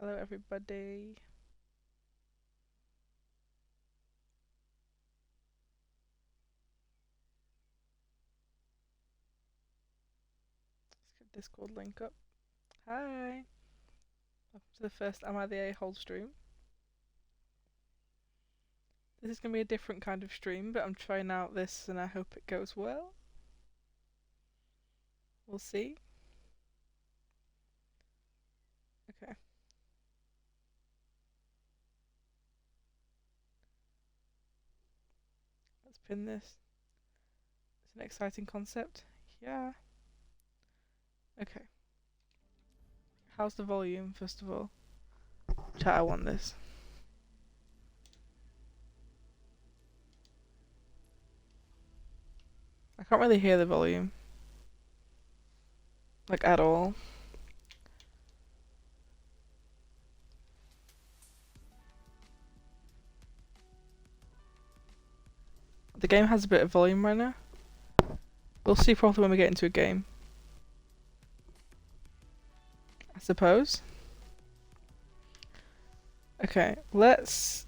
Hello, everybody. Let's get Discord link up. Hi. Welcome to the first Am I the A-hole stream. This is going to be a different kind of stream, but I'm trying out this and I hope it goes well. We'll see. Okay. Let's pin this. It's an exciting concept. Yeah. Okay. How's the volume, first of all? Chat, I want this. I can't really hear the volume. Like, at all. The game has a bit of volume right now. We'll see properly when we get into a game. I suppose. Okay, let's...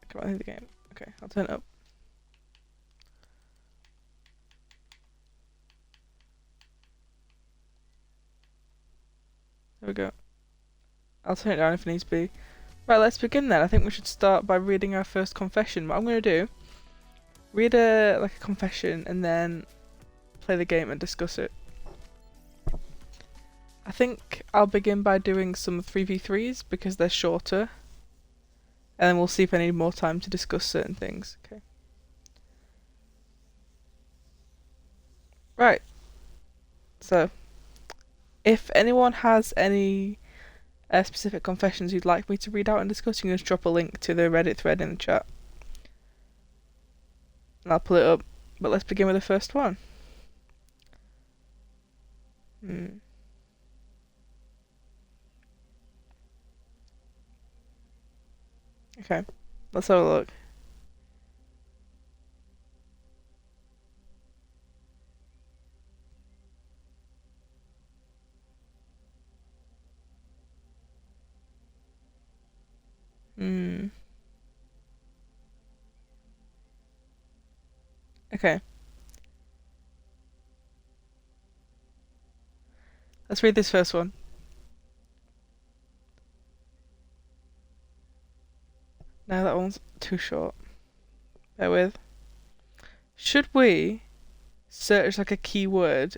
Come on, I think the game. Okay, I'll turn it up. There we go. I'll turn it down if it needs to be. Right, let's begin then. I think we should start by reading our first confession. What I'm going to do, read a confession and then play the game and discuss it. I think I'll begin by doing some 3v3s because they're shorter. And then we'll see if I need more time to discuss certain things. Okay. Right. So, if anyone has any specific confessions you'd like me to read out and discuss, you can just drop a link to the Reddit thread in the chat. And I'll pull it up. But let's begin with the first one. Okay, let's have a look. Okay. Let's read this first one. No, that one's too short. Bear with. Should we search like a keyword?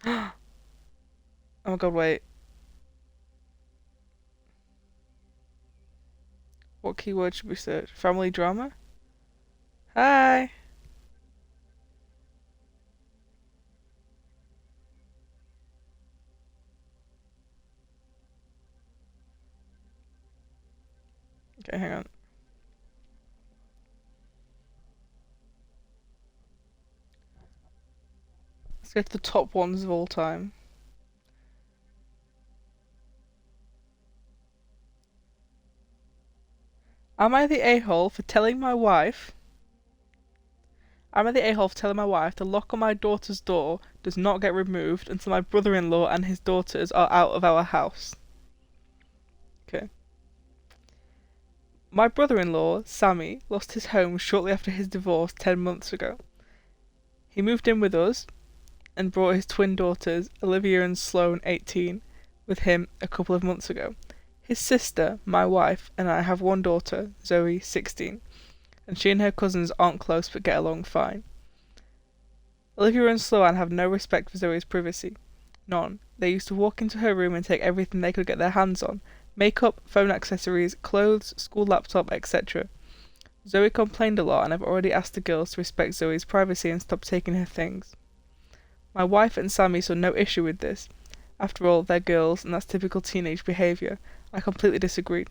Oh my god, wait. What keyword should we search? Family drama? Hi! Okay, hang on. Let's go to the top ones of all time. Am I the a-hole for telling my wife... Am I the a-hole for telling my wife the lock on my daughter's door does not get removed until my brother-in-law and his daughters are out of our house? Okay. My brother-in-law, Sammy, lost his home shortly after his divorce 10 months ago. He moved in with us and brought his twin daughters, Olivia and Sloane, 18, with him a couple of months ago. His sister, my wife, and I have one daughter, Zoe, 16, and she and her cousins aren't close but get along fine. Olivia and Sloane have no respect for Zoe's privacy. None. They used to walk into her room and take everything they could get their hands on. Makeup, phone accessories, clothes, school laptop, etc. Zoe complained a lot and I've already asked the girls to respect Zoe's privacy and stop taking her things. My wife and Sammy saw no issue with this. After all, they're girls and that's typical teenage behaviour. I completely disagreed.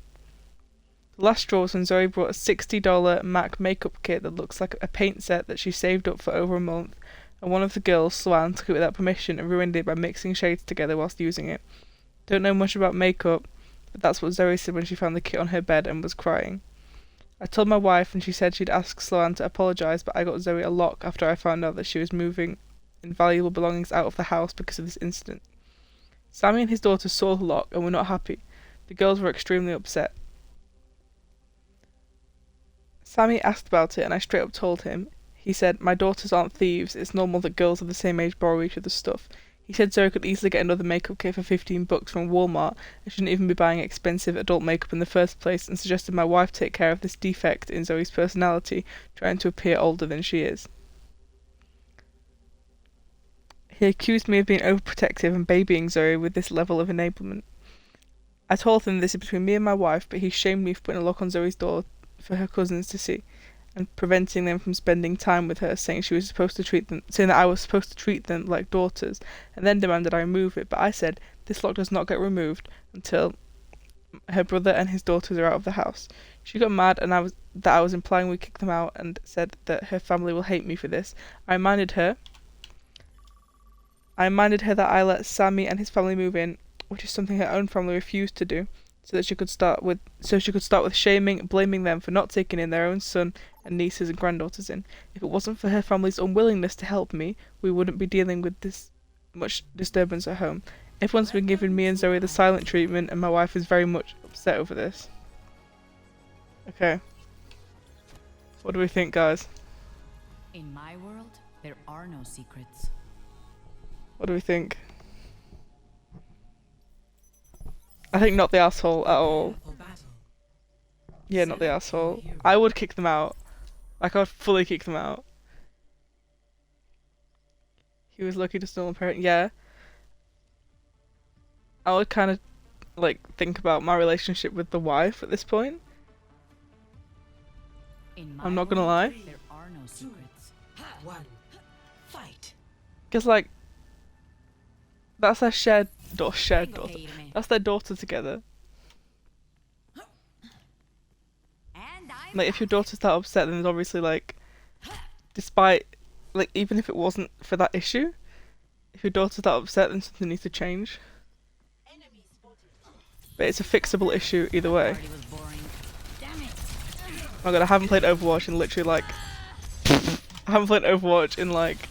The last straw was when Zoe brought a $60 MAC makeup kit that looks like a paint set that she saved up for over a month, and one of the girls, Swan, took it without permission and ruined it by mixing shades together whilst using it. Don't know much about makeup, but that's what Zoe said when she found the kit on her bed and was crying. I told my wife and she said she'd ask Sloan to apologise, but I got Zoe a lock after I found out that she was moving invaluable belongings out of the house because of this incident. Sammy and his daughter saw the lock and were not happy. The girls were extremely upset. Sammy asked about it and I straight up told him. He said, "My daughters aren't thieves, it's normal that girls of the same age borrow each other's stuff." He said Zoe could easily get another makeup kit for $15 from Walmart and shouldn't even be buying expensive adult makeup in the first place, and suggested my wife take care of this defect in Zoe's personality, trying to appear older than she is. He accused me of being overprotective and babying Zoe with this level of enablement. I told him this is between me and my wife, but he shamed me for putting a lock on Zoe's door for her cousins to see, and preventing them from spending time with her, saying that I was supposed to treat them like daughters, and then demanded I remove it. But I said this lock does not get removed until her brother and his daughters are out of the house. She got mad, and I was implying we kick them out, and said that her family will hate me for this. I reminded her that I let Sammy and his family move in, which is something her own family refused to do, so she could start with shaming, blaming them for not taking in their own son and nieces and granddaughters in. If it wasn't for her family's unwillingness to help me, we wouldn't be dealing with this much disturbance at home. Everyone's been giving me and Zoe the silent treatment, and my wife is very much upset over this. Okay. What do we think, guys? In my world, there are no secrets. What do we think? I think not the asshole at all. Yeah, not the asshole. I would kick them out. Like, I would fully kick them out. He was lucky to still parent. Yeah. I would kind of, like, think about my relationship with the wife at this point. I'm not gonna lie. There are no secrets. One. Fight. Because, like, that's their shared daughter. That's their daughter together. Like, if your daughter's that upset, then there's obviously, like, despite, like, even if it wasn't for that issue, if your daughter's that upset, then something needs to change. But it's a fixable issue either way. Oh my god, I haven't played Overwatch in literally, like, I haven't played Overwatch in, like,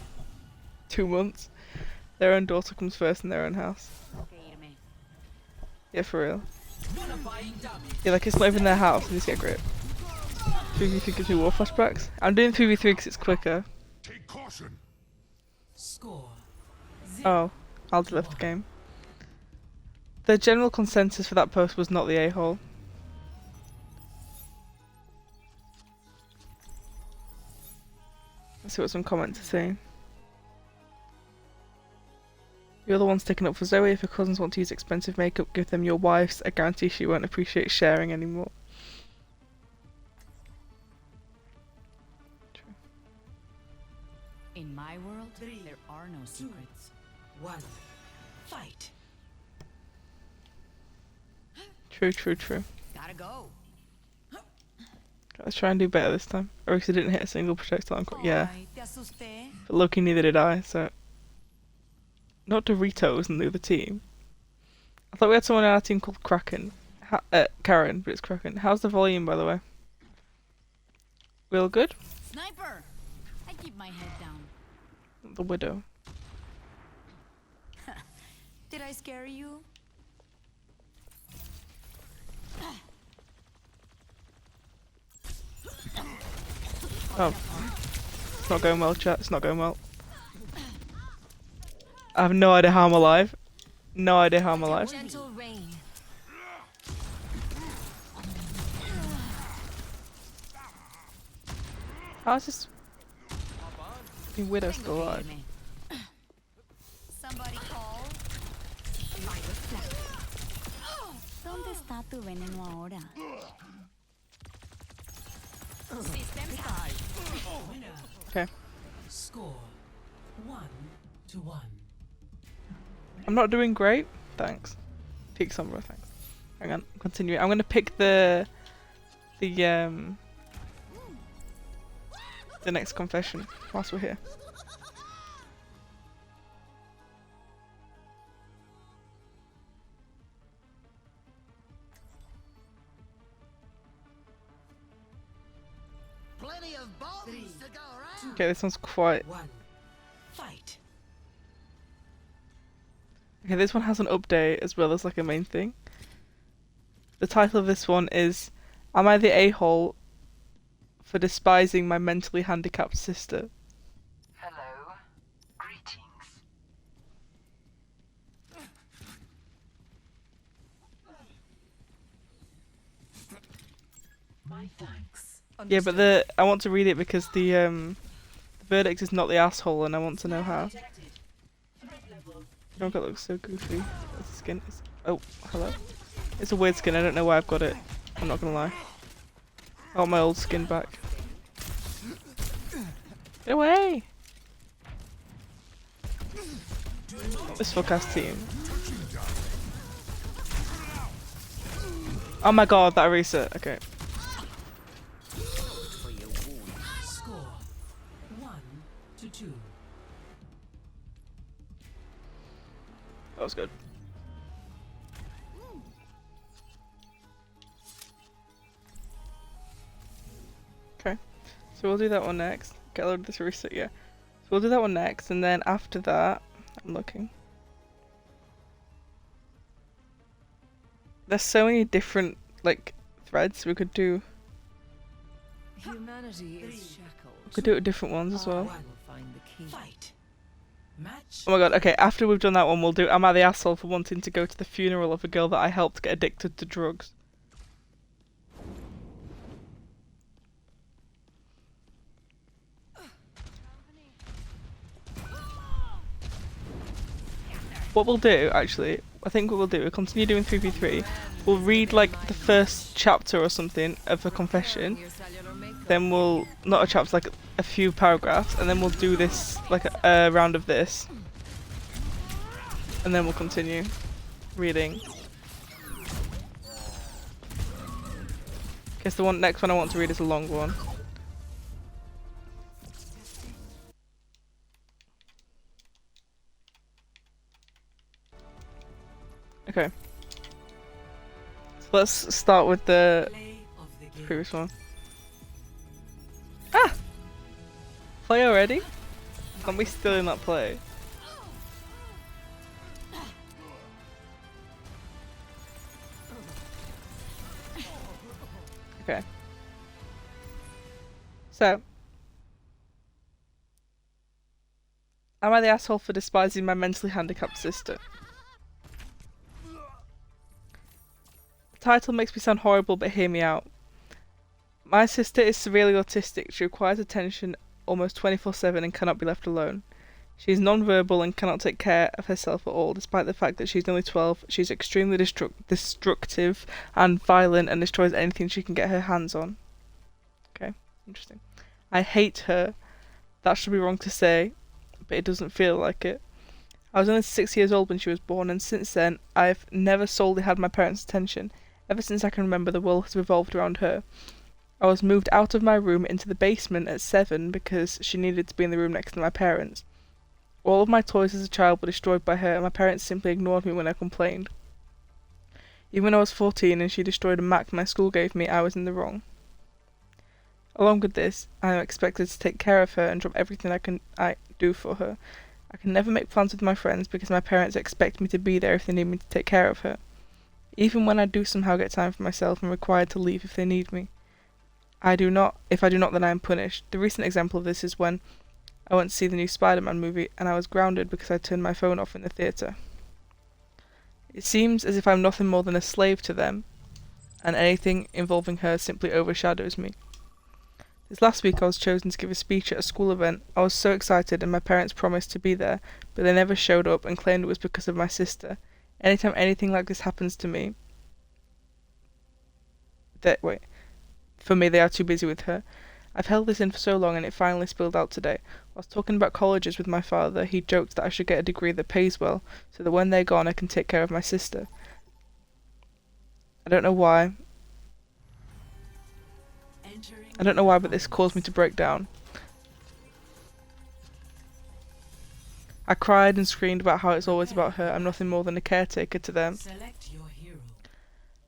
2 months. Their own daughter comes first in their own house. Yeah, for real. Yeah, like, it's not even their house, they just get grip. 3v3 gives me war flashbacks. I'm doing 3v3 because it's quicker. Take caution. Score. Oh, I'll delete the game. The general consensus for that post was not the a-hole. Let's see what some comments are saying. You're the one sticking up for Zoe. If your cousins want to use expensive makeup, give them your wife's. I guarantee she won't appreciate sharing anymore. True. In my world, there are no secrets. One. Fight. True, true, true. Gotta go. Let's try and do better this time. Or else I didn't hit a single projectile. Yeah. Ay, te asusté. But lucky neither did I, so... Not Doritos and the other team. I thought we had someone in our team called Kraken. Karen, but it's Kraken. How's the volume, by the way? Real good? Sniper! I keep my head down. The Widow. Did I scare you? Oh. It's not going well, chat. It's not going well. I have no idea how I'm alive. No idea how I'm alive. Gentle rain. How is this fucking Widow still alive? Somebody call. ¿Dónde está tu veneno ahora? Okay. Score. 1-1. I'm not doing great. Thanks. Peak Sombra, thanks. Hang on, continue. I'm gonna pick the next confession whilst we're here. Plenty of bombs to go around. Okay, this one's quite. One. Fight. Okay, this one has an update as well as like a main thing. The title of this one is Am I the A-hole for despising my mentally handicapped sister? Hello. Greetings. My thanks. Yeah, but I want to read it because the verdict is not the asshole, and I want to know how. Oh god, it looks so goofy. What's the skin? Oh, hello. It's a weird skin. I don't know why I've got it. I'm not gonna lie. I want my old skin back. Get away! This fuck ass team. Oh my god, that reset. Okay. Score 1-2. That was good. Okay. So we'll do that one next. Get a load of this reset, yeah. So we'll do that one next, and then after that, I'm looking. There's so many different, like, threads we could do. Humanity is shackled. We could do it with different ones as well. We'll find the key. Fight. Match. Oh my god, okay, after we've done that one, we'll do Am I the asshole for wanting to go to the funeral of a girl that I helped get addicted to drugs? What we'll do, actually, I think what we'll do, we'll continue doing 3v3. We'll read, like, the first chapter or something of a confession. Then we'll, not a chapter, like a few paragraphs, and then we'll do this, like a round of this. And then we'll continue reading. Guess the next one I want to read is a long one. Okay. So let's start with the Play of the game. previous one. Ah! Play already? Aren't we still in that play? Okay. So. Am I the asshole for despising my mentally handicapped sister? The title makes me sound horrible, but hear me out. My sister is severely autistic. She requires attention almost 24/7 and cannot be left alone. She is non-verbal and cannot take care of herself at all, despite the fact that she's only 12. She's extremely destructive and violent and destroys anything she can get her hands on. Okay, interesting. I hate her. That should be wrong to say, but it doesn't feel like it. I was only 6 years old when she was born, and since then, I've never solely had my parents' attention. Ever since I can remember, the world has revolved around her. I was moved out of my room into the basement at 7 because she needed to be in the room next to my parents. All of my toys as a child were destroyed by her, and my parents simply ignored me when I complained. Even when I was 14 and she destroyed a Mac my school gave me, I was in the wrong. Along with this, I am expected to take care of her and drop everything I do for her. I can never make plans with my friends because my parents expect me to be there if they need me to take care of her. Even when I do somehow get time for myself, I'm required to leave if they need me. If I do not, then I am punished. The recent example of this is when I went to see the new Spider-Man movie and I was grounded because I turned my phone off in the theatre. It seems as if I'm nothing more than a slave to them, and anything involving her simply overshadows me. This last week I was chosen to give a speech at a school event. I was so excited and my parents promised to be there, but they never showed up and claimed it was because of my sister. Anytime anything like this happens to me, for me they are too busy with her. I've held this in for so long and it finally spilled out today. Whilst talking about colleges with my father, he joked that I should get a degree that pays well, so that when they're gone I can take care of my sister. I don't know why, but this caused me to break down. I cried and screamed about how it's always about her. I'm nothing more than a caretaker to them. Select your hero.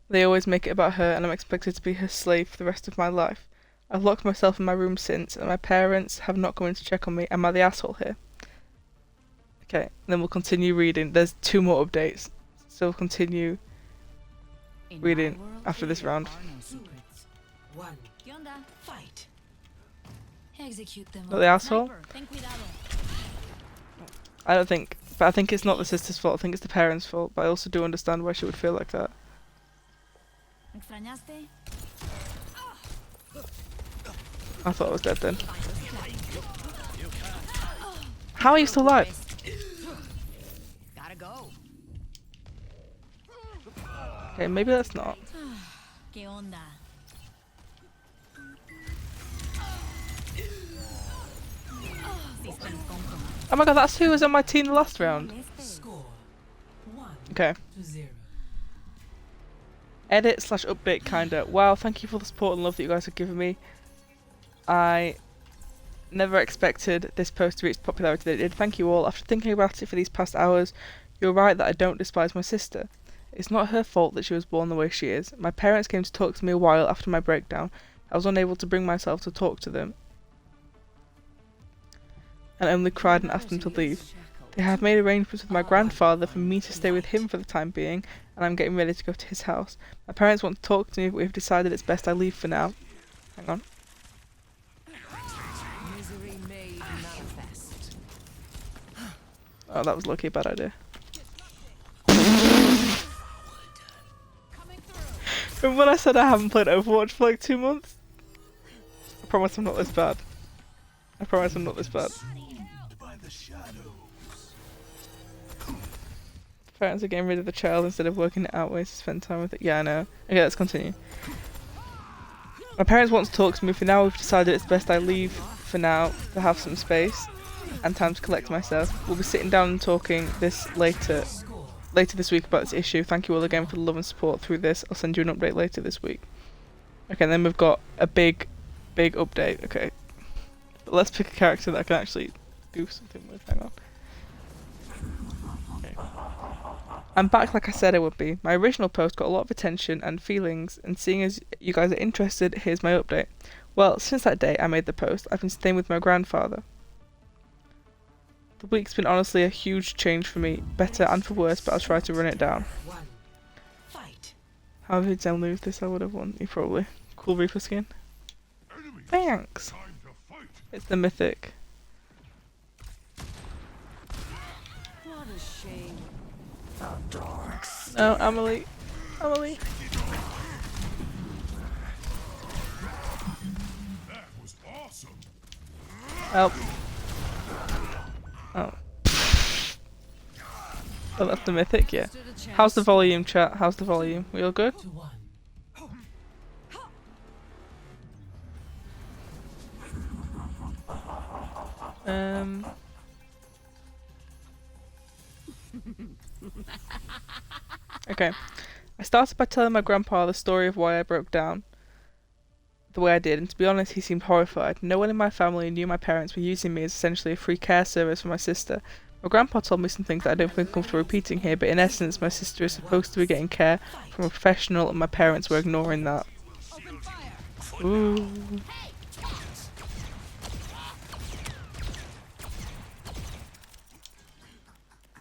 They always make it about her and I'm expected to be her slave for the rest of my life. I've locked myself in my room since, and my parents have not come in to check on me. Am I the asshole here? Okay, then we'll continue reading. There's 2 more updates, so we'll continue In reading my world, after this there round. are no secrets. 1. ¿Qué onda? Fight. Execute them. Not the asshole. Sniper, ten cuidado. I don't think, but I think it's not the sister's fault. I think it's the parents' fault. But I also do understand why she would feel like that. ¿Me extrañaste? I thought I was dead then. How are you still alive? Gotta go. Okay, maybe that's not. ¿Qué onda? System compromised. Oh my god, that's who was on my team the last round. Score 1 Okay. to 0. Edit/update kinda. Wow, thank you for the support and love that you guys have given me. I never expected this post to reach the popularity that it did. Thank you all. After thinking about it for these past hours, you're right that I don't despise my sister. It's not her fault that she was born the way she is. My parents came to talk to me a while after my breakdown. I was unable to bring myself to talk to them, and only cried and asked them to leave. They have made arrangements with my grandfather for me to stay with him for the time being, and I'm getting ready to go to his house. My parents want to talk to me, but we've decided it's best I leave for now. Hang on. Misery made manifest. Oh, that was lucky a bad idea. Remember when I said I haven't played Overwatch for like 2 months? I promise I'm not this bad. I promise I'm not this bad. Parents are getting rid of the child instead of working it out ways to spend time with it. Yeah, I know. Okay, let's continue. My parents want to talk to me. For now, we've decided it's best I leave for now to have some space and time to collect myself. We'll be sitting down and talking this later this week about this issue. Thank you all again for the love and support through this. I'll send you an update later this week. Okay, and then we've got a big update. Okay, but let's pick a character that I can actually do something with. Hang on. Okay. I'm back like I said I would be. My original post got a lot of attention and feelings, and seeing as you guys are interested, here's my update. Well, since that day I made the post, I've been staying with my grandfather. The week's been honestly a huge change for me, better and for worse, but I'll try to run it down. 1. Fight. How did Zen lose this? I would have won. You probably. Cool Reaper skin. Thanks! It's the mythic. What a shame. No, Emily. Emily. That was awesome. Help. Oh. Oh, that's the mythic, yeah. How's the volume, chat? How's the volume? We all good? To 1. Okay. I started by telling my grandpa the story of why I broke down the way I did, and to be honest, he seemed horrified. No one in my family knew my parents were using me as essentially a free care service for my sister. My grandpa told me some things that I don't feel comfortable repeating here, but in essence, my sister is supposed to be getting care from a professional, and my parents were ignoring that. Ooh.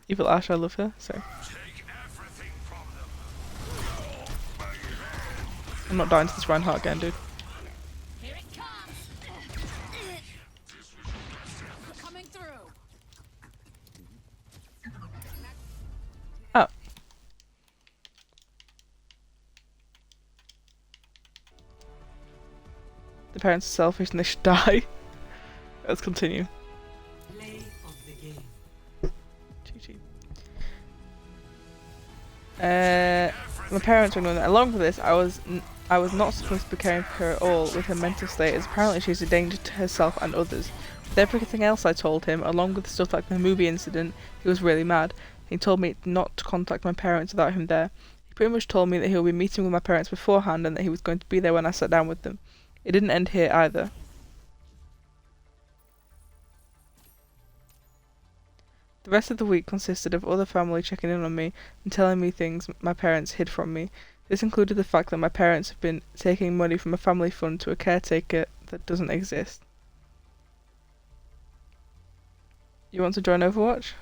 Evil Ash, I love her. Sorry. I'm not dying to this Reinhardt again, dude. Here it comes. Coming through. Oh. The parents are selfish and they should die. Let's continue. Play of the game. GG. My parents were ignoring that. Along with this, I was not supposed to be caring for her at all with her mental state, as apparently she's a danger to herself and others. With everything else I told him, along with stuff like the movie incident, he was really mad. He told me not to contact my parents without him there. He pretty much told me that he would be meeting with my parents beforehand and that he was going to be there when I sat down with them. It didn't end here either. The rest of the week consisted of other family checking in on me and telling me things my parents hid from me. This included the fact that my parents have been taking money from a family fund to a caretaker that doesn't exist. You want to join Overwatch?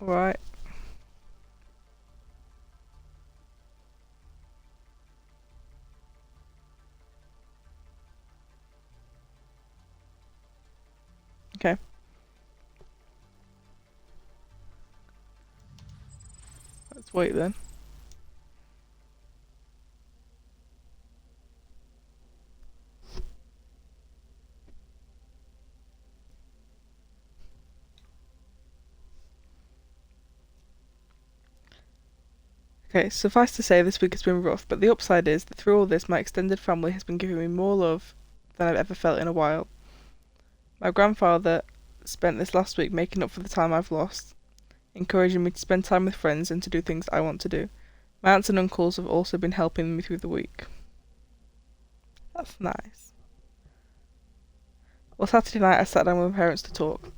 Right. Okay. Let's wait then. Okay, suffice to say this week has been rough, but the upside is that through all this my extended family has been giving me more love than I've ever felt in a while. My grandfather spent this last week making up for the time I've lost, encouraging me to spend time with friends and to do things I want to do. My aunts and uncles have also been helping me through the week. That's nice. Well, Saturday night I sat down with my parents to talk.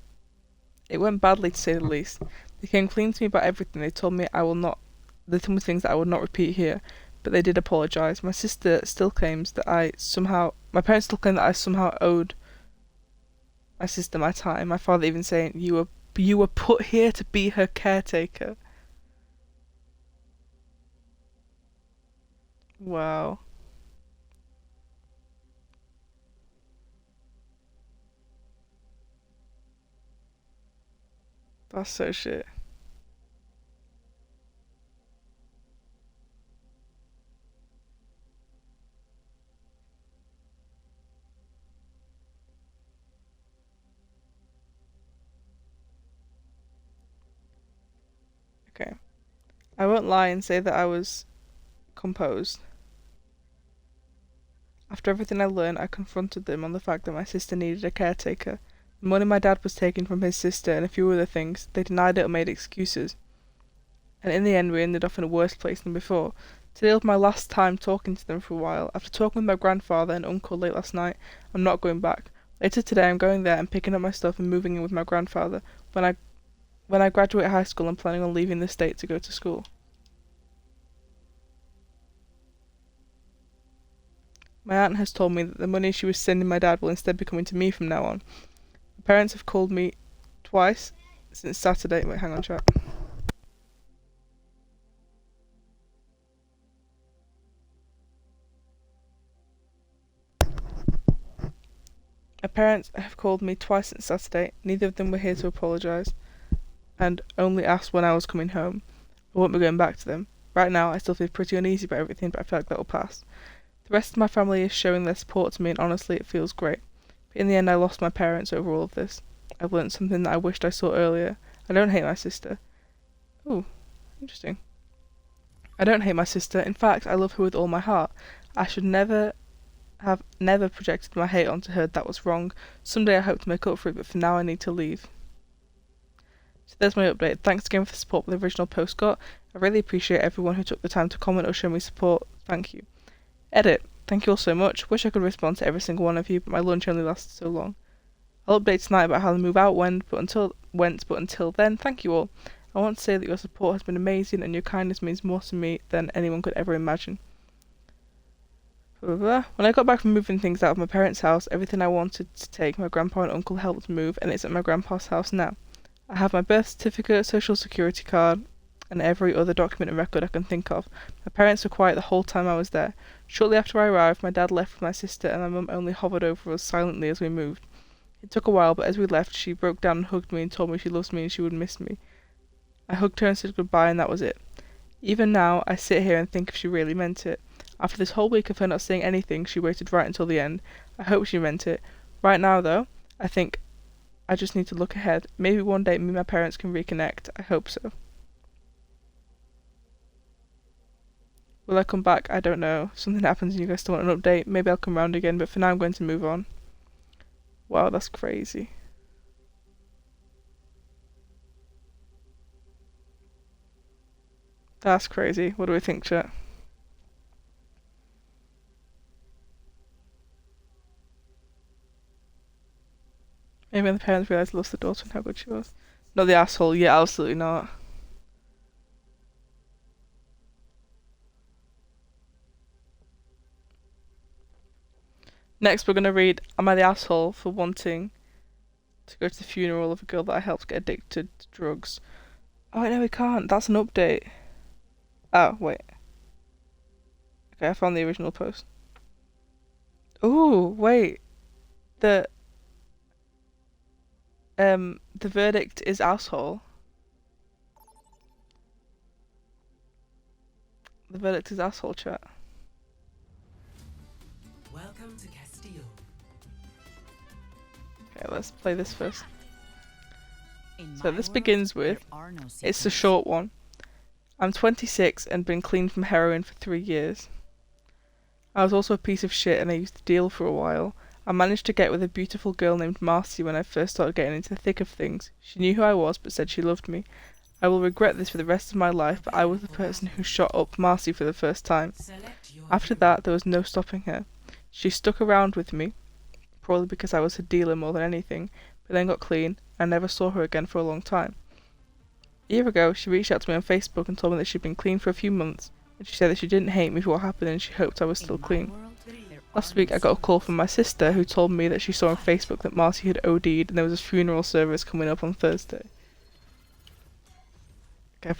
It went badly to say the least. They came clean to me about everything. They told me things that I would not repeat here, but they did apologise. My sister still claims that my parents still claim that I somehow owed my sister my time. My father even saying, you were put here to be her caretaker. Wow. That's so shit. Okay. I won't lie and say that I was composed. After everything I learned, I confronted them on the fact that my sister needed a caretaker. The money my dad was taking from his sister and a few other things, they denied it or made excuses. And in the end we ended up in a worse place than before. Today was my last time talking to them for a while. After talking with my grandfather and uncle late last night, I'm not going back. Later today I'm going there and picking up my stuff and moving in with my grandfather. When I graduate high school, I'm planning on leaving the state to go to school. My aunt has told me that the money she was sending my dad will instead be coming to me from now on. My parents have called me twice since Saturday. Wait, hang on, chat. My parents have called me twice since Saturday. Neither of them were here to apologise, and only asked when I was coming home. I won't be going back to them. Right now, I still feel pretty uneasy about everything, but I feel like that will pass. The rest of my family is showing their support to me, and honestly, it feels great. But in the end, I lost my parents over all of this. I've learnt something that I wished I saw earlier. I don't hate my sister. Ooh, interesting. I don't hate my sister. In fact, I love her with all my heart. I should never projected my hate onto her. That was wrong. Someday I hope to make up for it, but for now I need to leave. So there's my update. Thanks again for the support for the original post got. I really appreciate everyone who took the time to comment or show me support. Thank you. Edit. Thank you all so much. Wish I could respond to every single one of you, but my lunch only lasted so long. I'll update tonight about how the move out went, but until then, thank you all. I want to say that your support has been amazing and your kindness means more to me than anyone could ever imagine. When I got back from moving things out of my parents' house, everything I wanted to take, my grandpa and uncle helped move, and it's at my grandpa's house now. I have my birth certificate, social security card, and every other document and record I can think of. My parents were quiet the whole time I was there. Shortly after I arrived, my dad left with my sister, and my mum only hovered over us silently as we moved. It took a while, but as we left, she broke down and hugged me and told me she loves me and she would miss me. I hugged her and said goodbye, and that was it. Even now, I sit here and think if she really meant it. After this whole week of her not saying anything, she waited right until the end. I hope she meant it. Right now, though, I think I just need to look ahead. Maybe one day me and my parents can reconnect. I hope so. Will I come back? I don't know. If something happens and you guys still want an update, maybe I'll come round again, but for now I'm going to move on. Wow, that's crazy. That's crazy. What do we think, chat? Maybe when the parents realised they lost the daughter and how good she was. Not the asshole. Yeah, absolutely not. Next, we're going to read Am I the Asshole for Wanting to Go to the Funeral of a Girl That I Helped Get Addicted to Drugs? Oh no, we can't. That's an update. Oh wait. Okay, I found the original post. Ooh, wait. The the verdict is asshole. The verdict is asshole, chat. Welcome to Castillo. Okay, let's play this first. In So my this world, begins with, there are no it's the secrets. short one. I'm 26 and been clean from heroin for 3 years. I was also a piece of shit and I used to deal for a while. I managed to get with a beautiful girl named Marcy when I first started getting into the thick of things. She knew who I was but said she loved me. I will regret this for the rest of my life, but I was the person who shot up Marcy for the first time. Select your After hero. that, there was no stopping her. She stuck around with me, probably because I was her dealer more than anything, but then got clean, and I never saw her again for a long time. A year ago, she reached out to me on Facebook and told me that she'd been clean for a few months, and she said that she didn't hate me for what happened and she hoped I was still In my clean. world, there Last are week, no I got a call secrets. from my sister who told me that she saw on Facebook that Marcy had OD'd and there was a funeral service coming up on Thursday. Okay,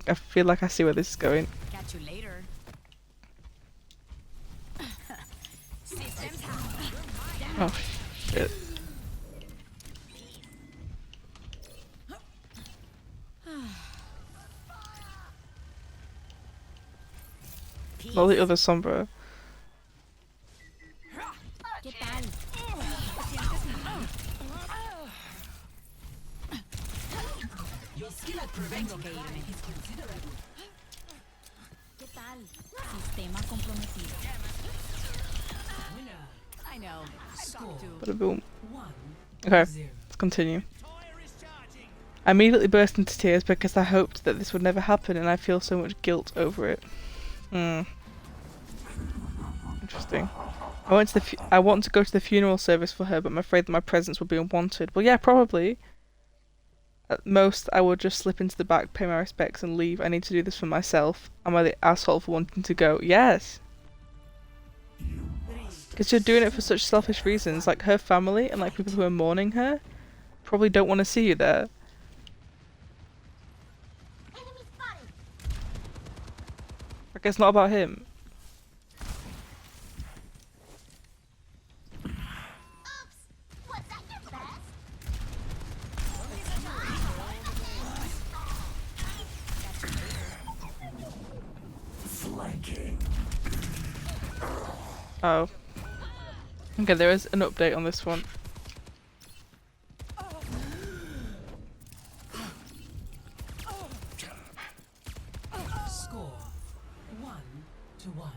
I feel like I see where this is going. Catch you later. Oh, shit. All the other Sombra. ¿Qué tal? Your skill at preventing Tengo que crime irme. is considerable. ¿Qué tal? Sistema comprometido. Winner. I know. Score Bada boom. 1-0. Okay, let's continue. I immediately burst into tears because I hoped that this would never happen and I feel so much guilt over it. Interesting. I want to go to the funeral service for her, but I'm afraid that my presence will be unwanted. Well, yeah, probably. At most, I will just slip into the back, pay my respects, and leave. I need to do this for myself. Am I the asshole for wanting to go? Yes! Because you're doing it for such selfish reasons. Like, her family and, like, people who are mourning her probably don't want to see you there. Like, it's not about him. Oh. Okay, there is an update on this one. Score 1-1.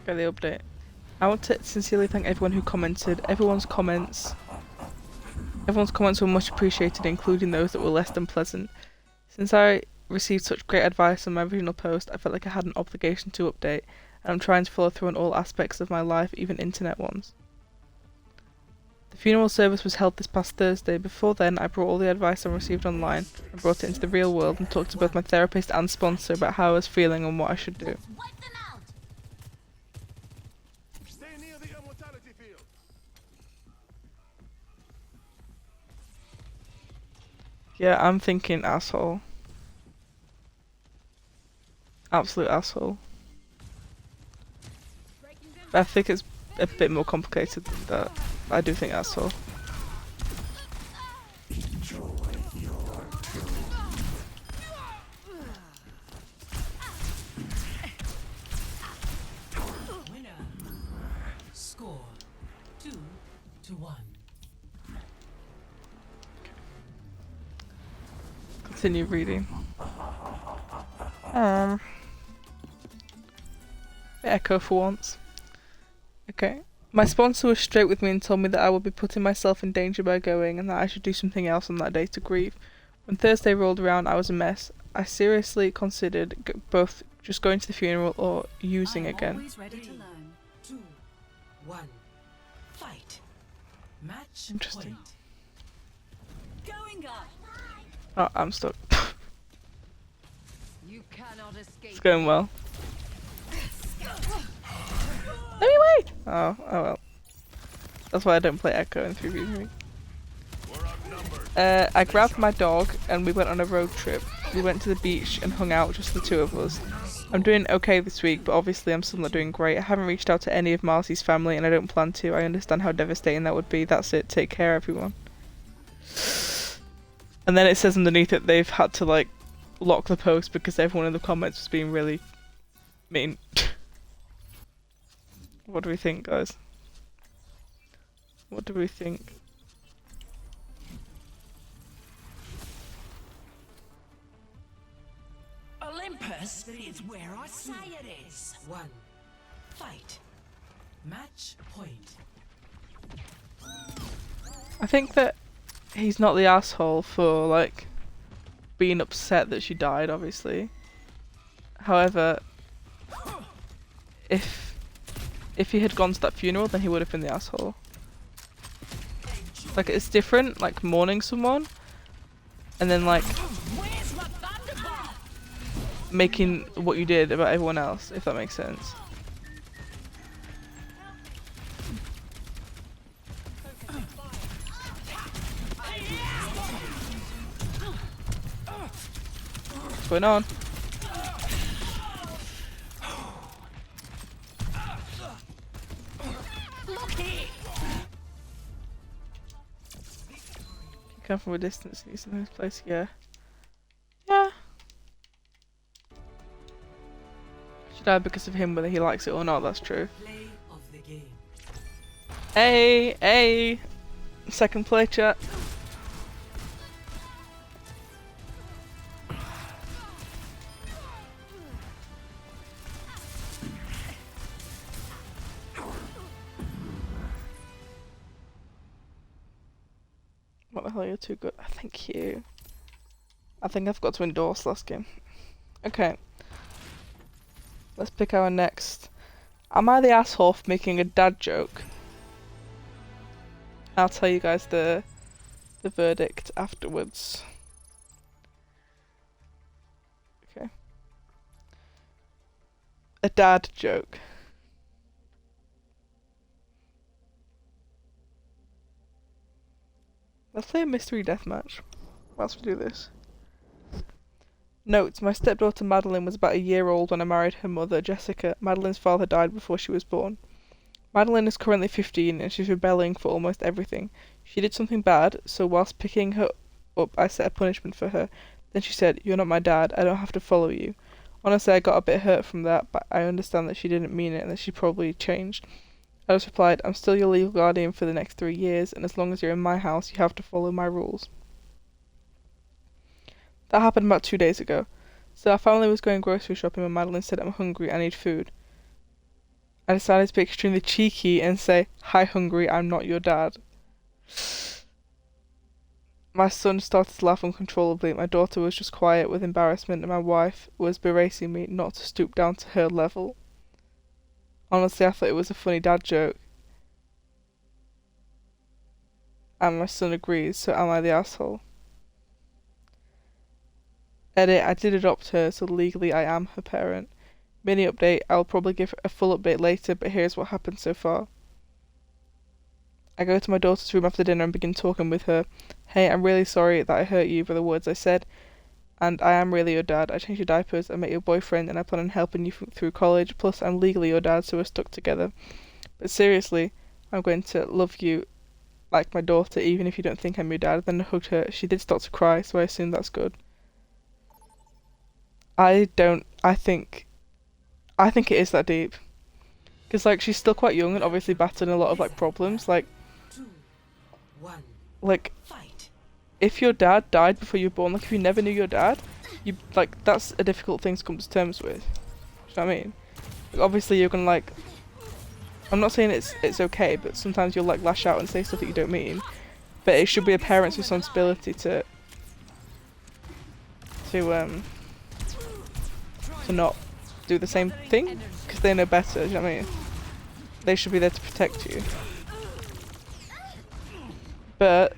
Okay, the update. I want to sincerely thank everyone who commented. Everyone's comments were much appreciated, including those that were less than pleasant. Since I received such great advice on my original post, I felt like I had an obligation to update, and I'm trying to follow through on all aspects of my life, even internet ones. The funeral service was held this past Thursday. Before then, I brought all the advice I received online and brought it into the real world and talked to both my therapist and sponsor about how I was feeling and what I should do. Stay near the immortality field. Yeah, I'm thinking asshole. Absolute asshole. But I think it's a bit more complicated than that. I do think asshole. Winner. Score 2-1. Continue reading. Echo for once. Okay. My sponsor was straight with me and told me that I would be putting myself in danger by going and that I should do something else on that day to grieve. When Thursday rolled around, I was a mess. I seriously considered both just going to the funeral or using I'm again. always ready to learn. 2-1. Fight. Match Interesting. point. Going up. Oh, I'm stuck. You cannot escape. It's going well. Let me wait! Oh well. That's why I don't play Echo in 3v3. We're outnumbered. I grabbed my dog and we went on a road trip. We went to the beach and hung out, just the two of us. I'm doing okay this week, but obviously I'm still not doing great. I haven't reached out to any of Marcy's family and I don't plan to. I understand how devastating that would be. That's it. Take care, everyone. And then it says underneath it they've had to like lock the post because everyone in the comments was being really mean. What do we think, guys? What do we think? Olympus is where I say it is. One. Fight. Match point. I think that he's not the asshole for like being upset that she died, obviously. However, if he had gone to that funeral, then he would have been the asshole. Like, it's different, like mourning someone and then like making what you did about everyone else, if that makes sense. What's going on? You come from a distance and use in this place, yeah. Yeah. She died because of him, whether he likes it or not, that's true. Play of the game. Hey! Second play, chat. What the hell, you're too good. Thank you. I think I've got to endorse last game. Okay. Let's pick our next. Am I the asshole for making a dad joke? I'll tell you guys the verdict afterwards. Okay. A dad joke. Let's play a mystery deathmatch whilst we do this. Note, my stepdaughter Madeline was about a year old when I married her mother, Jessica. Madeline's father died before she was born. Madeline is currently 15 and she's rebelling for almost everything. She did something bad, so whilst picking her up I set a punishment for her. Then she said, "You're not my dad, I don't have to follow you." Honestly, I got a bit hurt from that, but I understand that she didn't mean it and that she probably changed. I just replied, "I'm still your legal guardian for the next 3 years, and as long as you're in my house, you have to follow my rules." That happened about 2 days ago. So our family was going grocery shopping when Madeline said, "I'm hungry, I need food." I decided to be extremely cheeky and say, "Hi hungry, I'm not your dad." My son started to laugh uncontrollably, my daughter was just quiet with embarrassment, and my wife was berating me not to stoop down to her level. Honestly, I thought it was a funny dad joke. And my son agrees, so am I the asshole? Edit, I did adopt her, so legally I am her parent. Mini update, I'll probably give a full update later, but here's what happened so far. I go to my daughter's room after dinner and begin talking with her. "Hey, I'm really sorry that I hurt you," were the words I said. "And I am really your dad. I changed your diapers, I met your boyfriend, and I plan on helping you through college. Plus, I'm legally your dad, so we're stuck together. But seriously, I'm going to love you like my daughter, even if you don't think I'm your dad." Then I hugged her. She did start to cry, so I assume that's good. I think it is that deep. Because, like, she's still quite young and obviously battling a lot of, like, problems. Like, 2, 1. like, Fight. if your dad died before you were born, like, if you never knew your dad, you, like, that's a difficult thing to come to terms with. Do you know what I mean? Like, obviously, you're gonna, like, I'm not saying it's okay, but sometimes you'll, like, lash out and say stuff that you don't mean. But it should be a parent's responsibility to not do the same thing, because they know better, do you know what I mean? They should be there to protect you. But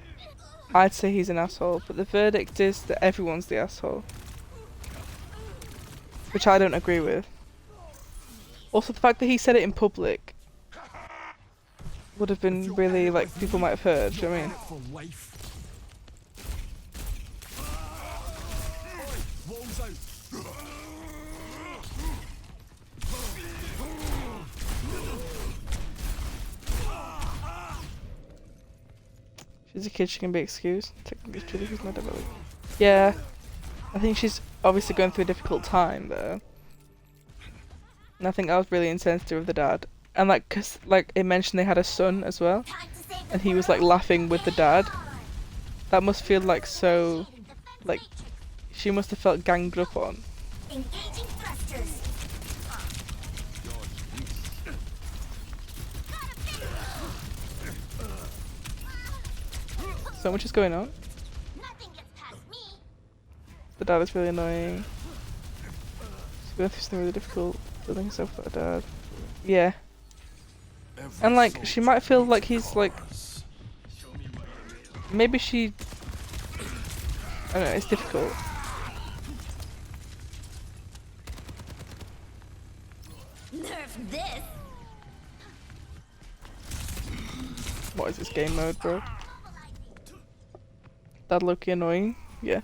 I'd say he's an asshole, but the verdict is that everyone's the asshole. Which I don't agree with. Also, the fact that he said it in public would have been really, like, people might have heard, do you know what I mean? She's a kid, she can be excused. Technically, she's not developed. Yeah, I think she's obviously going through a difficult time though. And I think I was really insensitive of the dad. And like, cause like it mentioned they had a son as well, and he was like laughing with the dad. That must feel like so, like, she must have felt ganged up on. Engaging thrusters. So much is going on. Nothing gets past me. The dad is really annoying. She's going through something really difficult. Building herself for her dad. Yeah. And like, she might feel like he's like, maybe she, I don't know, it's difficult. Nerf this. What is this game mode, bro? That look annoying? Yeah.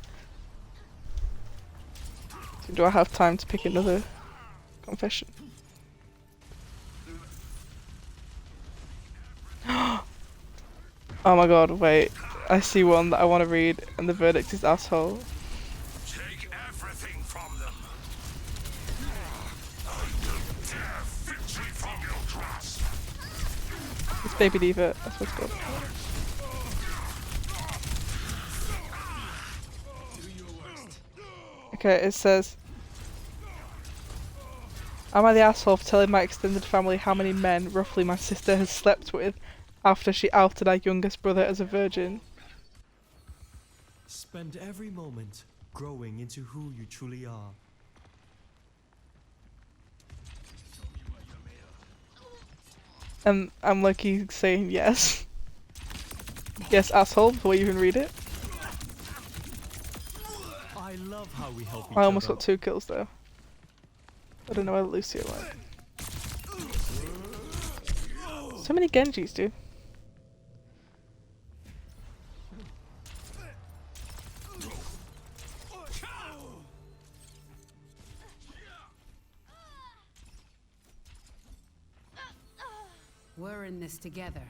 So do I have time to pick another confession? Oh my god, wait. I see one that I want to read, and the verdict is asshole. Take everything from them. I don't dare victory from your grasp. It's Baby Diva, that's what it's called. Okay, it says, am I the asshole for telling my extended family how many men, roughly, my sister has slept with after she outed our youngest brother as a virgin? Spend every moment growing into who you truly are. And I'm lucky saying yes. Yes, asshole, before you even read it. I love how we help each I almost other. got 2 kills though. I don't know where Lucio went. So many Genjis, dude. We're in this together.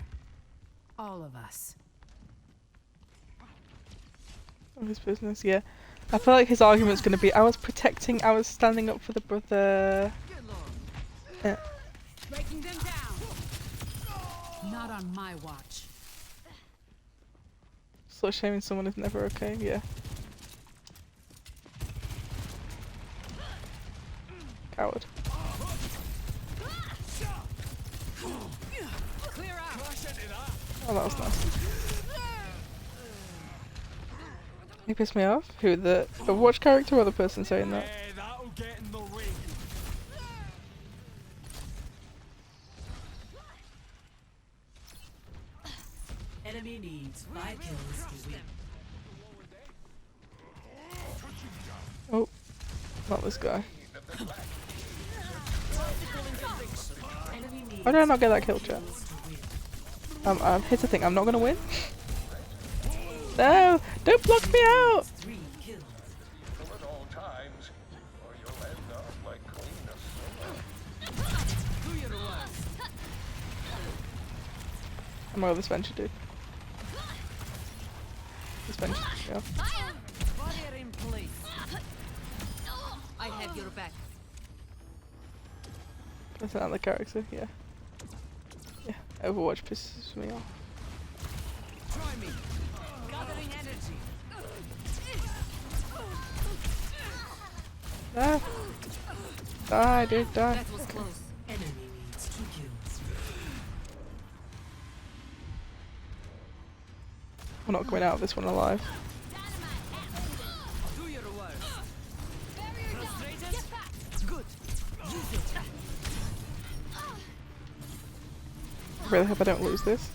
All of us. Oh, his business, yeah. I feel like his argument's gonna be, I was standing up for the brother. Yeah. Breaking them down. Not on my watch. Slut shaming someone is never okay, yeah. Coward. Clear out. Oh, that was nice. He pissed me off? Who, the Overwatch character or the person saying that? That'll get in the ring. Enemy needs 5 kills to win. Oh, not this guy. Enemy needs Why did I not get that kill, chat? Here's the thing, I'm not gonna win. No! Don't block me out! 3 kills. At all times, or you'll end up like clean I'm over this venture, dude. This venture, yeah. Fire in place. I have your back. That's another character, yeah. Yeah, Overwatch pisses me off. Try me. Gathering energy. Ah! Die, dude, die. That was close. Enemy needs 2 kills. I'm not coming out of this one alive. Do your worst. Frustrated? Good. Use it. I really hope I don't lose this.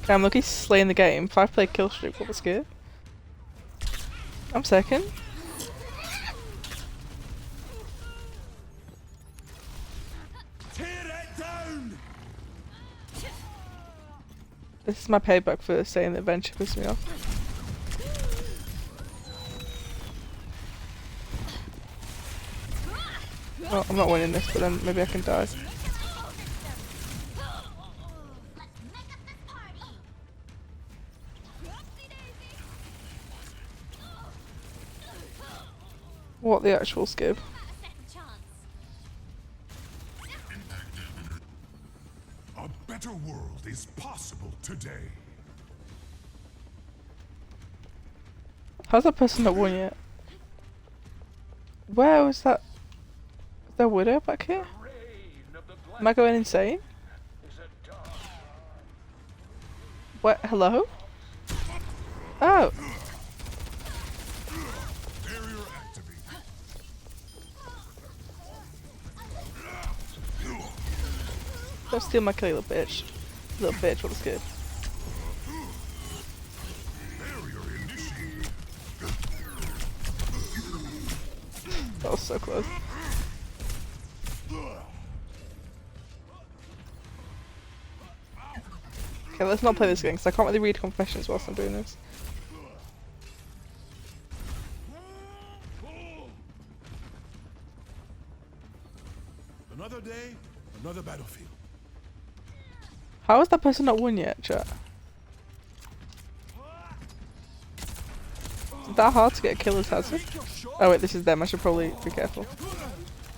Okay, I'm lucky slaying the game. 5-player kill streak, what was good? I'm second. Tear it down. This is my payback for saying that Adventure pissed me off. Well, I'm not winning this, but then maybe I can die. Let's make up this party. What the actual skip? Second chance. A better world is possible today. How's that person not won yet? Where was that? Is there a widow back here? Reign of the Am I going insane? is a dark. What? Hello? Oh. Barrier activate. Don't steal my kill, you little bitch. Little bitch, what a skip. Barrier initiated. That was so close. Okay, let's not play this game because I can't really read confessions whilst I'm doing this. Another day, another battlefield. How has that person not won yet, chat? Is that hard to get a kill as hazard? Oh wait, this is them. I should probably be careful.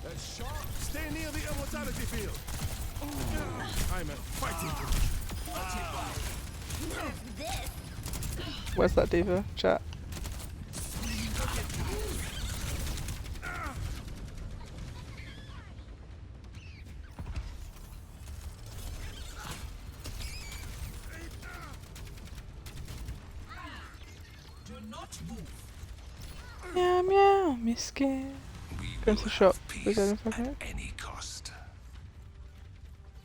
That's sharp. Stay near the immortality field. I'm at fighting. Where's that diva, chat? Do not move. Meow meow, miskin. Go into the shop. Peace Is that in at any cost.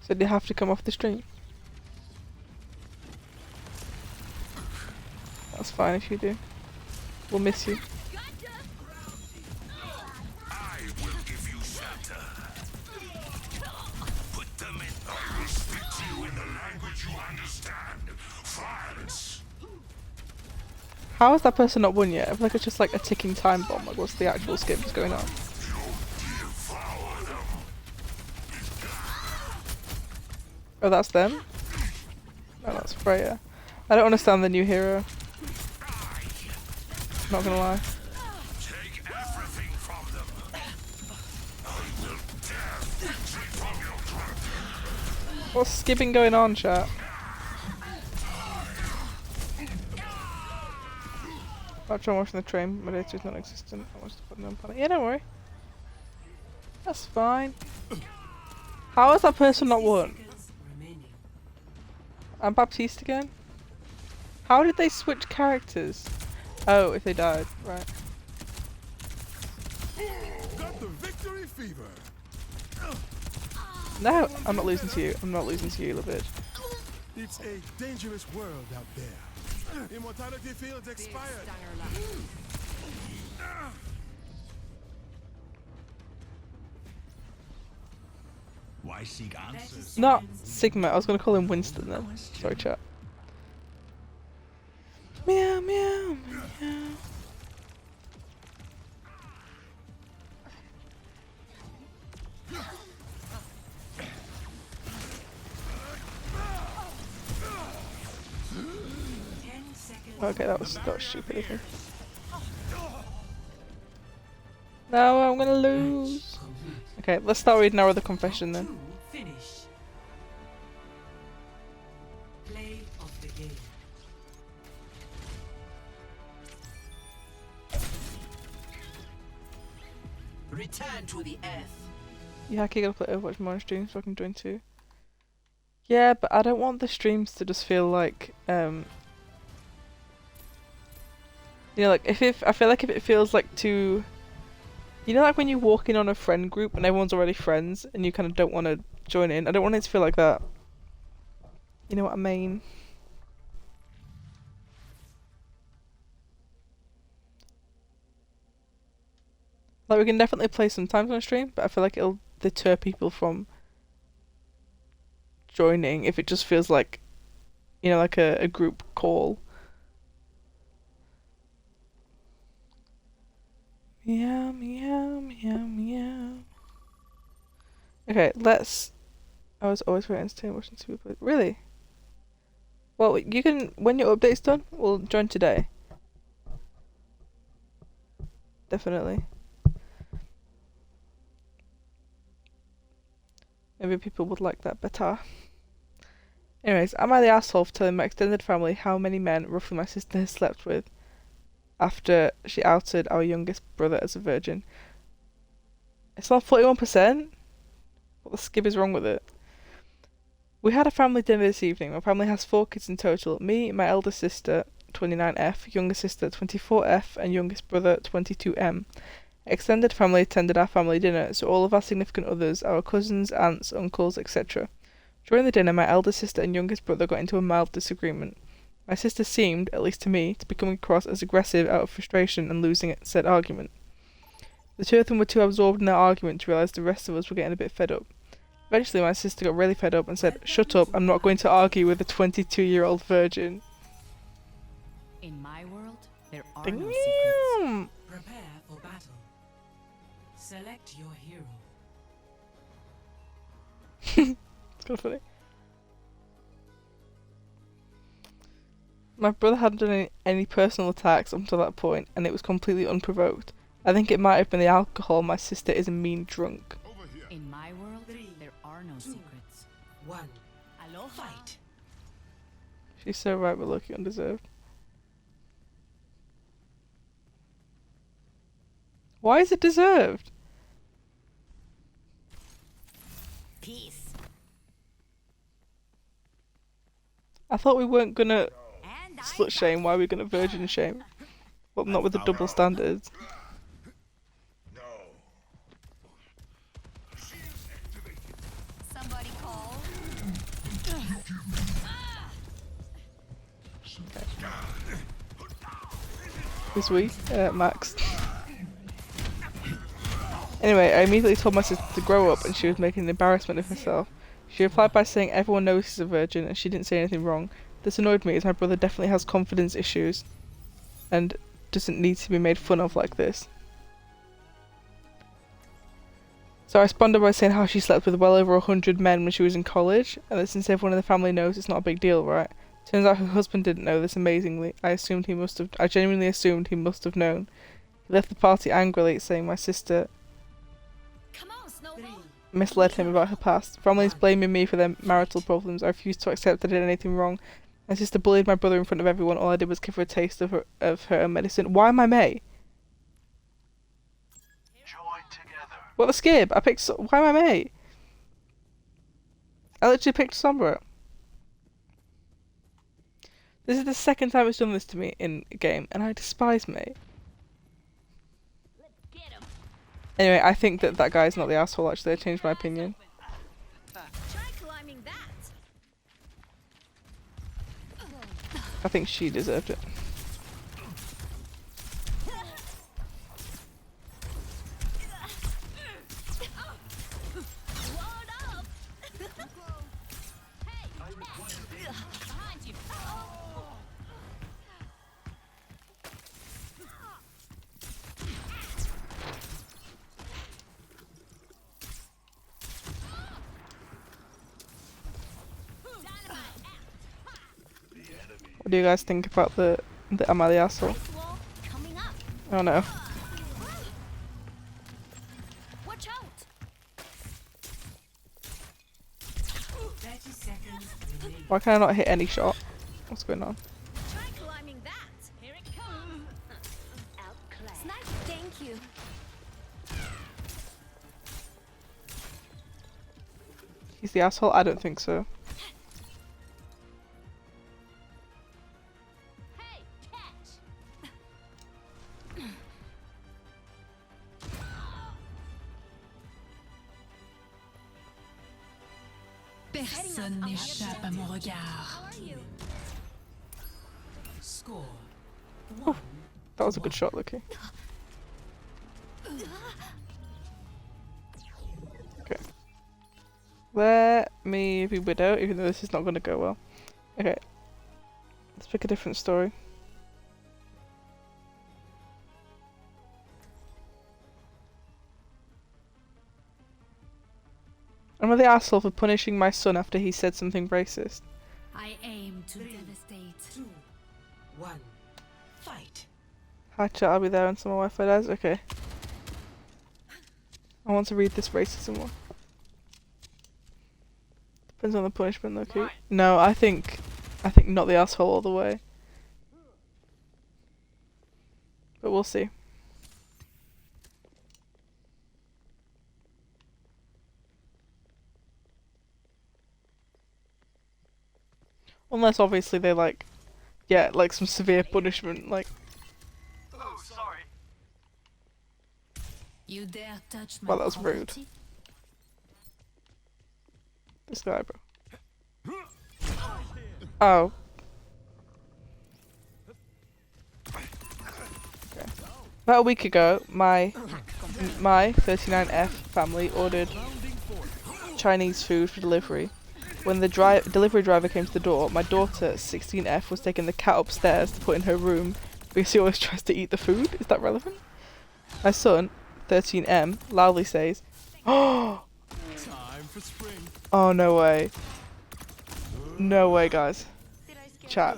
So do you have to come off the stream? That's fine if you do. We'll miss you. I will give you shelter. Put them in. I will speak to you in the language you understand. Violence. How has that person not won yet? I feel like it's just like a ticking time bomb. Like, what's the actual skip that's going on? Devour them. Oh, that's them? Oh, that's Freya. I don't understand the new hero. Not gonna lie. Take everything from them. I will tear victory from your grip. What's skipping going on, chat? I'll try watching the train. My data is non-existent. I want to put it on panic. Yeah, don't worry. That's fine. How has that person not won? Remaining. I'm Baptiste again? How did they switch characters? Oh, if they died, right. Got the victory fever. No, I'm not losing to you. I'm not losing to you, little bitch. It's a dangerous world out there. Immortality fields expired. Why seek answers? Not Sigma. I was gonna call him Winston then. Sorry, chat. Meow meow meow. Okay, that was stupid of me. No, I'm gonna lose. Okay, let's start reading our other confession then. Finish. Play of the game. Return to the earth. Yeah, I gotta play Overwatch more on stream so I can join too. Yeah, but I don't want the streams to just feel like, you know, like I feel like if it feels like too, you know, like when you walk in on a friend group and everyone's already friends and you kind of don't want to join in. I don't want it to feel like that. You know what I mean? Like we can definitely play sometimes on stream, but I feel like it'll deter people from joining if it just feels like you know, like a group call. Meow, meow, meow, meow. Okay, let's. I was always very entertained watching TV. Really? Well, you can, when your update's done, we'll join today. Definitely. Maybe people would like that better. Anyways, am I the asshole for telling my extended family how many men, roughly, my sister has slept with after she outed our youngest brother as a virgin? It's not 41%? What the skib is wrong with it? We had a family dinner this evening. My family has 4 kids in total. Me, my eldest sister, 29F, younger sister, 24F, and youngest brother, 22M. Extended family attended our family dinner, so all of our significant others, our cousins, aunts, uncles, etc. During the dinner, my eldest sister and youngest brother got into a mild disagreement. My sister seemed, at least to me, to be coming across as aggressive out of frustration and losing said argument. The two of them were too absorbed in their argument to realise the rest of us were getting a bit fed up. Eventually, my sister got really fed up and said, "Shut up, I'm not going to argue with a 22-year-old virgin." In my world, there are Damn. no secrets. Prepare for battle. Select your hero. It's kind of funny. My brother hadn't done any personal attacks up until that point, and it was completely unprovoked. I think it might have been the alcohol. My sister is a mean drunk. In my world, there are no secrets. 1. Fight. She's so right, but lucky undeserved. Why is it deserved? Peace. I thought we weren't gonna And slut shame. Why are we gonna virgin shame? Well, not with the double standards. Somebody call. This week, Max. Anyway, I immediately told my sister to grow up, and she was making an embarrassment of herself. She replied by saying everyone knows he's a virgin, and she didn't say anything wrong. This annoyed me, as my brother definitely has confidence issues, and doesn't need to be made fun of like this. So I responded by saying how she slept with well over 100 men when she was in college, and that since everyone in the family knows, it's not a big deal, right? Turns out her husband didn't know this amazingly. I genuinely assumed he must have known. He left the party angrily, saying my sister Come on, Snowball. misled him about her past. Family's blaming me for their marital problems. I refused to accept that I did anything wrong. My sister bullied my brother in front of everyone. All I did was give her a taste of her own medicine. Why am I May? What the skib? I picked. Why am I May? I literally picked Sombra. This is the second time it's done this to me in a game, and I despise May. Let's get him. Anyway, I think that guy's not the asshole. Actually, I changed my opinion. Try climbing that. I think she deserved it. Walled up. Hey, behind you. What do you guys think about the am I the asshole? Wall coming up. I don't know. Watch out. 30 seconds remaining. Why can I not hit any shot? What's going on? Try climbing that. Here it comes. Outclassed. Snipe. Thank you. He's the asshole? I don't think so. Hey, catch. Personne n'échappe à mon regard. How are you? Score. That was a good shot, Lucky. Okay. Let me be Widow, even though this is not going to go well. Okay. Let's pick a different story. I'm the asshole for punishing my son after he said something racist. I aim to devastate. 2, 1, fight. Hi chat, I'll be there when some Wi-Fi dies. Okay. I want to read this racism one. Depends on the punishment, though. Okay. No, I think not the asshole all the way. But we'll see. Unless obviously they like, yeah, like some severe punishment, like. Oh, sorry. You dare touch my Well, that was rude. property? This guy, bro. Oh. Okay. About a week ago, my 39F family ordered Chinese food for delivery. When the delivery driver came to the door, my daughter, 16F, was taking the cat upstairs to put in her room because he always tries to eat the food. Is that relevant? My son, 13M, loudly says, "Oh, Time for spring. oh no way. No way, guys." Chat.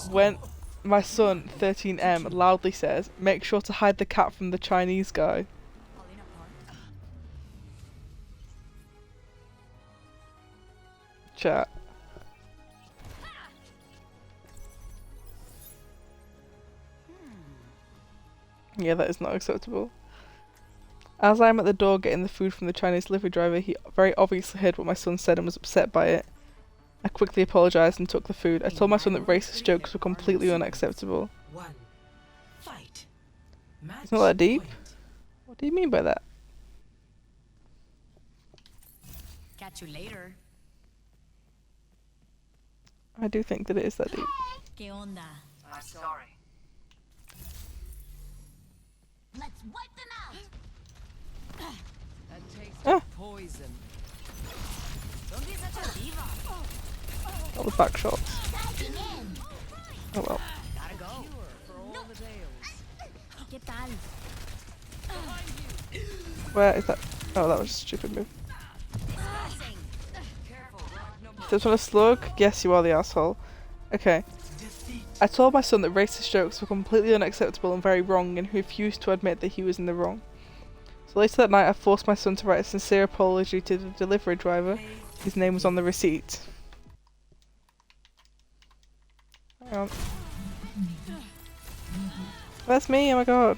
When my son, 13M, loudly says, "Make sure to hide the cat from the Chinese guy." Chat. Yeah, that is not acceptable. As I am at the door getting the food from the Chinese delivery driver, he very obviously heard what my son said and was upset by it. I quickly apologised and took the food. I told my son that racist jokes were completely unacceptable. 1, fight. Match It's not that deep. point. What do you mean by that? Catch you later. I do think that it is that deep. ¿Qué onda? I'm sorry. Let's wipe them out. A taste Ah. of poison. Don't be such a diva. All the back shots. Diving in. Oh well. Gotta go. For all the tales. ¿Qué tal? Where is that? Oh, that was a stupid move. This one a slug? Yes, you are the asshole. Okay. Defeat. I told my son that racist jokes were completely unacceptable and very wrong, and he refused to admit that he was in the wrong. So later that night, I forced my son to write a sincere apology to the delivery driver. His name was on the receipt. Hang on. That's me, oh my god.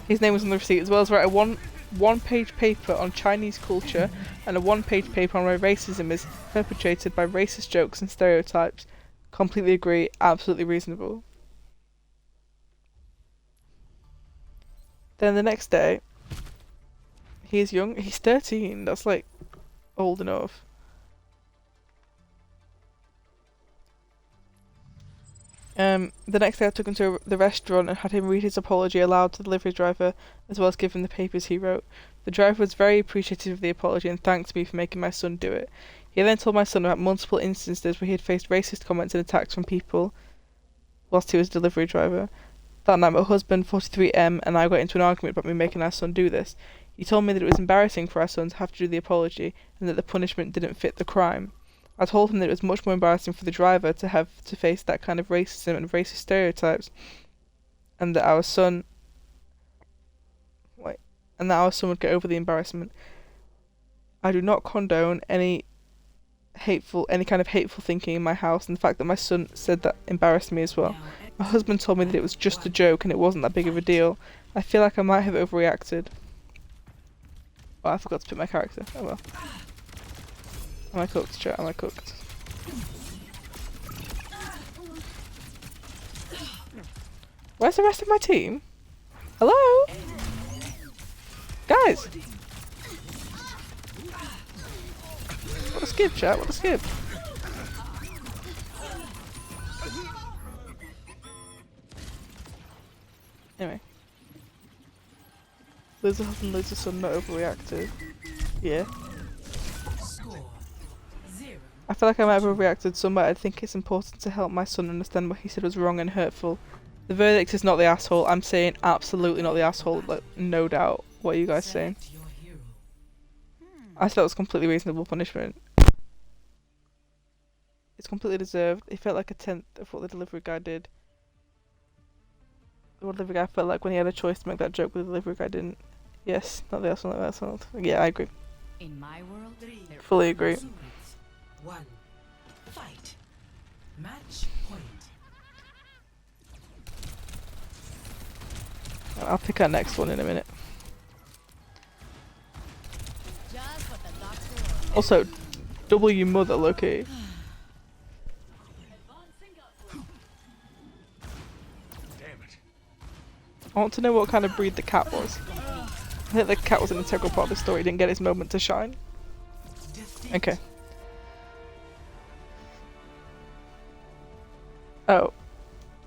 His name was on the receipt, as well as write a one-page paper on Chinese culture and a one-page paper on why racism is perpetrated by racist jokes and stereotypes. Completely agree, absolutely reasonable. Then the next day, he's young, he's 13, that's like old enough. The next day I took him to the restaurant and had him read his apology aloud to the delivery driver, as well as give him the papers he wrote. The driver was very appreciative of the apology and thanked me for making my son do it. He then told my son about multiple instances where he had faced racist comments and attacks from people whilst he was a delivery driver. That night my husband, 43M, and I got into an argument about me making our son do this. He told me that it was embarrassing for our son to have to do the apology and that the punishment didn't fit the crime. I told him that it was much more embarrassing for the driver to have to face that kind of racism and racist stereotypes, and that our son would get over the embarrassment. I do not condone any kind of hateful thinking in my house, and the fact that my son said that embarrassed me as well. My husband told me that it was just a joke and it wasn't that big of a deal. I feel like I might have overreacted. Oh, I forgot to pick my character. Oh well. Am I cooked, chat? Am I cooked? Where's the rest of my team? Hello? Guys! What a skip, chat? What a skip? Anyway. Loser husband, loser son, not overreacted. Yeah. Score 0. I feel like I might have overreacted some, but I think it's important to help my son understand what he said was wrong and hurtful. The verdict is not the asshole. I'm saying absolutely not the asshole, like, no doubt. What are you guys saying? Select your hero. I thought it was completely reasonable punishment. It's completely deserved. It felt like a tenth of what the delivery guy did. What the delivery guy felt like when he had a choice to make that joke, but the delivery guy didn't. Yes, not the asshole, not the asshole. Yeah, I agree. In my world, there Fully are agree. Secrets. 1. Fight. Match point. I'll pick our next one in a minute. Just what the doctor. Also, W mother, Loki. Damn it. I want to know what kind of breed the cat was. I think the cat was an integral part of the story. He didn't get his moment to shine. Defeat. Okay. Oh.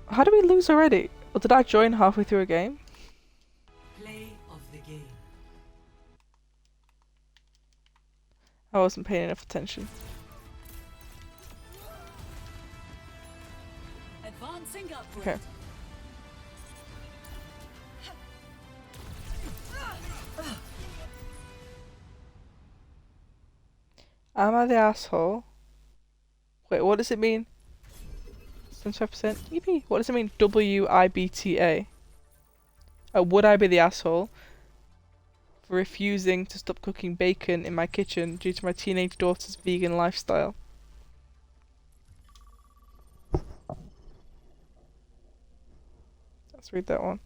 How did we lose already? Or did I join halfway through a game? Play of the game. I wasn't paying enough attention. advancing upward. Okay. Am I the asshole? Wait, what does it mean? 75%? Yippee! What does it mean? WIBTA? Would I be the asshole for refusing to stop cooking bacon in my kitchen due to my teenage daughter's vegan lifestyle? Let's read that one.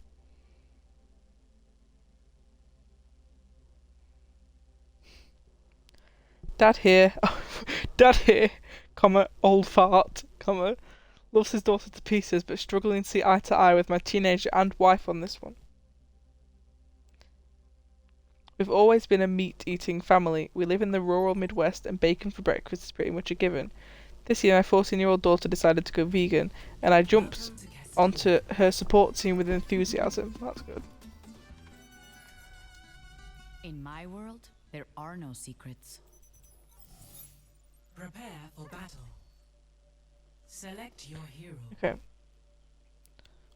Dad here, Dad here, comma, old fart, comma, loves his daughter to pieces but struggling to see eye to eye with my teenager and wife on this one. We've always been a meat-eating family. We live in the rural Midwest and bacon for breakfast is pretty much a given. This year my 14-year-old daughter decided to go vegan and I jumped onto her support team with enthusiasm. That's good. In my world, there are no secrets. Prepare for battle. Select your hero. Okay.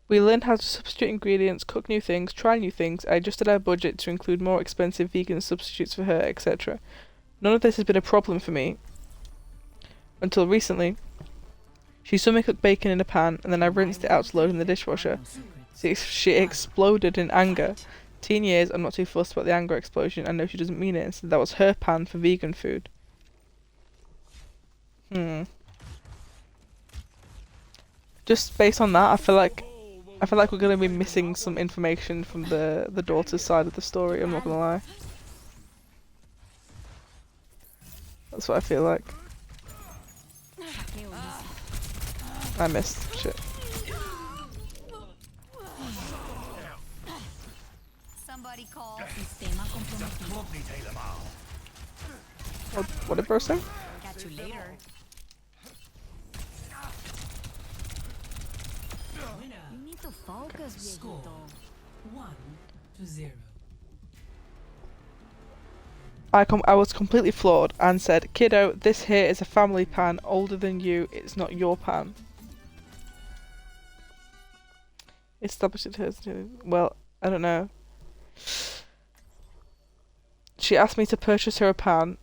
We learned how to substitute ingredients, cook new things, try new things. I adjusted our budget to include more expensive vegan substitutes for her, etc. None of this has been a problem for me until recently. She saw me cook bacon in a pan and then I rinsed it out to load in the dishwasher. She exploded in anger. Teen years, I'm not too fussed about the anger explosion. I know she doesn't mean it. Instead, that was her pan for vegan food. Just based on that, I feel like we're gonna be missing some information from the daughter's side of the story. I'm not gonna lie. That's what I feel like. I missed shit. Somebody call. Sistema comprometido. What did bro say? Catch you later. Winner. You need to focus, Score viejito. 1-0. I was completely flawed and said, "Kiddo, this here is a family pan older than you. It's not your pan." Established it hers. Well, I don't know. She asked me to purchase her a pan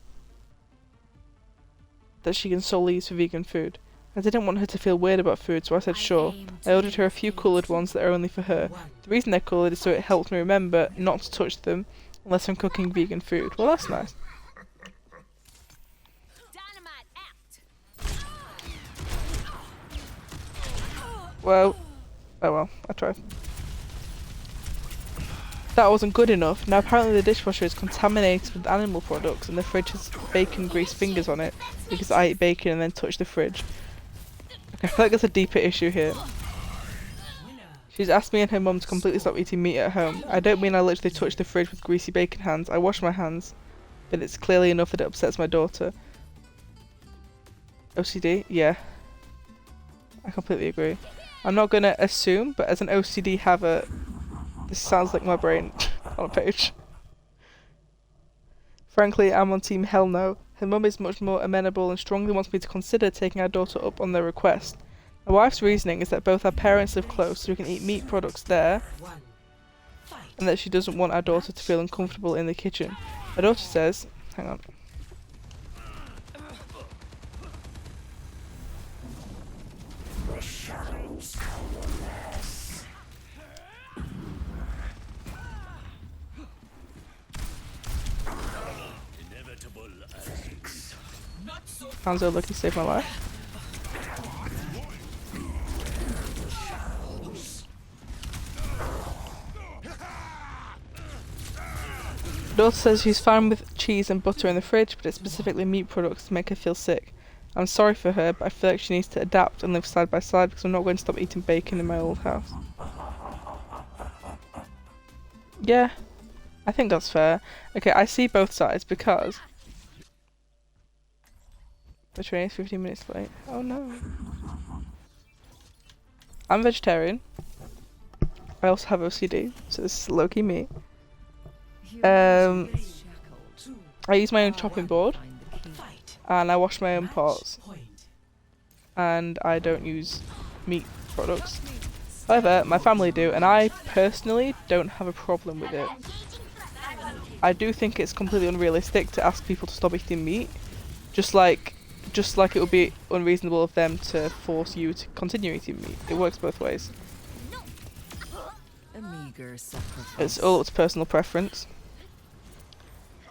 that she can solely use for vegan food. I didn't want her to feel weird about food, so I said sure. I ordered her a few coloured ones that are only for her. The reason they're coloured is so it helps me remember not to touch them unless I'm cooking vegan food. Well, that's nice. Dynamite out. Well, oh well, I tried. That wasn't good enough. Now apparently the dishwasher is contaminated with animal products and the fridge has bacon grease fingers on it because I ate bacon and then touched the fridge. Okay, I feel like there's a deeper issue here. She's asked me and her mum to completely stop eating meat at home. I don't mean I literally touched the fridge with greasy bacon hands. I wash my hands, but it's clearly enough that it upsets my daughter. OCD? Yeah. I completely agree. I'm not gonna assume, but as an OCD haver, this sounds like my brain on a page. Frankly, I'm on team hell no. Her mum is much more amenable and strongly wants me to consider taking our daughter up on their request. My wife's reasoning is that both our parents live close so we can eat meat products there, and that she doesn't want our daughter to feel uncomfortable in the kitchen. Our daughter says, hang on. Hanzo lucky saved my life. Daughter says she's fine with cheese and butter in the fridge, but it's specifically meat products to make her feel sick. I'm sorry for her, but I feel like she needs to adapt and live side by side because I'm not going to stop eating bacon in my old house. Yeah, I think that's fair. Okay, I see both sides because the train is 15 minutes late. Oh no. I'm vegetarian. I also have OCD, so this is low-key me. I use my own chopping board, and I wash my own pots, and I don't use meat products. However, my family do, and I personally don't have a problem with it. I do think it's completely unrealistic to ask people to stop eating meat, just like it would be unreasonable of them to force you to continue eating meat. It works both ways. It's all up to personal preference.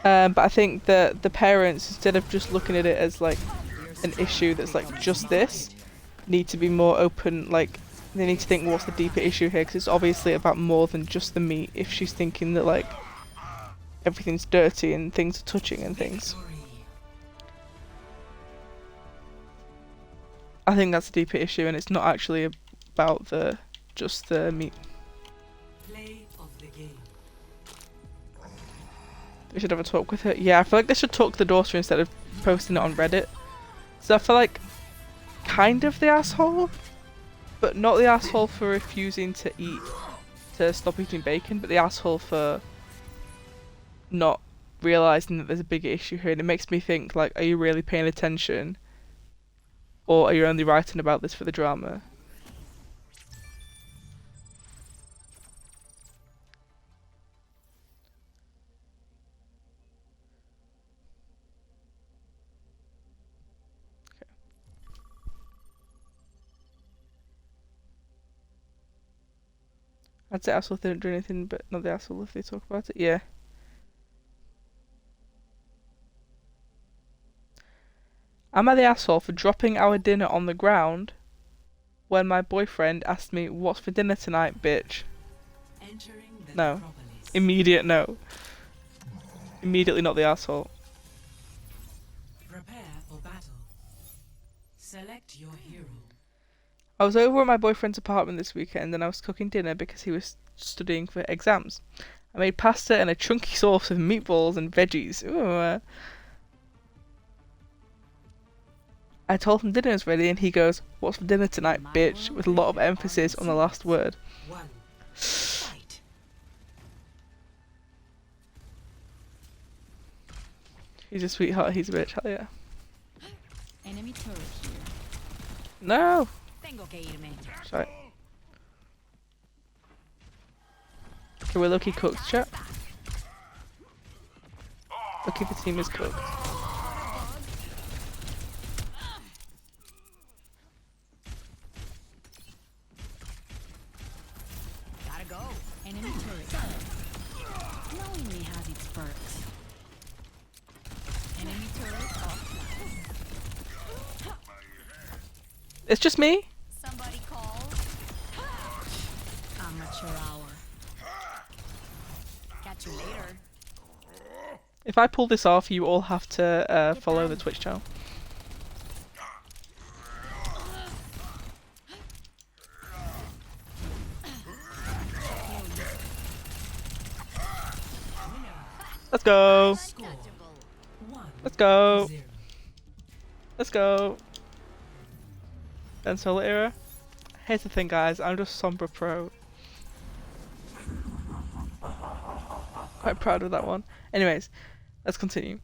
But I think that the parents, instead of just looking at it as like an issue that's like just this, need to be more open. Like they need to think, what's the deeper issue here? Because it's obviously about more than just the meat. If she's thinking that like everything's dirty and things are touching and things, I think that's a deeper issue, and it's not actually about just the meat. We should have a talk with her. Yeah, I feel like they should talk to the daughter instead of posting it on Reddit. So I feel like kind of the asshole, but not the asshole for refusing to stop eating bacon, but the asshole for not realising that there's a bigger issue here. And it makes me think, like, are you really paying attention? Or are you only writing about this for the drama? I'd say asshole if they don't do anything, but not the asshole if they talk about it. Yeah. Am I the asshole for dropping our dinner on the ground when my boyfriend asked me, "What's for dinner tonight, bitch?" No. Immediate no. Immediately not the asshole. Prepare for battle. Select your hero. I was over at my boyfriend's apartment this weekend and I was cooking dinner because he was studying for exams. I made pasta and a chunky sauce of meatballs and veggies. Ooh. I told him dinner was ready and he goes, "What's for dinner tonight, bitch?" with a lot of emphasis on the last word. He's a sweetheart, he's a bitch, hell yeah. Enemy turret here. No! Tengo que irme. Sorry. Okay, we're lucky cooked, chat. Lucky the team is cooked. Gotta go. Enemy turret. Knowingly has its perks. Enemy turret offline. It's just me? Somebody calls. Amateur hour. Catch you later. If I pull this off, you all have to follow the Twitch channel. Let's go! Let's go! Let's go! Then solo era. Here's the thing, guys. I'm just Sombra Pro. Quite proud of that one. Anyways, let's continue.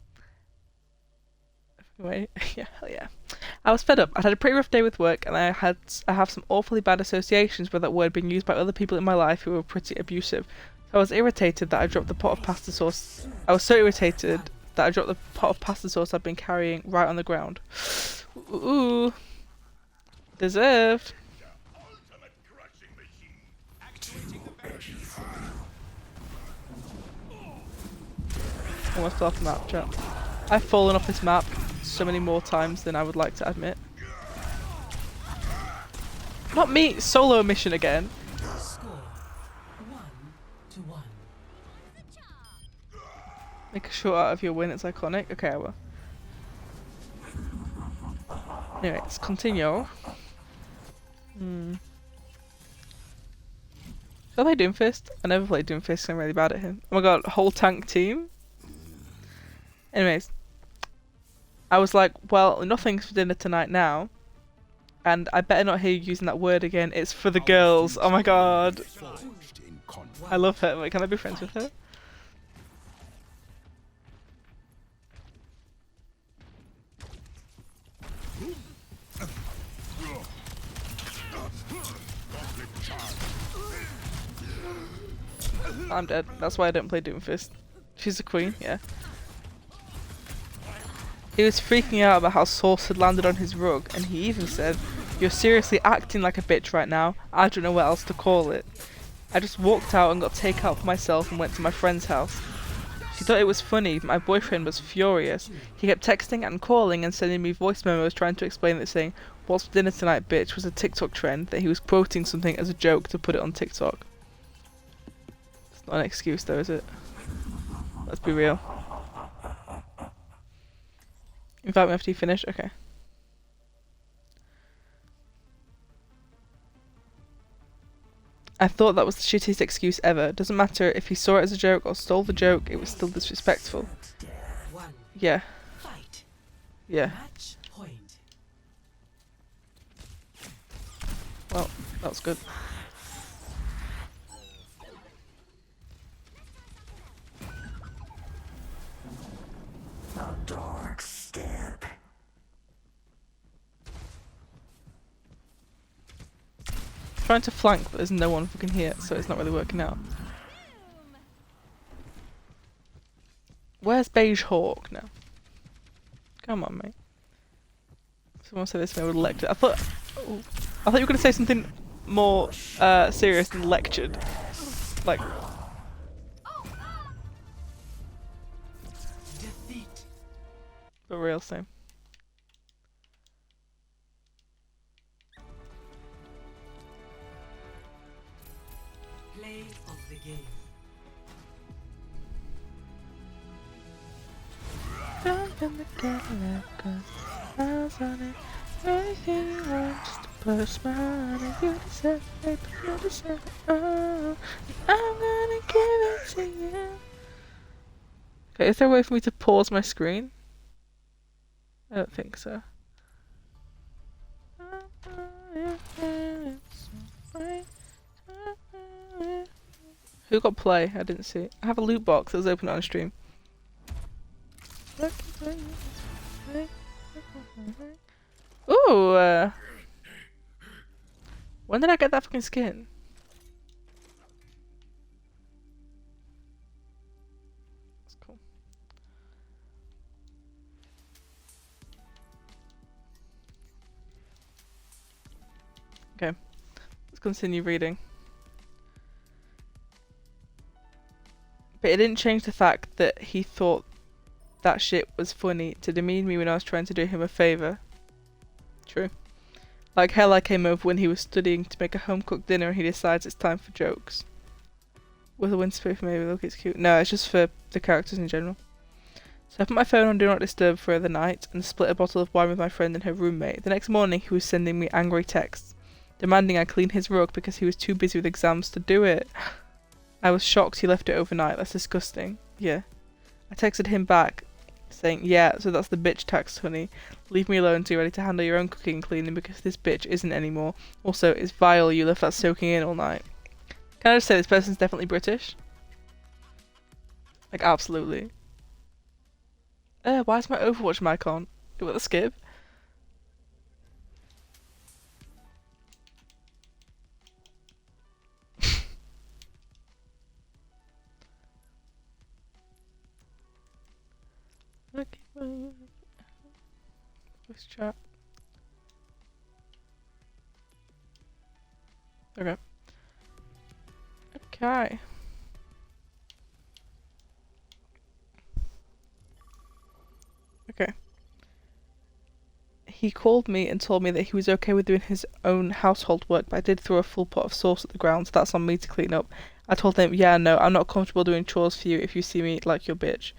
Anyway, yeah, hell yeah. I was fed up. I'd had a pretty rough day with work, and I have some awfully bad associations with that word being used by other people in my life who were pretty abusive. So I was irritated that I dropped the pot of pasta sauce. I was so irritated that I dropped the pot of pasta sauce I'd been carrying right on the ground. Ooh. Deserved. Almost fell off the map, chat. I've fallen off this map so many more times than I would like to admit. Not me, solo mission again. Score 1-1. Make a short out of your win, it's iconic. Okay, I will. Anyway, let's continue. Should I play Doomfist? I never played Doomfist, I'm really bad at him. Oh my god, whole tank team? Anyways. I was like, well, nothing's for dinner tonight now. And I better not hear you using that word again. It's for the girls. Oh my god. I love her. Wait, can I be friends with her? I'm dead. That's why I don't play Doomfist. She's a queen, yeah. He was freaking out about how sauce had landed on his rug, and he even said, "You're seriously acting like a bitch right now. I don't know what else to call it." I just walked out and got takeout for myself and went to my friend's house. She thought it was funny, but my boyfriend was furious. He kept texting and calling and sending me voice memos trying to explain that saying, "What's for dinner tonight, bitch?" was a TikTok trend, that he was quoting something as a joke to put it on TikTok. It's not an excuse though, is it? Let's be real. Invite me after you finish? Okay. I thought that was the shittiest excuse ever. Doesn't matter if he saw it as a joke or stole the joke, it was still disrespectful. Yeah. Fight. Yeah. Match point. Well, that was good. Trying to flank, but there's no one fucking here, so it's not really working out. Where's Beige Hawk now? Come on, mate. Someone said this man would lecture. I thought you were gonna say something more serious than lectured. Like. Defeat. For real, same. Play of the game. Jump in the Cadillac, 'cause miles on it. Anything you want, just to put a smile on it. You deserve it, you deserve it. Oh, I'm gonna give it to you. Okay, is there a way for me to pause my screen? I don't think so. Who got play? I didn't see it. I have a loot box that was open on stream. Ooh! When did I get that fucking skin? That's cool. Okay, let's continue reading. But it didn't change the fact that he thought that shit was funny to demean me when I was trying to do him a favour. True. Like hell I came over when he was studying to make a home-cooked dinner and he decides it's time for jokes. With a windspoof maybe, look it's cute. No, it's just for the characters in general. So I put my phone on Do Not Disturb for the night and split a bottle of wine with my friend and her roommate. The next morning he was sending me angry texts, demanding I clean his rug because he was too busy with exams to do it. I was shocked he left it overnight. That's disgusting. Yeah. I texted him back saying, "Yeah, so that's the bitch tax, honey. Leave me alone so you're ready to handle your own cooking and cleaning because this bitch isn't anymore. Also, it's vile you left that soaking in all night." Can I just say this person's definitely British? Like, absolutely. Why is my Overwatch mic on? You want to skip? Okay, voice chat. Okay. Okay. Okay. He called me and told me that he was okay with doing his own household work, but I did throw a full pot of sauce at the ground, so that's on me to clean up. I told him, yeah, no, I'm not comfortable doing chores for you if you see me like your bitch.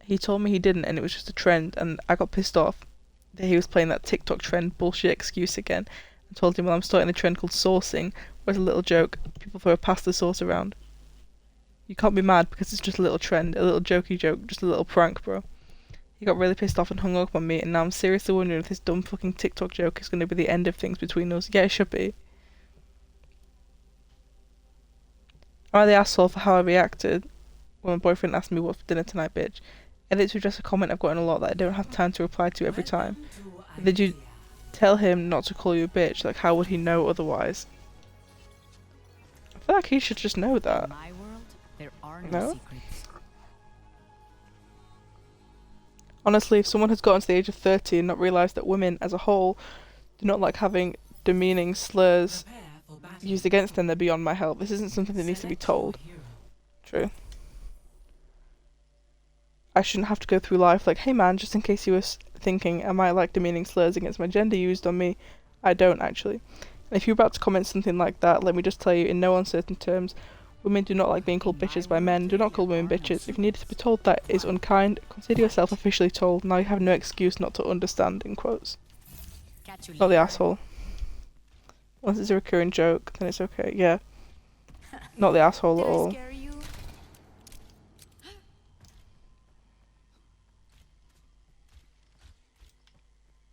He told me he didn't and it was just a trend, and I got pissed off that he was playing that TikTok trend bullshit excuse again, and told him, well, I'm starting a trend called saucing, where it's a little joke, people throw pasta sauce around. You can't be mad because it's just a little trend, a little jokey joke, just a little prank, bro. He got really pissed off and hung up on me, and now I'm seriously wondering if this dumb fucking TikTok joke is going to be the end of things between us. Yeah, it should be. Am I the asshole for how I reacted when my boyfriend asked me what's for dinner tonight, bitch? Edits were just a comment I've gotten a lot that I don't have time to reply to every time. Did you tell him not to call you a bitch? Like, how would he know otherwise? I feel like he should just know that. In my world, there are no No? secrets. Honestly, if someone has gotten to the age of 30 and not realised that women as a whole do not like having demeaning slurs Prepare for battle. used against them, they're beyond my help. This isn't something that needs to be Select your told. hero. True. I shouldn't have to go through life like, hey man, just in case you were thinking, am I like demeaning slurs against my gender used on me? I don't actually. And if you're about to comment something like that, let me just tell you in no uncertain terms, women do not like being called bitches by men. Do not call women bitches. If you needed to be told that is unkind, consider yourself officially told. Now you have no excuse not to understand, in quotes. Catch you Not the later. asshole. Unless it's a recurring joke, then it's okay. Yeah. Not the asshole at Did I all. scare you?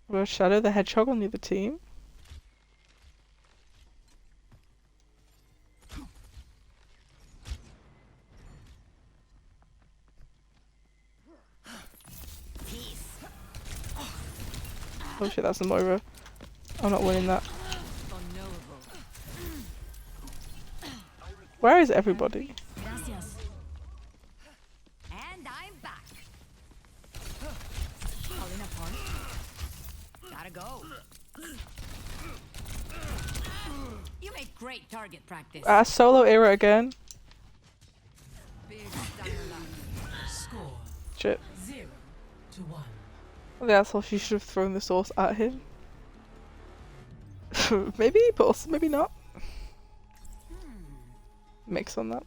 Was Shadow the Hedgehog on the other team? Oh shit, that's the Moira. I'm not winning that. Unknowable. Where is everybody? Gracias. And I'm back. Falling apart. Gotta go. You make great target practice. Solo era again. Big style up. Score Shit. 0-1. The asshole, she should have thrown the sauce at him. Maybe, but also maybe not. Mix on that.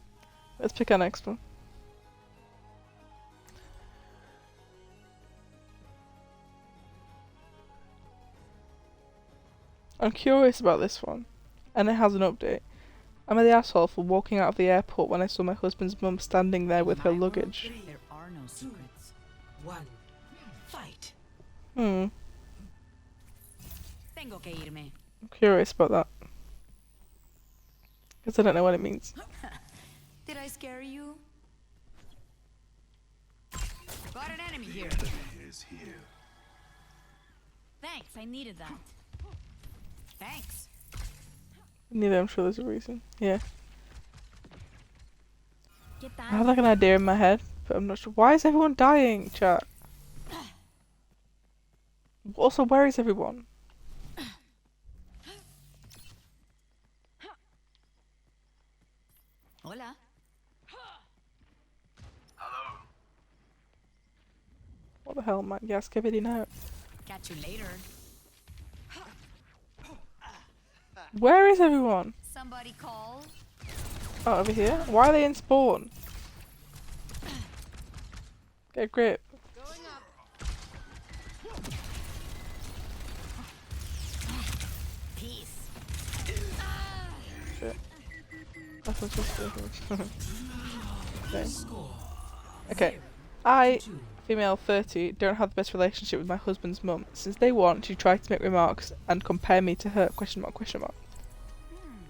Let's pick our next one. I'm curious about this one, and it has an update. Am I the asshole for walking out of the airport when I saw my husband's mum standing there with her luggage? There are no secrets. 1. Fight. Hmm, Tengo que irme. I'm curious about that. Because I don't know what it means. Did I scare you? Got an enemy here. Thanks, I needed that. Thanks. Neither, I'm sure there's a reason. Yeah. Get I that. have like an idea in my head, but I'm not sure. Why is everyone dying, chat? Also, where is everyone? Hola. What the hell, man? Yeah, skibidi now. Catch you later. Where is everyone? Somebody call. Oh, over here? Why are they in spawn? Get a grip. Peace. Shit. That's what just Okay. Score Okay. I, female 30, don't have the best relationship with my husband's mum. Since day one, she tried to make remarks and compare me to her, question mark, question mark.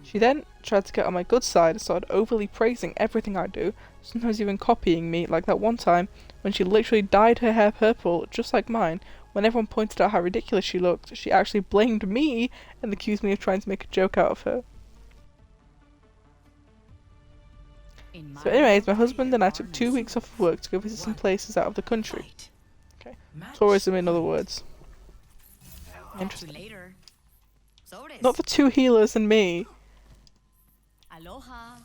She then tried to get on my good side and started overly praising everything I do, sometimes even copying me, like that one time when she literally dyed her hair purple, just like mine. When everyone pointed out how ridiculous she looked, she actually blamed me and accused me of trying to make a joke out of her. So anyways, my husband and I took 2 weeks off of work to go visit some places out of the country. Fight. Okay. Match Tourism in other words. Interesting. Later. Sobres. Not the 2 healers and me. Aloha.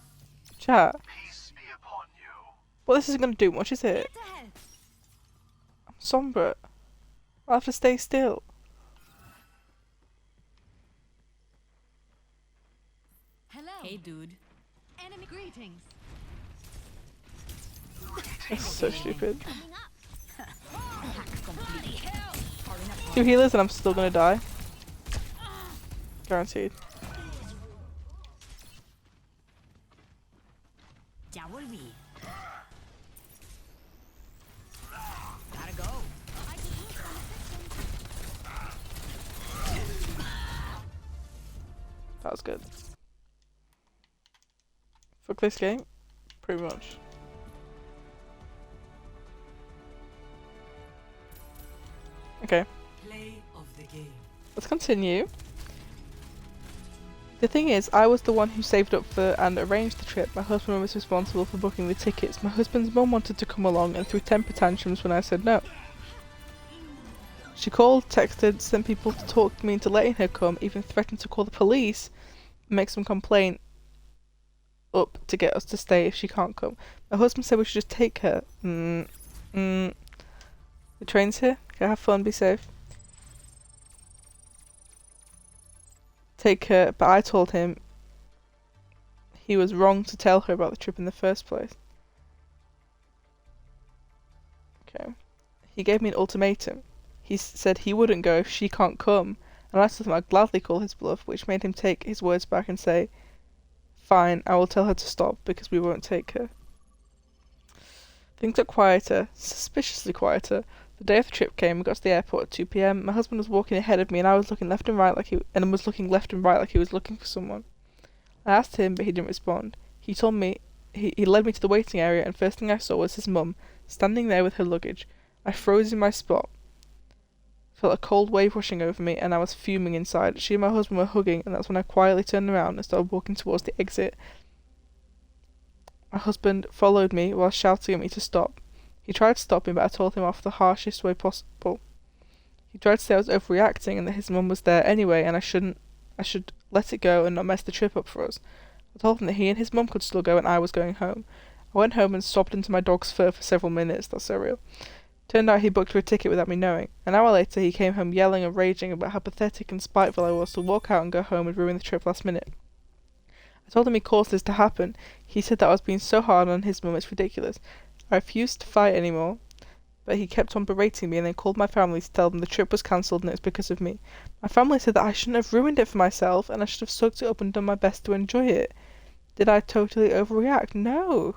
Chat. Peace be upon you. What this is gonna do much, is it? I'm somber. I'll have to stay still. Hello. Hey, dude. Enemy greetings. That's so stupid. Coming up. Bloody hell. 2 healers and I'm still gonna die. Guaranteed. Ya volví. Gotta go. I could use some assistance. That was good. Fuck this game. Pretty much. Okay. Play of the game. Let's continue. The thing is, I was the one who saved up for and arranged the trip. My husband was responsible for booking the tickets. My husband's mum wanted to come along and threw temper tantrums when I said no. She called, texted, sent people to talk me into letting her come, even threatened to call the police and make some complaint up to get us to stay if she can't come. My husband said we should just take her. The train's here. Okay, have fun, be safe. Take her, but I told him he was wrong to tell her about the trip in the first place. Okay. He gave me an ultimatum. He said he wouldn't go if she can't come, and I told him I'd gladly call his bluff, which made him take his words back and say, "Fine, I will tell her to stop because we won't take her." Things got quieter, suspiciously quieter. The day of the trip came. We got to the airport at 2 p.m. My husband was walking ahead of me, and I was looking left and right like he was looking for someone. I asked him, but he didn't respond. He told me he led me to the waiting area, and first thing I saw was his mum standing there with her luggage. I froze in my spot. Felt a cold wave rushing over me, and I was fuming inside. She and my husband were hugging, and that's when I quietly turned around and started walking towards the exit. My husband followed me while shouting at me to stop. He tried to stop me, but I told him off the harshest way possible. He tried to say I was overreacting and that his mum was there anyway, and I should let it go and not mess the trip up for us. I told him that he and his mum could still go and I was going home. I went home and sobbed into my dog's fur for several minutes. That's so real. Turned out he booked her a ticket without me knowing. An hour later, he came home yelling and raging about how pathetic and spiteful I was to walk out and go home and ruin the trip last minute. I told him he caused this to happen. He said that I was being so hard on his mum, it's ridiculous. I refused to fight anymore, but he kept on berating me and then called my family to tell them the trip was cancelled and it was because of me. My family said that I shouldn't have ruined it for myself and I should have soaked it up and done my best to enjoy it. Did I totally overreact? No.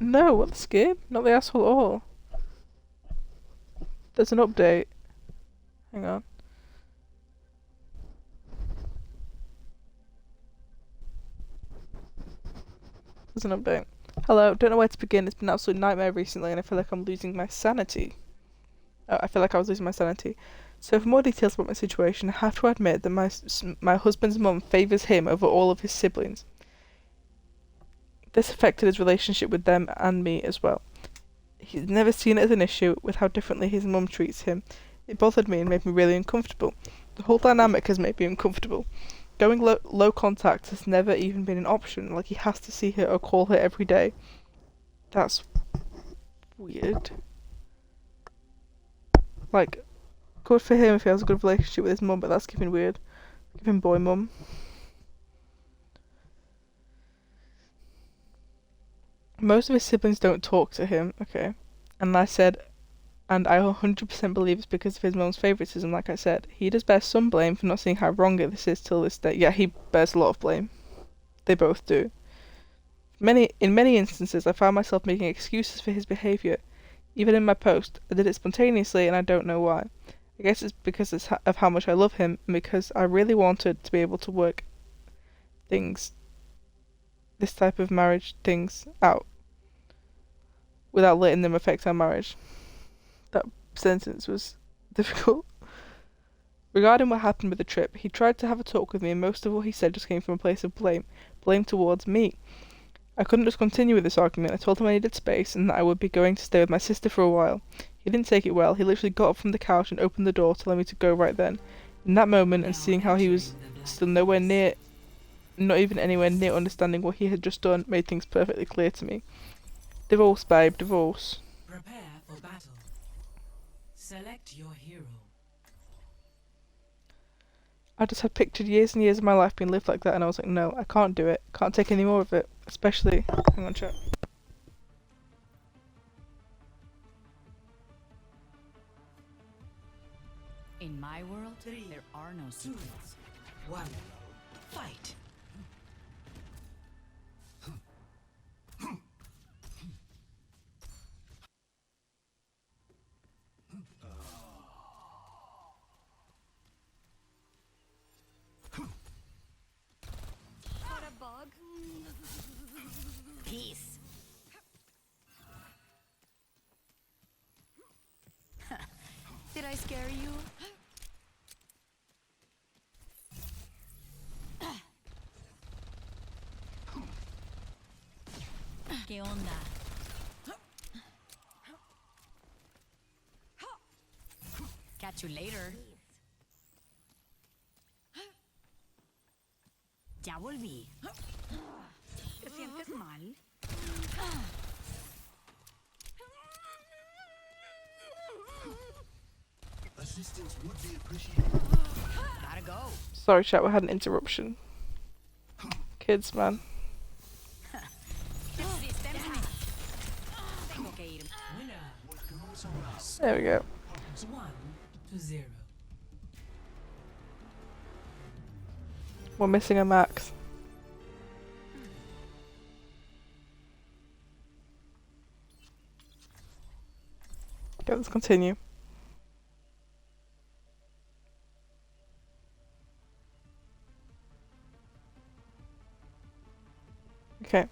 No, what the skip? Not the asshole at all. There's an update. Hang on. There's an update. Hello, don't know where to begin. It's been an absolute nightmare recently and I feel like I'm losing my sanity. I feel like I was losing my sanity. So for more details about my situation, I have to admit that my husband's mum favours him over all of his siblings. This affected his relationship with them and me as well. He's never seen it as an issue with how differently his mum treats him. It bothered me and made me really uncomfortable. The whole dynamic has made me uncomfortable. Going low contact has never even been an option, like he has to see her or call her every day. That's weird. Like, good for him if he has a good relationship with his mum, but that's giving weird. Giving boy mum. Most of his siblings don't talk to him, okay. And I said, and I 100% believe it's because of his mum's favouritism, like I said. He does bear some blame for not seeing how wrong this is till this day. Yeah, he bears a lot of blame. They both do. In many instances, I found myself making excuses for his behaviour, Even in my post, I did it spontaneously and I don't know why. I guess it's because of how much I love him and because I really wanted to be able to work things, this type of marriage things out without letting them affect our marriage. That sentence was difficult. Regarding what happened with the trip, he tried to have a talk with me and most of what he said just came from a place of blame towards me. I couldn't just continue with this argument. I told him I needed space and that I would be going to stay with my sister for a while. He didn't take it well. He literally got up from the couch and opened the door, telling me to go right then. In that moment, and seeing how he was still not even anywhere near understanding what he had just done, made things perfectly clear to me. Divorce, babe, divorce. Prepare for battle. Select your hero. I just had pictured years and years of my life being lived like that, and I was like, no, I can't do it. Can't take any more of it. Especially, hang on, chat. In my world, there are no secrets. 1. Fight. Got a bug? Peace. Did I scare you? ¿Qué onda? Catch you later. Ya volví. ¿Te sientes mal? Assistance would be appreciated. Gotta go. Sorry, chat, we had an interruption. Kids, man. Tengo que ir. Winner. There we go. 1-0. We're missing a Max. Okay, let's continue. Okay.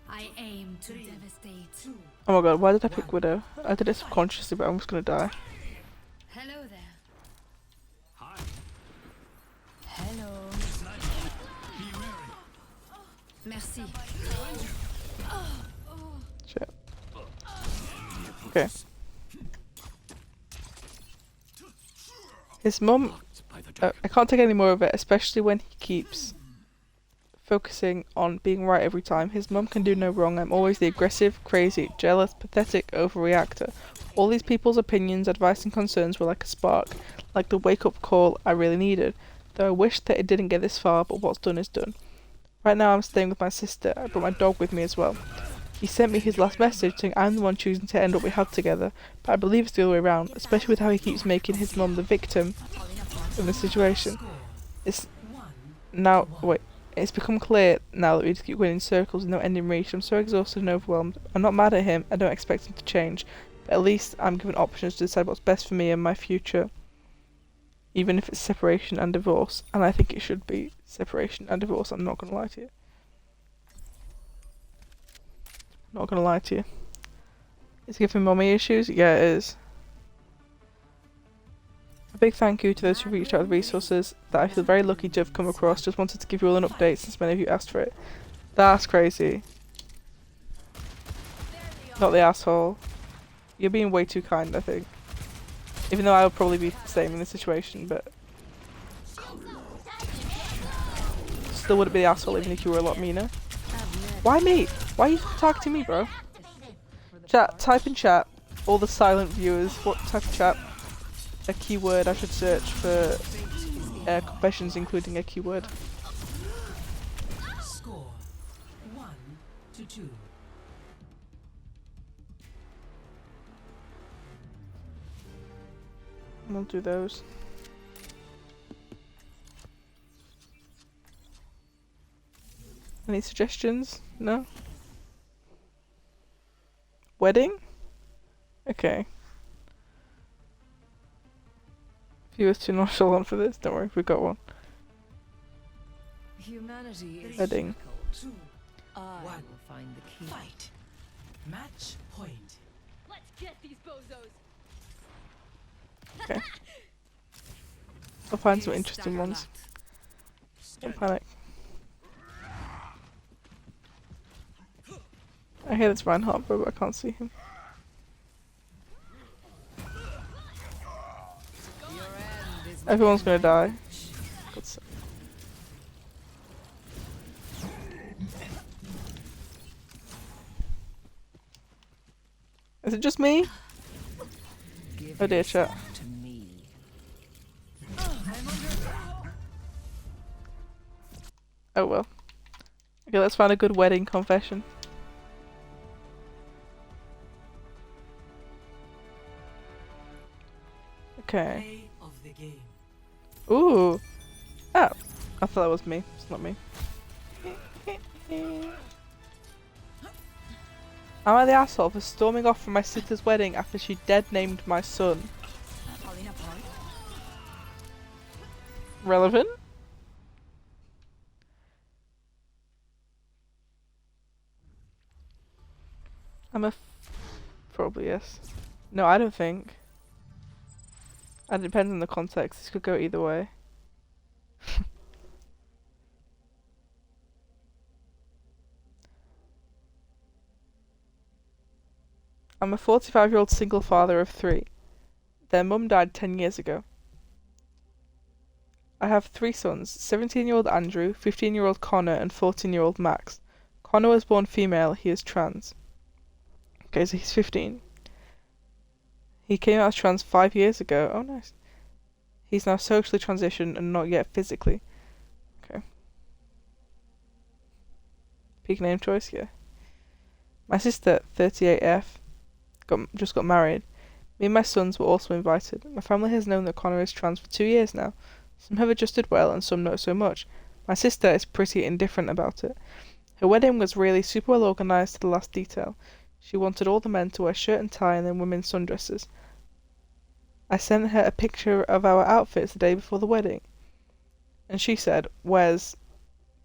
I aim to devastate. Oh my god, why did I pick Widow? I did it subconsciously, but I'm just gonna die. Hello there. Hi. Hello. Be wary. Merci. Shit. Okay. His mum... I can't take any more of it, especially when he keeps focusing on being right every time. His mum can do no wrong. I'm always the aggressive, crazy, jealous, pathetic overreactor. All these people's opinions, advice and concerns were like a spark, like the wake-up call I really needed. Though I wish that it didn't get this far, but what's done is done. Right now I'm staying with my sister. I brought my dog with me as well. He sent me his last message saying I'm the one choosing to end what we have together, but I believe it's the other way around, especially with how he keeps making his mum the victim in the situation. It's now... wait. It's become clear now that we just keep going in circles with no end in reach. I'm so exhausted and overwhelmed. I'm not mad at him. I don't expect him to change. But at least I'm given options to decide what's best for me and my future. Even if it's separation and divorce. And I think it should be separation and divorce. I'm not going to lie to you. Not going to lie to you. It's giving mommy issues? Yeah, it is. A big thank you to those who reached out with resources that I feel very lucky to have come across. Just wanted to give you all an update since many of you asked for it. That's crazy. Not the asshole. You're being way too kind, I think. Even though I would probably be the same in this situation, but... still wouldn't be the asshole even if you were a lot meaner. Why me? Why are you targeting me, bro? Chat, type in chat. All the silent viewers, what type of chat? A keyword I should search for confessions, including a keyword. Score 1-2. We'll do those. Any suggestions? No? wedding? Okay. If he was too nonchalant for this, don't worry, we got one. Humanity is Wedding. difficult. I One. will find the key. Fight. Match point. Let's get these bozos. Okay. I'll find some interesting ones. Don't panic. I hear it's Reinhardt, but I can't see him. Everyone's gonna die. God's sake. Is it just me? Give Oh dear, chat. yourself to me. Oh well. Okay, let's find a good wedding confession. Okay. Play of the game. Ooh. Oh. I thought that was me. It's not me. Am I the asshole for storming off from my sister's wedding after she dead named my son? Falling apart. Relevant? Probably yes. No, I don't think. It depends on the context. This could go either way. I'm a 45-year-old single father of 3. Their mum died 10 years ago. I have 3 sons, 17-year-old Andrew, 15-year-old Connor, and 14-year-old Max. Connor was born female, he is trans. Okay, so he's 15. He came out as trans 5 years ago. Oh, nice. He's now socially transitioned and not yet physically. Okay. Peak name choice, yeah. My sister, 38F, just got married. Me and my sons were also invited. My family has known that Connor is trans for 2 years now. Some have adjusted well and some not so much. My sister is pretty indifferent about it. Her wedding was really super well organised to the last detail. She wanted all the men to wear shirt and tie and then women's sundresses. I sent her a picture of our outfits the day before the wedding. And she said, "Where's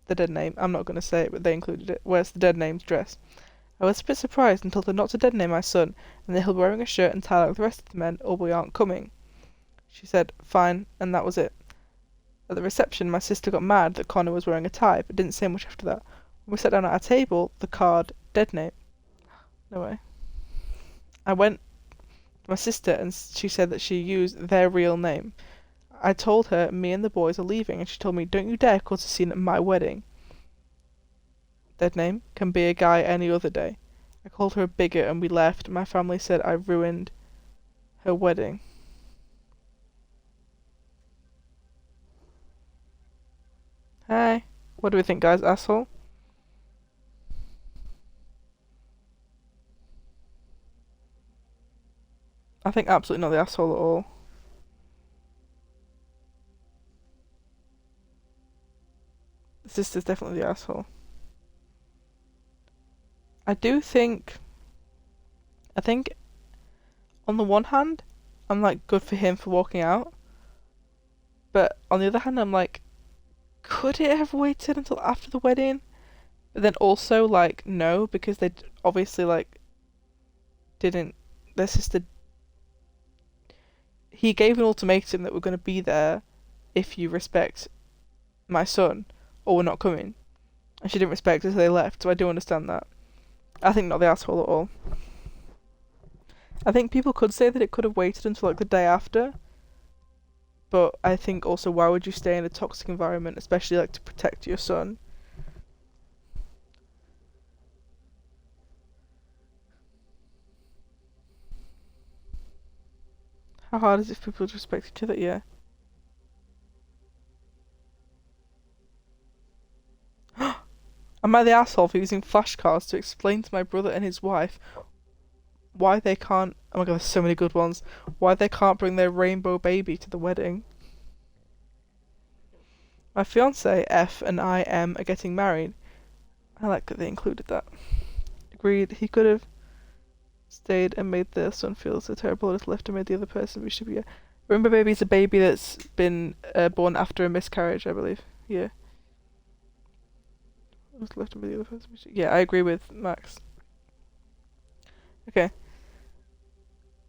the dead name?" I'm not going to say it, but they included it. "Where's the dead name's dress?" I was a bit surprised and told her not to dead name my son, and that he'll be wearing a shirt and tie like the rest of the men, or we aren't coming. She said, "Fine," and that was it. At the reception, my sister got mad that Connor was wearing a tie, but didn't say much after that. When we sat down at our table, the card, dead name. No way. I went to my sister and she said that she used their real name. I told her me and the boys are leaving, and she told me, "Don't you dare cause a scene at my wedding." Dead name can be a guy any other day. I called her a bigot and we left. My family said I ruined her wedding. Hi. What do we think, guys? Asshole? I think absolutely not the asshole at all. The sister's definitely the asshole. I think on the one hand, I'm like, good for him for walking out. But on the other hand, I'm like, could it have waited until after the wedding? But then also, like, no, because they obviously, like, didn't, their sister, he gave an ultimatum that we're going to be there if you respect my son, or we're not coming. And she didn't respect it, so they left, so I do understand that. I think not the asshole at all. I think people could say that it could have waited until, like, the day after. But I think also, why would you stay in a toxic environment, especially, like, to protect your son? How hard is it for people to respect each other? Yeah. Am I the asshole for using flashcards to explain to my brother and his wife why they can't... Oh my god, there's so many good ones. Why they can't bring their rainbow baby to the wedding? My fiancé, F, and I, M, are getting married. I like that they included that. Agreed, he could have... stayed and made their son feel so terrible it left and made the other person we should be. Rainbow baby is a baby that's been born after a miscarriage, I believe. Yeah. Was left and made the other person we should. Yeah, I agree with Max. Okay.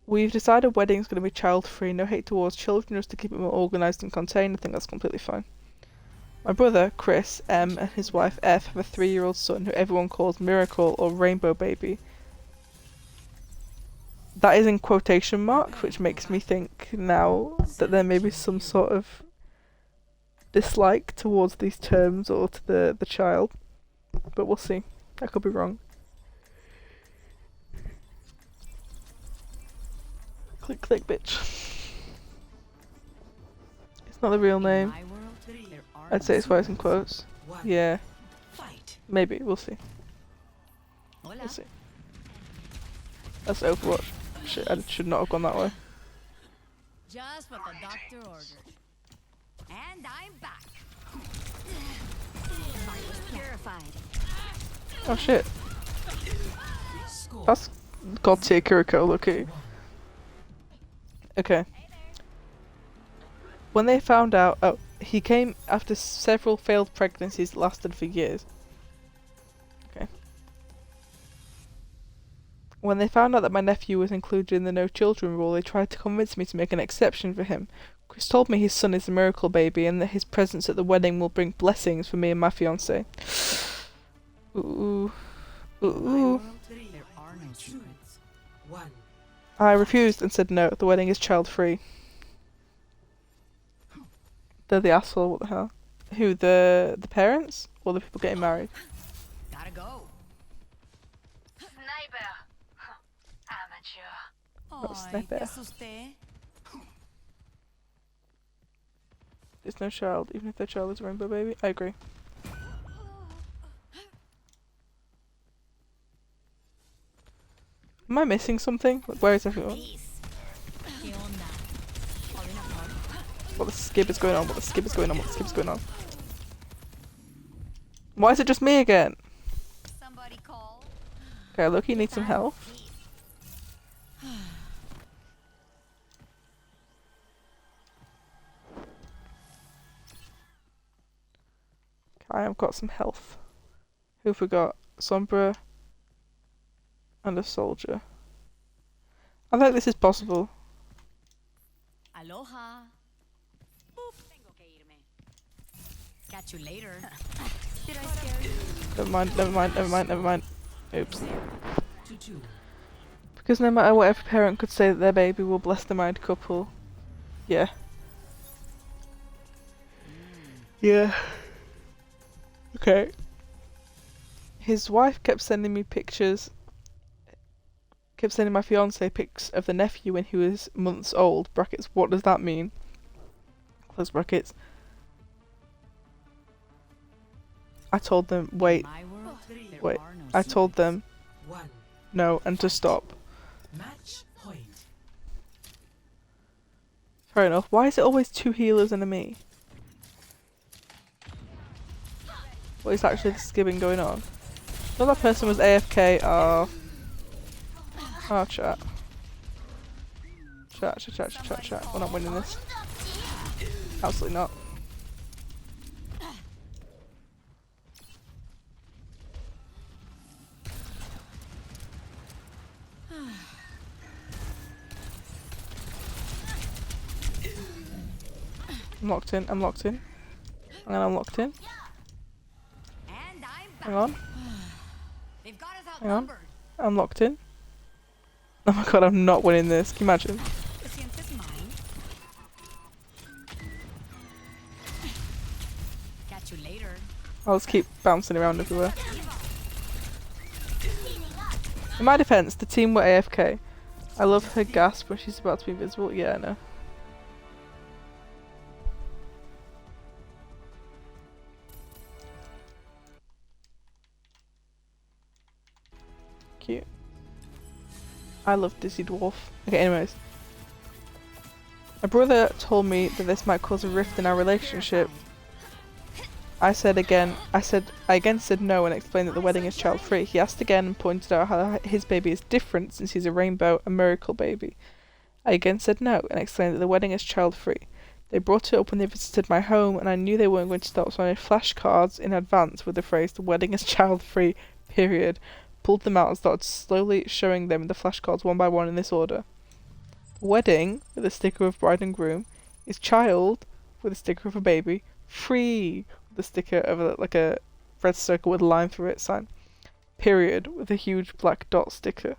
We've decided wedding's going to be child-free. No hate towards children, just to keep it more organised and contained. I think that's completely fine. My brother, Chris M, and his wife F have a 3-year-old son who everyone calls Miracle or Rainbow Baby. That is in quotation marks, which makes me think now that there may be some sort of dislike towards these terms or to the child. But we'll see. I could be wrong. Click, click, bitch. It's not the real name. My world, there are I'd say it's why it's in quotes. One. Yeah, Fight. maybe. We'll see. Hola. We'll see. That's Overwatch. Shit, I should not have gone that way. Just what the doctor ordered. And I'm back. Virus purified. Oh shit. Score. That's God tier Kiriko, lucky. Okay. When they found out, oh, he came after several failed pregnancies that lasted for years. Okay. When they found out that my nephew was included in the no children rule, they tried to convince me to make an exception for him. Chris told me his son is a miracle baby and that his presence at the wedding will bring blessings for me and my fiance. Ooh. Ooh. There are no secrets. One. I refused and said no, the wedding is child-free. They're the asshole, what the hell? Who, the parents? Or the people getting married? Gotta go. Sniper. Amateur. What's Ay, sniper? te asusté. There's no child, even if their child is a rainbow baby. I agree. Am I missing something? Like, where is everyone? Peace. ¿Qué onda? Falling apart. What the skip is going on? What the skip is going on? What the skip is going on? Why is it just me again? Somebody call. Okay, Loki needs some help. Okay, I've got some health. Who've we got? Sombra and a soldier. I think this is possible. Aloha. Boop. Tengo que irme. Catch you later. Did I scare you? Never mind, never mind, never mind, never mind. Oops. 2-2. Because no matter what every parent could say that their baby will bless the married couple. Yeah. Yeah. Okay. His wife kept sending me pictures. Kept sending my fiance pics of the nephew when he was months old. Brackets, what does that mean? Close brackets. I told them, wait, My world, there wait. are no I told them One. no and to stop. Match point. Fair enough. Why is it always 2 healers and a me? What is actually the skibbing going on? Well, that person was AFK. Oh, chat. Chat. We're not winning this. Absolutely not. I'm locked in. I'm locked in. And I'm locked in. And I'm back. Hang on. They've got us Hang on. outnumbered. I'm locked in. Oh my god, I'm not winning this. Can you imagine? The chance is mine. Catch you later. I'll just keep bouncing around everywhere. In my defense, the team were AFK. I love her gasp when she's about to be invisible. Yeah, I know. Cute. I love Dizzy Dwarf. Okay, anyways. My brother told me that this might cause a rift in our relationship. I again said no and explained that the wedding is child-free. He asked again and pointed out how his baby is different since he's a rainbow, a miracle baby. I again said no and explained that the wedding is child-free. They brought it up when they visited my home, and I knew they weren't going to stop, so I made flashcards in advance with the phrase, "The wedding is child-free, period." Pulled them out and started slowly showing them the flashcards one by one in this order. Wedding, with a sticker of bride and groom, is child, with a sticker of a baby, free, with a sticker of a red circle with a line through it sign, period, with a huge black dot sticker.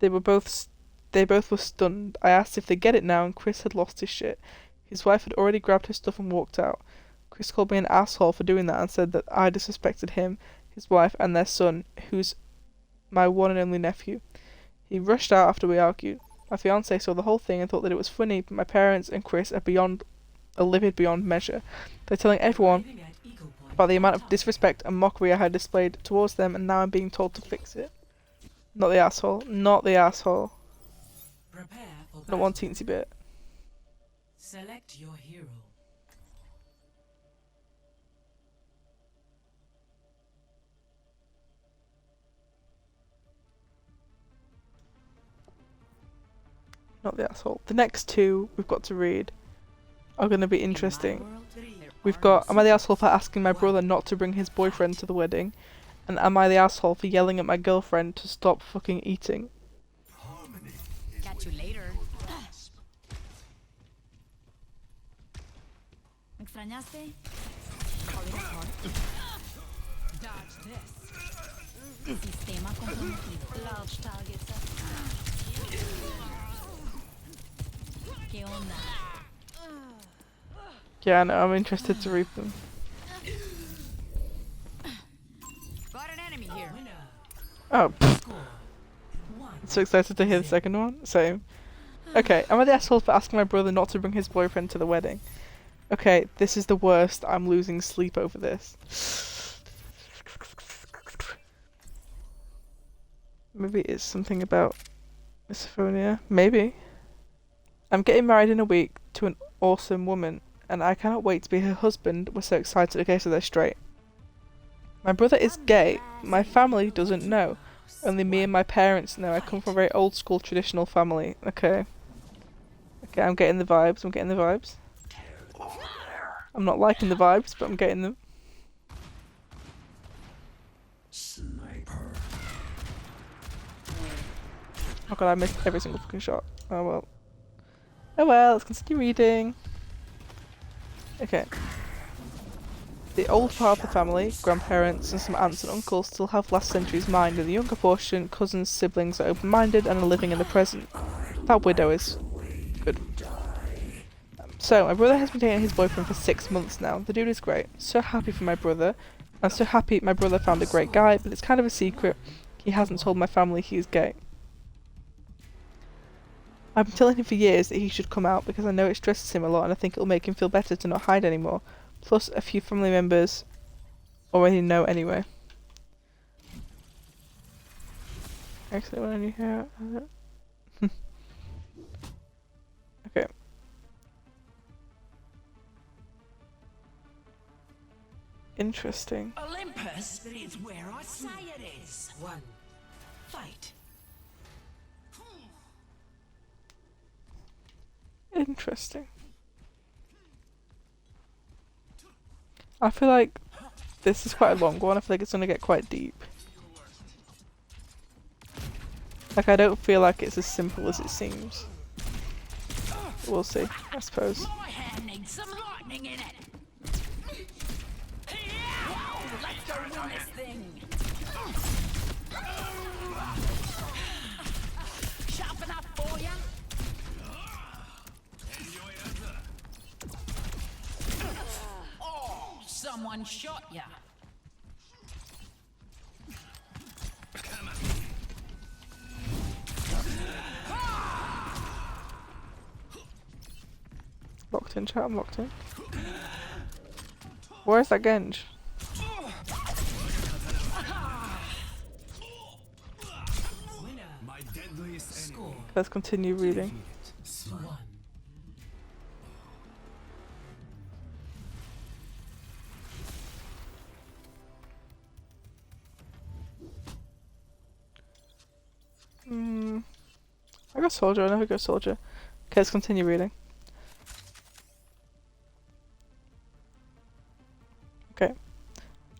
They both were stunned. I asked if they get it now, and Chris had lost his shit. His wife had already grabbed her stuff and walked out. Chris called me an asshole for doing that and said that I disrespected him, his wife, and their son, who's my one and only nephew. He rushed out after we argued. My fiancé saw the whole thing and thought that it was funny, but my parents and Chris are livid beyond measure. They're telling everyone about the amount of disrespect and mockery I had displayed towards them, and now I'm being told to fix it. Not the asshole. Not the asshole. Not one teensy bit. Select your hero. Not the asshole. The next two we've got to read are going to be interesting. We've got, am I the asshole for asking my brother not to bring his boyfriend to the wedding? And am I the asshole for yelling at my girlfriend to stop fucking eating? Catch you later. ¿Me extrañaste? Call it a heart. Dodge this. Sistema comprometido. Large targets. ¿Qué onda? Yeah, I know, I'm interested to read them. Got an enemy here. Oh, so excited to hear the second one. Same. Okay, am I the asshole for asking my brother not to bring his boyfriend to the wedding? Okay, this is the worst. I'm losing sleep over this. Maybe it's something about misophonia. Maybe. I'm getting married in a week to an awesome woman, and I cannot wait to be her husband. We're so excited. Okay, so they're straight. My brother is gay. My family doesn't know. Only me and my parents know. I come from a very old school traditional family. Okay. Okay, I'm getting the vibes. I'm getting the vibes. I'm not liking the vibes, but I'm getting them. Sniper. Oh god, I missed every single fucking shot. Oh well. Oh well, let's continue reading. Okay. The old part of the family, grandparents and some aunts and uncles still have last century's mind, and the younger portion, cousins, siblings, are open-minded and are living in the present. That widow is good. So, my brother has been dating his boyfriend for 6 months now. The dude is great. So happy for my brother. I'm so happy my brother found a great guy, but it's kind of a secret. He hasn't told my family he is gay. I've been telling him for years that he should come out because I know it stresses him a lot and I think it'll make him feel better to not hide anymore. Plus, a few family members already know anyway. Actually, when I knew her... Okay. Interesting. Olympus is where I say it is. One. Fight. Interesting. I feel like this is quite a long one. I feel like it's gonna get quite deep. Like, I don't feel like it's as simple as it seems. We'll see, I suppose. My hand needs some lightning in it. Let's go win this thing. Sharp enough for ya? Oh, someone shot ya. Locked in, chat, I'm locked in. Where's that Genj? My deadliest enemy. Let's continue reading. One. I got soldier, I never go soldier. Okay, let's continue reading. Okay.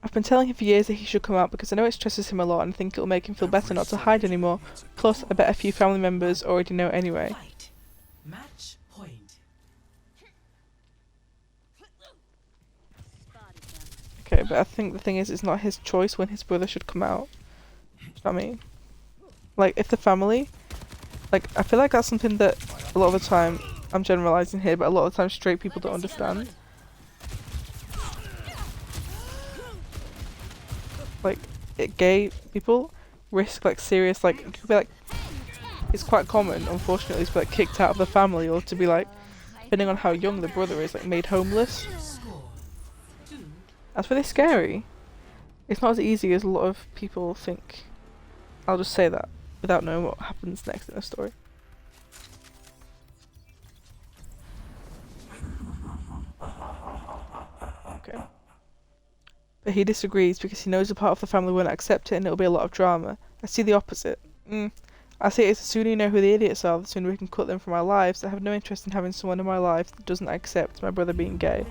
I've been telling him for years that he should come out because I know it stresses him a lot and I think it'll make him feel better not to hide anymore. Plus, I bet a few family members already know anyway. Fight. Match point. Okay, but I think the thing is, it's not his choice when his brother should come out. Do you know what I mean? Like, if the family... Like, I feel like that's something that a lot of the time, I'm generalising here, but a lot of the time straight people don't understand. Like, gay people risk, like, serious, like, it could be, like, it's quite common, unfortunately, to be, like, kicked out of the family, or to be, like, depending on how young the brother is, like, made homeless. That's really scary. It's not as easy as a lot of people think. I'll just say that, without knowing what happens next in the story. Okay. But he disagrees because he knows a part of the family won't accept it and it'll be a lot of drama. I see the opposite. I see it as the sooner you know who the idiots are, the sooner we can cut them from our lives. I have no interest in having someone in my life that doesn't accept my brother being gay.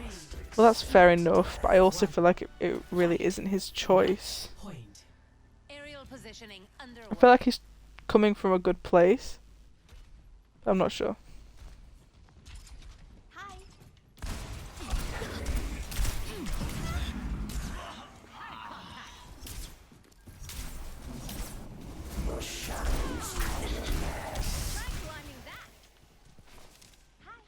Well, that's fair enough, but I also feel like it really isn't his choice. Aerial positioning under. I feel like he's coming from a good place. But I'm not sure. Hi. Try climbing that. Hi.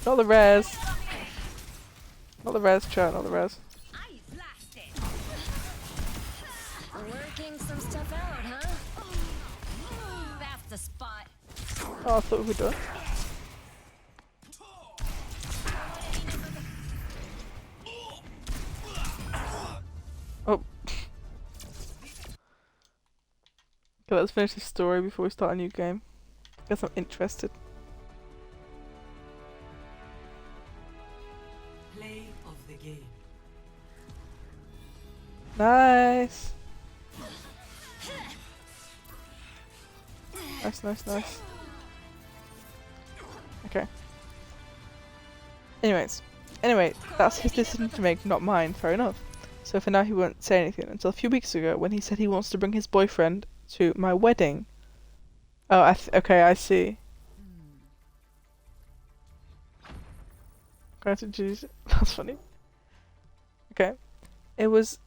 Not the res. Not the res, chat, not the res. I blasted. Working some stuff out, huh? That's the spot. Oh, I thought we were done. Oh. Okay, let's finish this story before we start a new game. Guess I'm interested. Play of the game. Nice. Nice, nice, nice. Okay. Anyway, that's his decision to make, not mine. Fair enough. So for now he won't say anything until a few weeks ago when he said he wants to bring his boyfriend to my wedding. Oh, okay, I see. Gratitude. That's funny. Okay. It was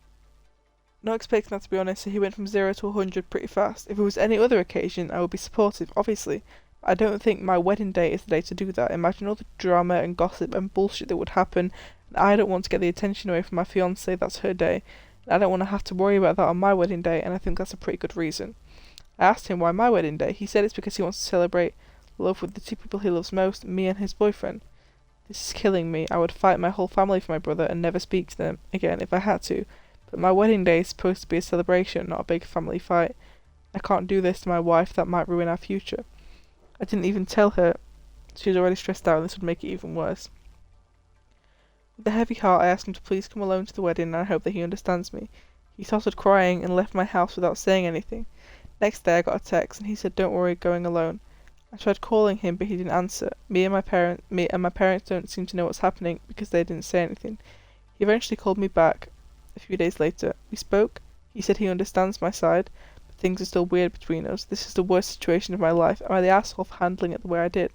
not expecting that, to be honest, so he went from 0 to 100 pretty fast. If it was any other occasion, I would be supportive, obviously. I don't think my wedding day is the day to do that. Imagine all the drama and gossip and bullshit that would happen. And I don't want to get the attention away from my fiancée. That's her day. And I don't want to have to worry about that on my wedding day, and I think that's a pretty good reason. I asked him why my wedding day. He said it's because he wants to celebrate love with the two people he loves most, me and his boyfriend. This is killing me. I would fight my whole family for my brother and never speak to them again if I had to. But my wedding day is supposed to be a celebration, not a big family fight. I can't do this to my wife. That might ruin our future. I didn't even tell her. She was already stressed out and this would make it even worse. With a heavy heart, I asked him to please come alone to the wedding, and I hope that he understands me. He started crying and left my house without saying anything. Next day I got a text and he said, "Don't worry, going alone." I tried calling him, but he didn't answer. Me and my parents don't seem to know what's happening because they didn't say anything. He eventually called me back a few days later. We spoke. He said he understands my side, but things are still weird between us. This is the worst situation of my life. Am I the asshole for handling it the way I did?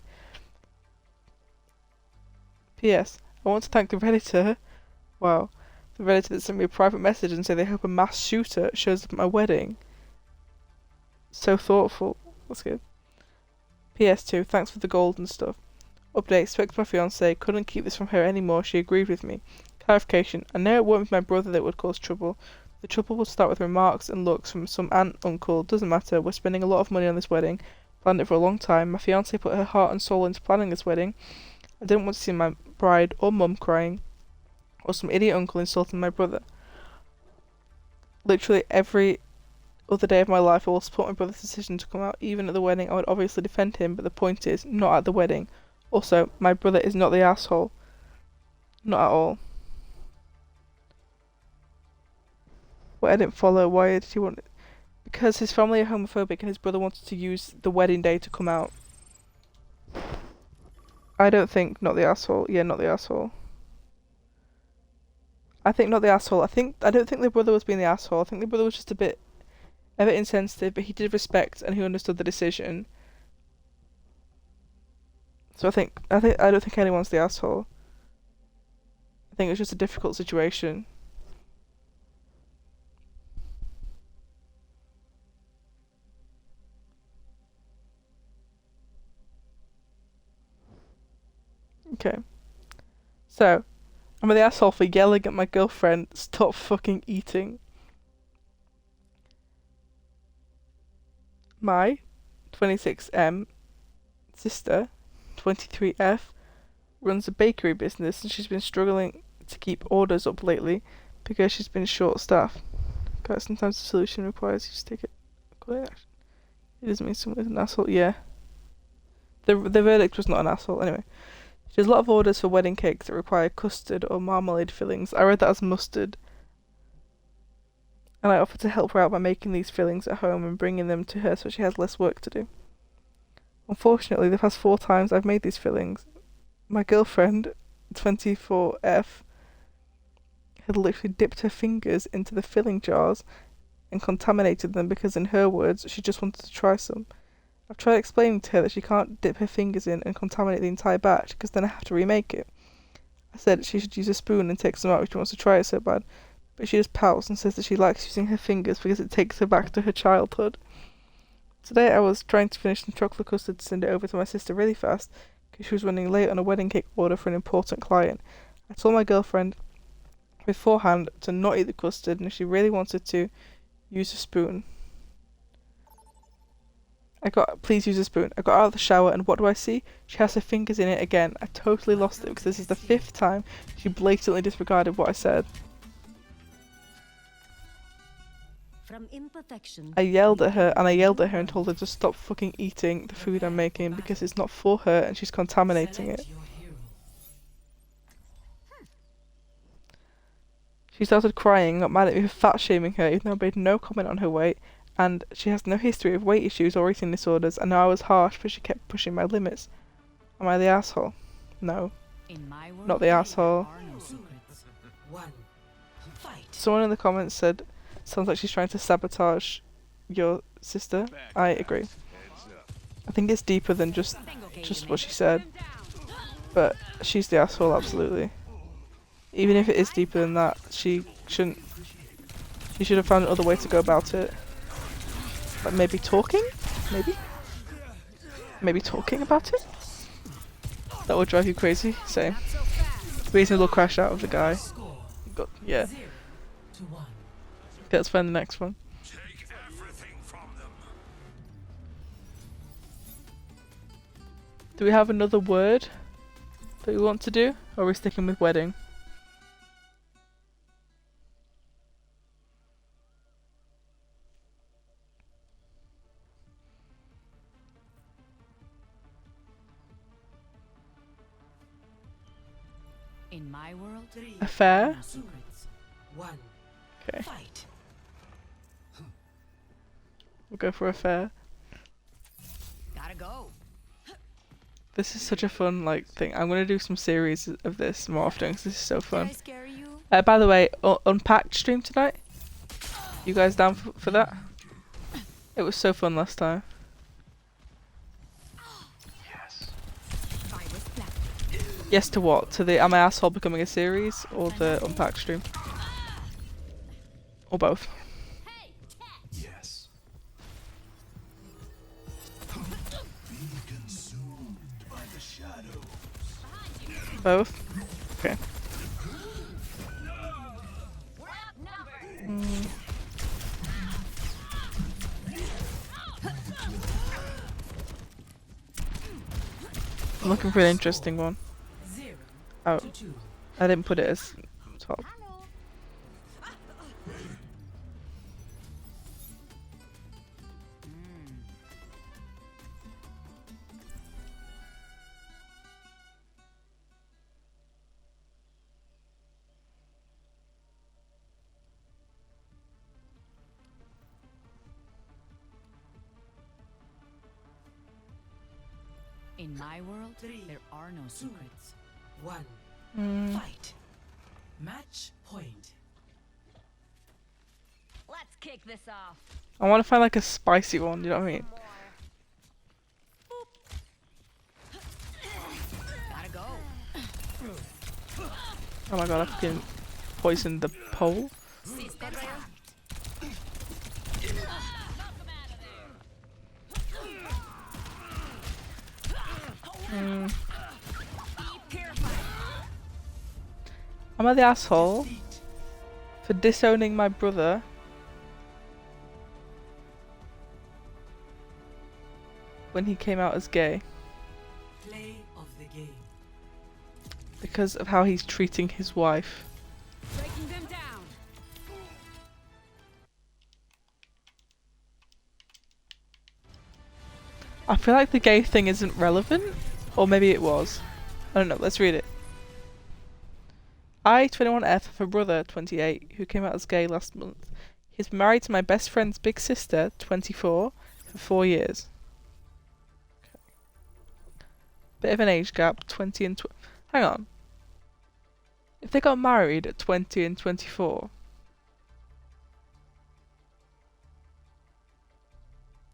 P.S. I want to thank the Redditor. Wow. The Redditor that sent me a private message and said they hope a mass shooter shows up at my wedding. So thoughtful. That's good. PS2, thanks for the gold and stuff. Update, spoke to my fiancée, couldn't keep this from her anymore, she agreed with me. Clarification, I know it weren't my brother that would cause trouble. The trouble would start with remarks and looks from some aunt, uncle, doesn't matter, we're spending a lot of money on this wedding. Planned it for a long time, my fiancée put her heart and soul into planning this wedding. I didn't want to see my bride or mum crying, or some idiot uncle insulting my brother. Literally every other day of my life I will support my brother's decision to come out. Even at the wedding I would obviously defend him, but the point is, not at the wedding. Also, my brother is not the asshole. Not at all. What I didn't follow. Why did he want it? Because his family are homophobic and his brother wanted to use the wedding day to come out. I don't think not the asshole. Yeah, not the asshole. I think not the asshole. I don't think the brother was being the asshole. I think the brother was just a bit insensitive, but he did respect and he understood the decision. So I don't think anyone's the asshole. I think it was just a difficult situation. Okay. So, I'm the asshole for yelling at my girlfriend, stop fucking eating. My 26M sister, 23F, runs a bakery business and she's been struggling to keep orders up lately because she's been short-staffed. Guys, sometimes the solution requires you to take it. It doesn't mean someone is an asshole. Yeah. The verdict was not an asshole. Anyway. She has a lot of orders for wedding cakes that require custard or marmalade fillings. I read that as mustard. And I offered to help her out by making these fillings at home and bringing them to her so she has less work to do. Unfortunately, the past 4 times I've made these fillings, my girlfriend, 24F, had literally dipped her fingers into the filling jars and contaminated them because, in her words, she just wanted to try some. I've tried explaining to her that she can't dip her fingers in and contaminate the entire batch because then I have to remake it. I said she should use a spoon and take some out if she wants to try it so bad, but she just pouts and says that she likes using her fingers because it takes her back to her childhood. Today I was trying to finish some chocolate custard to send it over to my sister really fast because she was running late on a wedding cake order for an important client. I told my girlfriend beforehand to not eat the custard, and if she really wanted to, use a spoon. Please use a spoon. I got out of the shower and what do I see? She has her fingers in it again. I totally lost it because this is the 5th time she blatantly disregarded what I said. From imperfection, I yelled at her and told her to stop fucking eating the food I'm making because it's not for her and she's contaminating it. She started crying, got mad at me for fat shaming her even though I made no comment on her weight. And she has no history of weight issues or eating disorders. I know I was harsh, but she kept pushing my limits. Am I the asshole? No. Not the asshole. Someone in the comments said, sounds like she's trying to sabotage your sister. I agree. I think it's deeper than just what she said. But she's the asshole, absolutely. Even if it is deeper than that, she should have found another way to go about it. Like maybe talking? Maybe talking about it? That would drive you crazy. Same. Reasonable crash out of the guy. Yeah. Okay, let's find the next one. Do we have another word that we want to do? Or are we sticking with wedding? In my world, Affair? Okay. We'll go for affair. gotta go. This is such a fun thing. I'm gonna do some series of this more often because this is so fun. Did I scare you? By the way, Unpacked stream tonight. You guys down for that? It was so fun last time. Yes to what? To the Am I Asshole Becoming a Series or the Unpacked stream? Or both? Yes. Be consumed by the shadows. Both? Okay. I'm looking for an interesting one. Oh, I didn't put it as top. In my world, there are no secrets. 1. Fight. Match point. Let's kick this off. I want to find like a spicy one, you know what I mean? Gotta go. Oh my god, I fucking poisoned the pole. Am I the asshole for disowning my brother? When he came out as gay? Play of the game. Because of how he's treating his wife. Breaking them down. I feel like the gay thing isn't relevant. Or maybe it was. I don't know, let's read it. I, 21F, have a brother, 28, who came out as gay last month. He's been married to my best friend's big sister, 24, for 4 years. Okay. Bit of an age gap, 20 and hang on. If they got married at 20 and 24,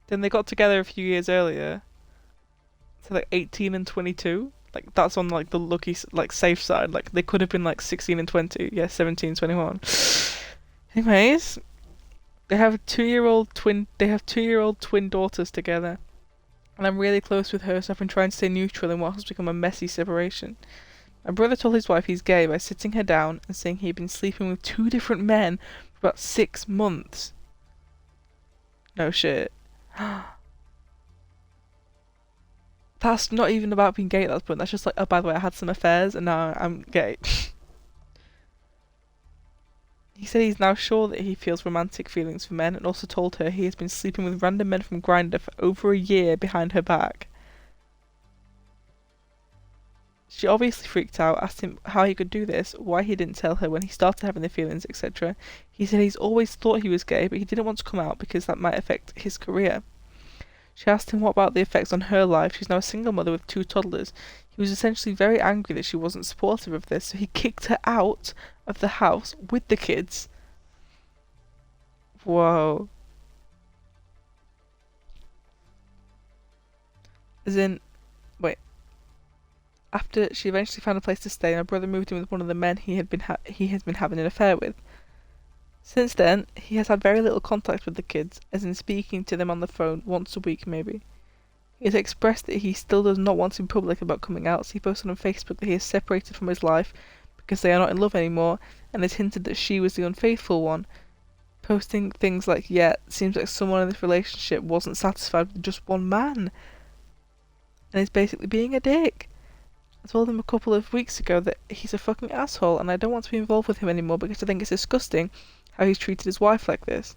then they got together a few years earlier, so like 18 and 22. Like that's on like the lucky like safe side. Like they could have been like 16 and 20. Yeah, 17, 21. Anyways, they have 2-year-old twin. They have 2-year-old twin daughters together, and I'm really close with her. So I've been trying to stay neutral in what has become a messy separation. My brother told his wife he's gay by sitting her down and saying he'd been sleeping with 2 different men for about 6 months. No shit. That's not even about being gay at that point. That's just like, oh, by the way, I had some affairs and now I'm gay. He said he's now sure that he feels romantic feelings for men and also told her he has been sleeping with random men from Grindr for over a year behind her back. She obviously freaked out, asked him how he could do this, why he didn't tell her when he started having the feelings, etc. He said he's always thought he was gay, but he didn't want to come out because that might affect his career. She asked him what about the effects on her life. She's now a single mother with 2 toddlers. He was essentially very angry that she wasn't supportive of this, so he kicked her out of the house with the kids. Whoa. As in, wait. After she eventually found a place to stay, my brother moved in with one of the men he has been having an affair with. Since then, he has had very little contact with the kids, as in speaking to them on the phone once a week maybe. He has expressed that he still does not want to be public about coming out, so he posted on Facebook that he is separated from his life because they are not in love anymore, and has hinted that she was the unfaithful one, posting things like, yeah, seems like someone in this relationship wasn't satisfied with just one man, and is basically being a dick. I told him a couple of weeks ago that he's a fucking asshole and I don't want to be involved with him anymore because I think it's disgusting how he's treated his wife like this.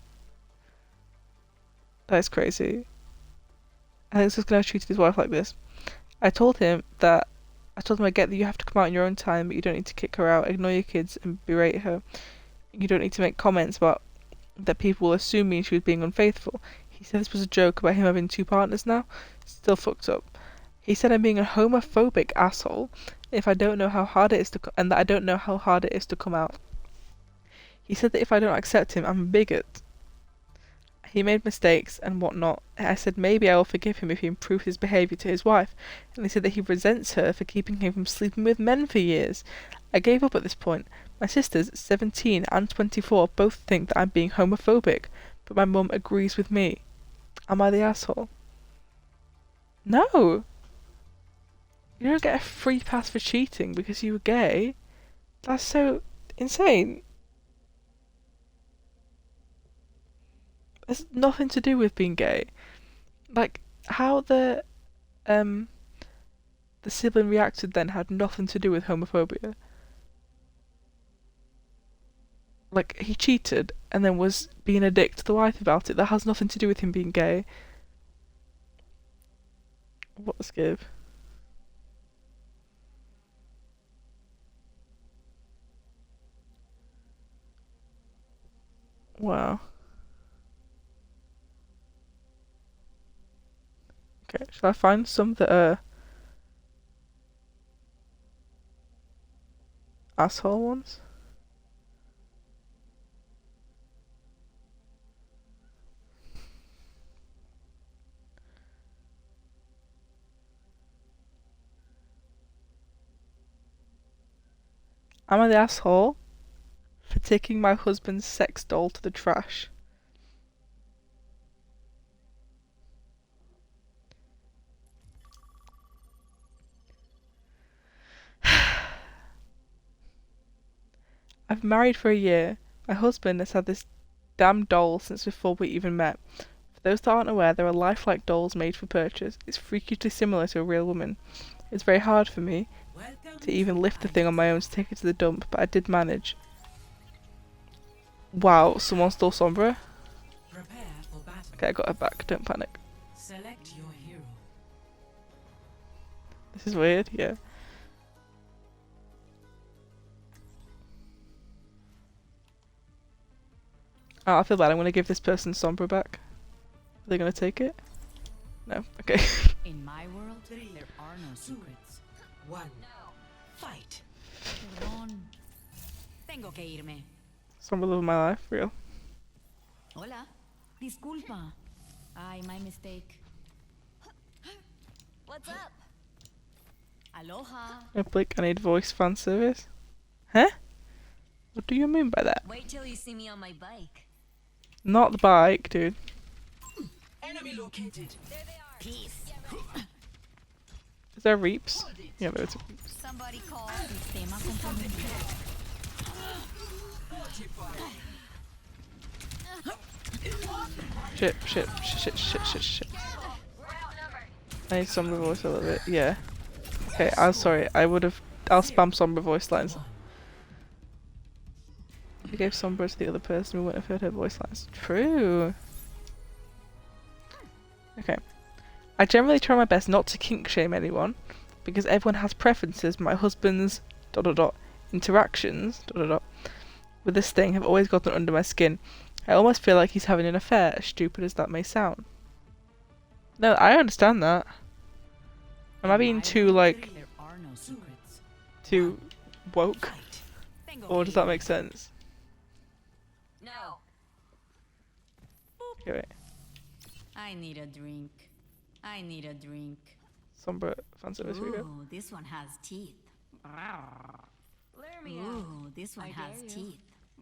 That is crazy. I think it's just gonna have treated his wife like this. I told him I get that you have to come out in your own time, but you don't need to kick her out, ignore your kids and berate her. You don't need to make comments about that people will assume she was being unfaithful. He said this was a joke about him having 2 partners now. Still fucked up. He said I'm being a homophobic asshole if I don't know how hard it is and that I don't know how hard it is to come out. He said that if I don't accept him, I'm a bigot. He made mistakes and whatnot. I said maybe I will forgive him if he improves his behaviour to his wife, and he said that he resents her for keeping him from sleeping with men for years. I gave up at this point. My sisters, 17 and 24, both think that I'm being homophobic, but my mum agrees with me. Am I the asshole? No! You don't get a free pass for cheating because you were gay. That's so insane. It's nothing to do with being gay. Like, how the sibling reacted then had nothing to do with homophobia. Like, he cheated and then was being a dick to the wife about it. That has nothing to do with him being gay. What a skip. Wow. Okay, shall I find some that are asshole ones. Am I the asshole for taking my husband's sex doll to the trash? I've been married for a year. My husband has had this damn doll since before we even met. For those that aren't aware, there are lifelike dolls made for purchase. It's freakishly similar to a real woman. It's very hard for me to even lift the thing on my own to take it to the dump, but I did manage. Wow, someone stole Sombra? Prepare for battle. Okay, I got her back, don't panic. Select your hero. This is weird, yeah. Oh, I feel bad, I'm gonna give this person Sombra back. Are they gonna take it? No, okay. In my world, there are no secrets. 1. Fight. Perdón. Tengo que irme. Sombra love of my life, real. Hola. Disculpa. Ay, my mistake. What's up? Aloha. Oh, Blake, I need voice fan service. Huh? What do you mean by that? Wait till you see me on my bike. Not the bike, dude. Enemy located. There they are. Peace. Is there reaps? Yeah, there's reaps. Somebody call. Sistema comprometido. Shit. I need Sombra voice a little bit, yeah. Okay, I'm sorry, I'll spam Sombra voice lines. If we gave Sombra to the other person, we wouldn't have heard her voice lines. True. Okay. I generally try my best not to kink shame anyone, because everyone has preferences. My husband's ... interactions ... with this thing have always gotten under my skin. I almost feel like he's having an affair, as stupid as that may sound. No, I understand that. Am I being too, like, There are no secrets. too woke? Fight. Tengo Or que does that irme. make sense? No. Okay, wait. I need a drink. I need a drink. Sombra fan service, here we go. Ooh, this one has teeth. Lure me out. Ooh, this one I has dare you. teeth.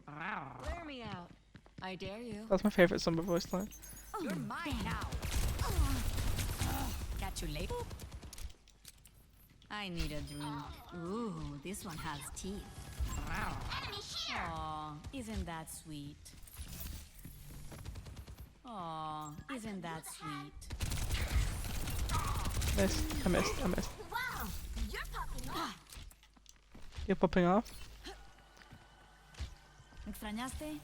Lure me out. I dare you. That's my favourite Sombra voice line. You're mine now. Catch you later. I need a drink. Ooh, this one has teeth. Aw, isn't that sweet? Aw, isn't that sweet? I missed. Wow, you're popping off. You're popping off? ¿Me extrañaste?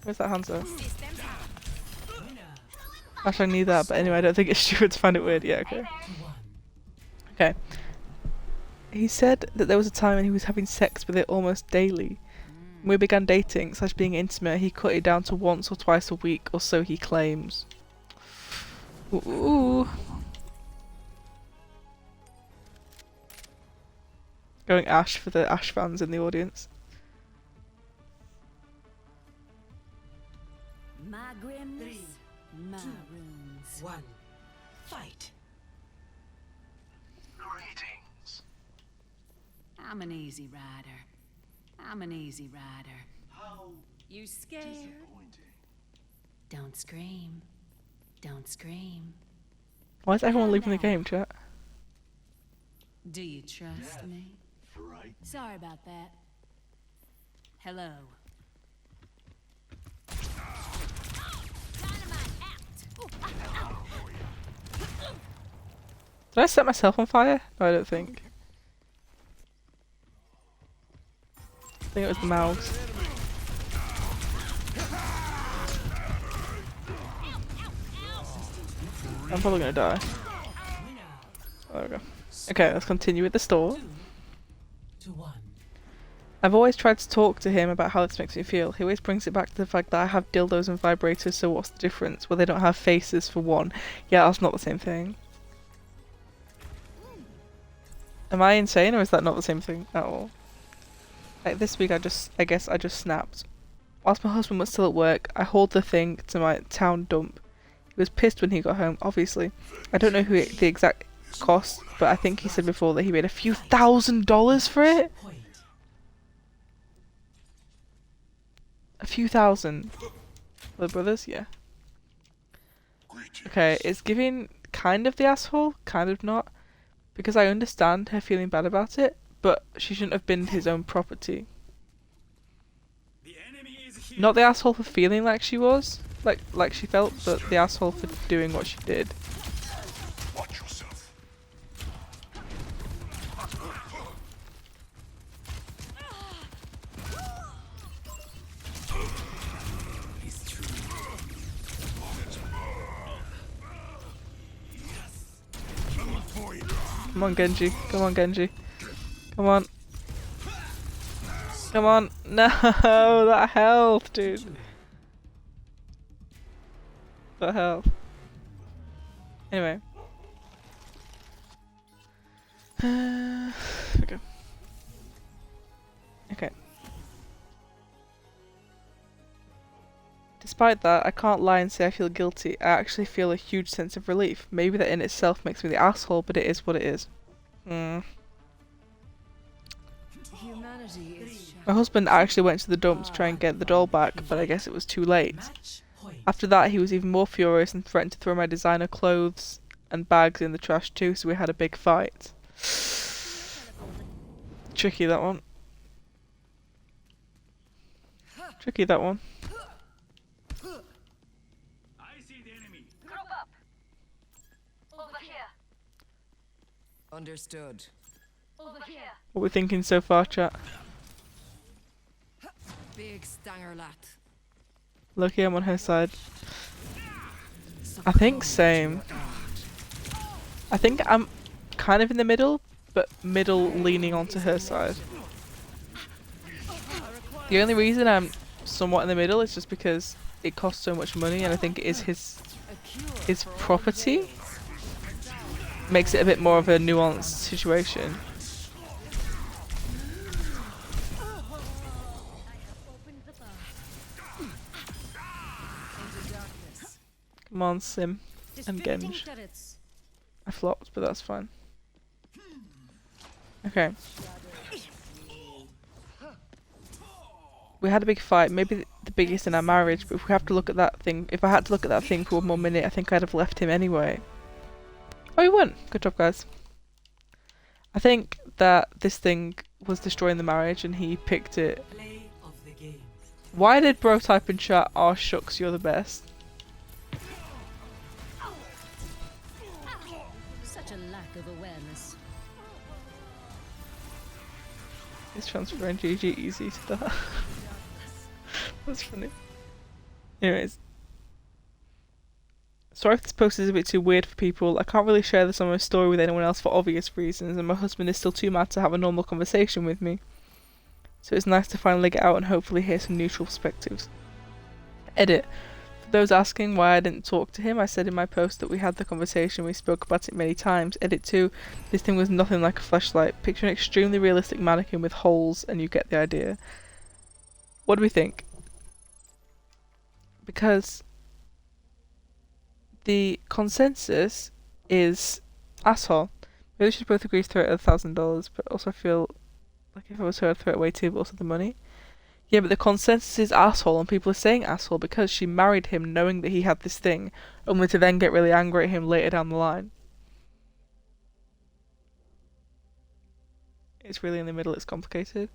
Where's that Hanzo? Systems out. Actually, I need that, but anyway, I don't think it's stupid to find it weird. Yeah, okay. Okay. He said that there was a time when he was having sex with it almost daily. When we began dating, / being intimate, he cut it down to once or twice a week, or so he claims. Ooh. Going Ash for the Ash fans in the audience. My grimness, 3, my 2, runes. 1. Fight. Greetings. I'm an easy rider. I'm an easy rider. How You scared? disappointing. Don't scream. Don't scream. Why is everyone Calm leaving the down. game, chat? Do you trust me? Fright. Sorry about that. Hello. Did I set myself on fire? No, I don't think. I think it was the mouths. I'm probably gonna die. Oh, there we go. Okay, let's continue with the store. 2 to 1. I've always tried to talk to him about how this makes me feel. He always brings it back to the fact that I have dildos and vibrators, so what's the difference? Well, they don't have faces for one. Yeah, that's not the same thing. Am I insane, or is that not the same thing at all? Like this week I guess I just snapped. Whilst my husband was still at work, I hauled the thing to my town dump. He was pissed when he got home, obviously. I don't know the exact cost, but I think he said before that he made a few $1,000s for it. Point. A few thousand. The brothers, yeah. Okay, it's giving kind of the asshole, kind of not. Because I understand her feeling bad about it, but she shouldn't have been his own property. Not the asshole for feeling like she was, like she felt, but the asshole for doing what she did. Watch yourself. Come on, Genji. Come on, Genji. Come on. Come on. No, that health, dude. That health. Anyway. Okay. Okay. Despite that, I can't lie and say I feel guilty. I actually feel a huge sense of relief. Maybe that in itself makes me the asshole, but it is what it is. Humanity is My husband actually went to the dump to try and get the doll back, but I guess it was too late. Match point. After that, he was even more furious and threatened to throw my designer clothes and bags in the trash too, so we had a big fight. Tricky, that one. Tricky, that one. Group up. Over here. understood. Over here. What we thinking so far, chat? Big stanger lat. Lucky I'm on her side. I think same. I think I'm kind of in the middle, but middle leaning onto her side. The only reason I'm somewhat in the middle is just because it costs so much money, and I think it is his property. Makes it a bit more of a nuanced situation. Come on, Sim and Genj. I flopped, but that's fine. Okay. We had a big fight, maybe the biggest in our marriage, but if we have to look at that thing, if I had to look at that thing for one more minute, I think I'd have left him anyway. Oh, you won! Good job, guys. I think that this thing was destroying the marriage and he picked it. Play of the game. Why did bro type in chat, "Oh shucks, you're the best"? Such a lack of awareness. He's transferring GG easy to that. That's funny. Anyways. Sorry if this post is a bit too weird for people. I can't really share this on my story with anyone else for obvious reasons, and my husband is still too mad to have a normal conversation with me. So it's nice to finally get out and hopefully hear some neutral perspectives. Edit. For those asking why I didn't talk to him, I said in my post that we had the conversation, we spoke about it many times. Edit 2. This thing was nothing like a fleshlight. Picture an extremely realistic mannequin with holes and you get the idea. What do we think? Because the consensus is asshole. Maybe we should both agree to throw it at $1,000, but also I feel like if I was her, I'd throw it away too, but also the money. Yeah, but the consensus is asshole, and people are saying asshole because she married him knowing that he had this thing, only to then get really angry at him later down the line. It's really in the middle, it's complicated.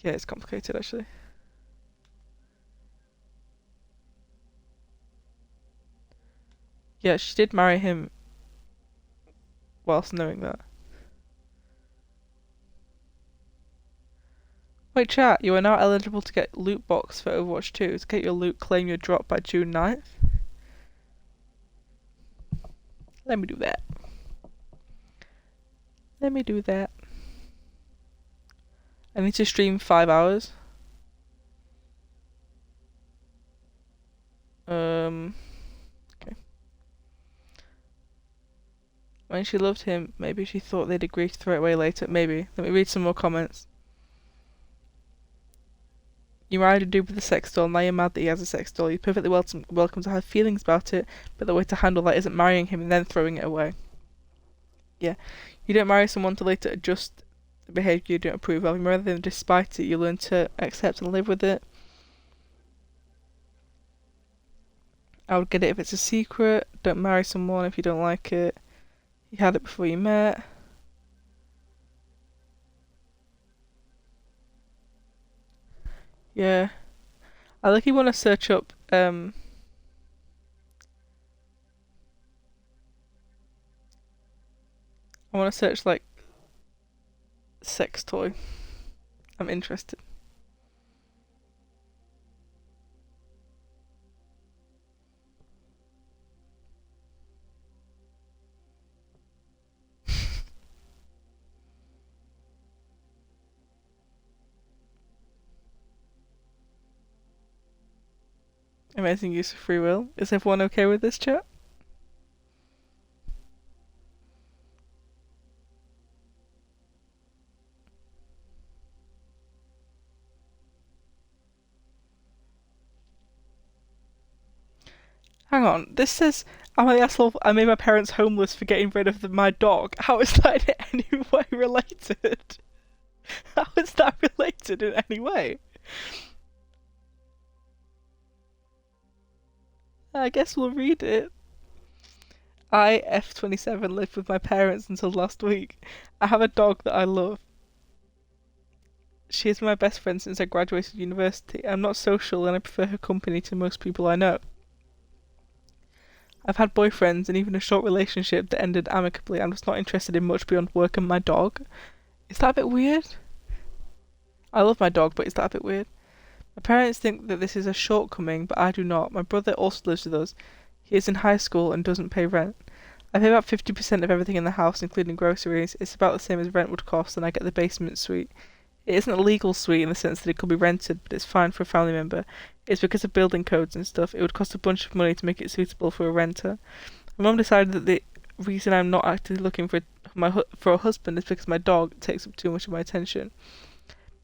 Yeah, it's complicated actually. Yeah, she did marry him whilst knowing that. Wait, chat, you are now eligible to get loot box for Overwatch 2. To get your loot, claim your drop by June 9th. Let me do that. Let me do that. I need to stream 5 hours. Okay. When she loved him, maybe she thought they'd agree to throw it away later. Maybe. Let me read some more comments. You married a dude with a sex doll, now you're mad that he has a sex doll. You're perfectly welcome to have feelings about it, but the way to handle that isn't marrying him and then throwing it away. Yeah. You don't marry someone to later adjust the behaviour you don't approve of. Rather than despite it, you learn to accept and live with it. I would get it if it's a secret. Don't marry someone if you don't like it. You had it before you met. Yeah. I like you want to search up I want to search like sex toy. I'm interested. Amazing use of free will. Is everyone okay with this, chat? Hang on, this says I'm the asshole. I made my parents homeless for getting rid of my dog. How is that in any way related? How is that related in any way? I guess we'll read it. I, F27, lived with my parents until last week. I have a dog that I love. She is my best friend since I graduated university. I'm not social and I prefer her company to most people I know. I've had boyfriends and even a short relationship that ended amicably. I'm just not interested in much beyond work and my dog. Is that a bit weird? I love my dog, but is that a bit weird? My parents think that this is a shortcoming, but I do not. My brother also lives with us. He is in high school and doesn't pay rent. I pay about 50% of everything in the house, including groceries. It's about the same as rent would cost, and I get the basement suite. It isn't a legal suite in the sense that it could be rented, but it's fine for a family member. It's because of building codes and stuff. It would cost a bunch of money to make it suitable for a renter. My mum decided that the reason I'm not actively looking for a husband is because my dog takes up too much of my attention.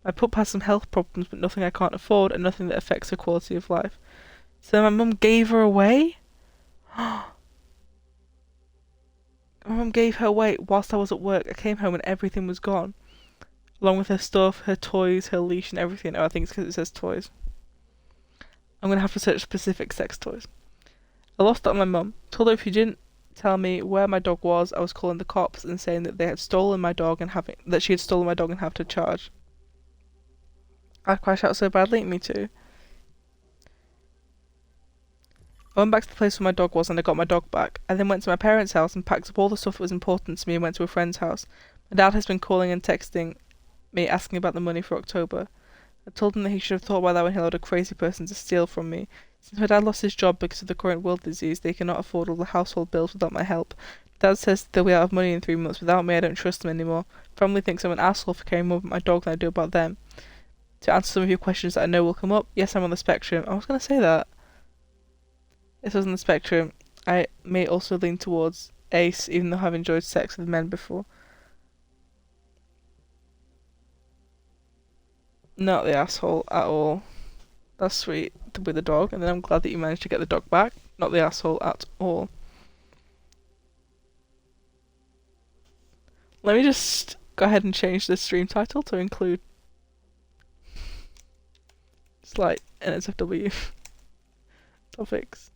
My pup has some health problems, but nothing I can't afford, and nothing that affects her quality of life. So my mum gave her away? My mum gave her away whilst I was at work. I came home and everything was gone. Along with her stuff, her toys, her leash and everything. Oh, I think it's because it says toys. I'm going to have to search specific sex toys. I lost it on my mum. Told her if she didn't tell me where my dog was, I was calling the cops and saying that they had stolen my dog and that she had stolen my dog and have to charge. I'd crash out so badly. Me too. I went back to the place where my dog was and I got my dog back. I then went to my parents' house and packed up all the stuff that was important to me and went to a friend's house. My dad has been calling and texting me asking about the money for October. I told him that he should have thought about that when he allowed a crazy person to steal from me. Since my dad lost his job because of the current world disease, they cannot afford all the household bills without my help. Dad says they'll be out of money in 3 months. Without me, I don't trust them anymore. Family thinks I'm an asshole for caring more about my dog than I do about them. To answer some of your questions that I know will come up, yes, I'm on the spectrum. I was going to say that. If I was on the spectrum, I may also lean towards ace, even though I've enjoyed sex with men before. Not the asshole at all. That's sweet with the dog, and then I'm glad that you managed to get the dog back. Not the asshole at all. Let me just go ahead and change the stream title to include slight NSFW topics.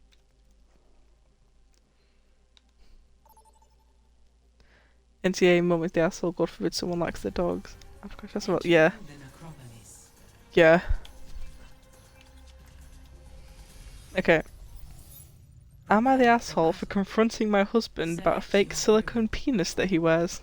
NTA mum is the asshole, God forbid someone likes their dogs. Yeah. Yeah. Okay. Am I the asshole for confronting my husband about a fake silicone penis that he wears?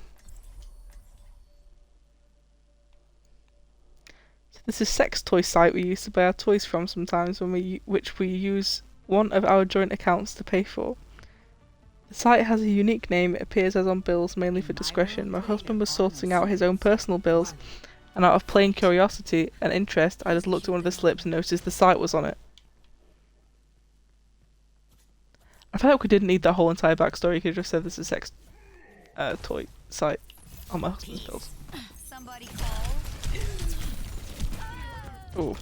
So this is a sex toy site we used to buy our toys from sometimes which we use one of our joint accounts to pay for. The site has a unique name. It appears as on bills mainly for discretion. My husband was sorting out his own personal bills, and out of plain curiosity and interest, I just looked at one of the slips and noticed the site was on it. I feel like we didn't need that whole entire backstory. You could have just said this is a sex toy site on my husband's bills. Somebody call. Ooh.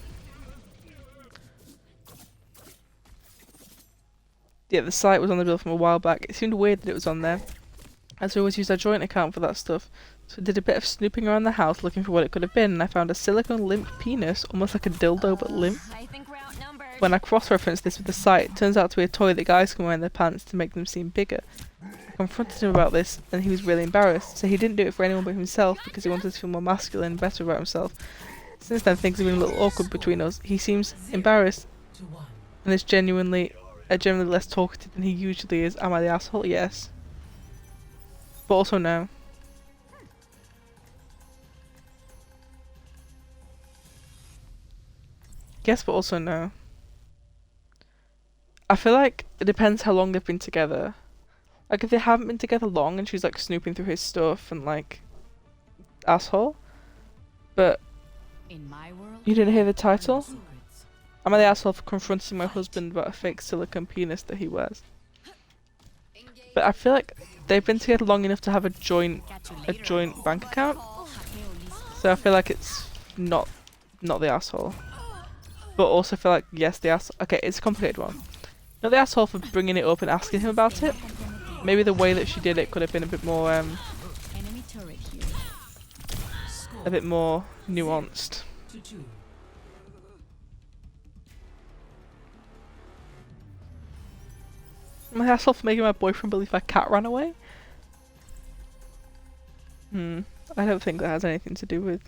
Yeah, the site was on the bill from a while back. It seemed weird that it was on there, as we always used our joint account for that stuff. So I did a bit of snooping around the house looking for what it could have been, and I found a silicone limp penis, almost like a dildo but limp. I think we're outnumbered. When I cross-referenced this with the site, it turns out to be a toy that guys can wear in their pants to make them seem bigger. I confronted him about this, and he was really embarrassed, so he didn't do it for anyone but himself because he wanted to feel more masculine and better about himself. Since then, things have been a little awkward between us. He seems embarrassed and is generally less talkative than he usually is. Am I the asshole? Yes. But also no. Yes, but also no. I feel like it depends how long they've been together. Like, if they haven't been together long and she's like snooping through his stuff and like asshole. But In my world, you didn't hear the title? secrets. Am I the asshole for confronting my husband about a fake silicone penis that he wears? But I feel like they've been together long enough to have a joint bank account. So I feel like it's not the asshole. But also feel like yes, the asshole. Okay, it's a complicated one. Not the asshole for bringing it up and asking him about it. Maybe the way that she did it could have been a bit more Enemy turret here. a bit more nuanced. 2-2. Am I the asshole for making my boyfriend believe my cat ran away? I don't think that has anything to do with.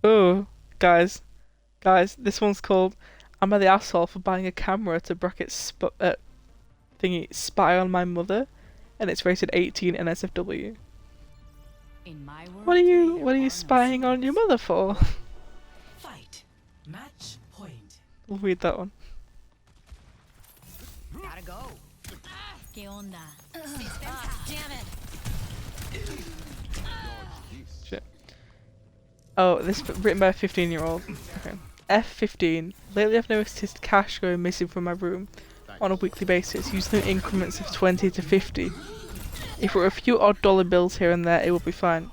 Oh, guys, this one's called "Am I the asshole for buying a camera to bracket spy on my mother?" and it's rated 18 NSFW. In my world, What are you spying on your mother for? Fight. Match point. We'll read that one. Gotta go. ¿Qué onda? Damn it. Shit. Oh, this is written by a 15-year-old. Okay. F15. Lately I've noticed cash going missing from my room on a weekly basis, using in increments of 20 to 50. If it were a few odd dollar bills here and there, it would be fine.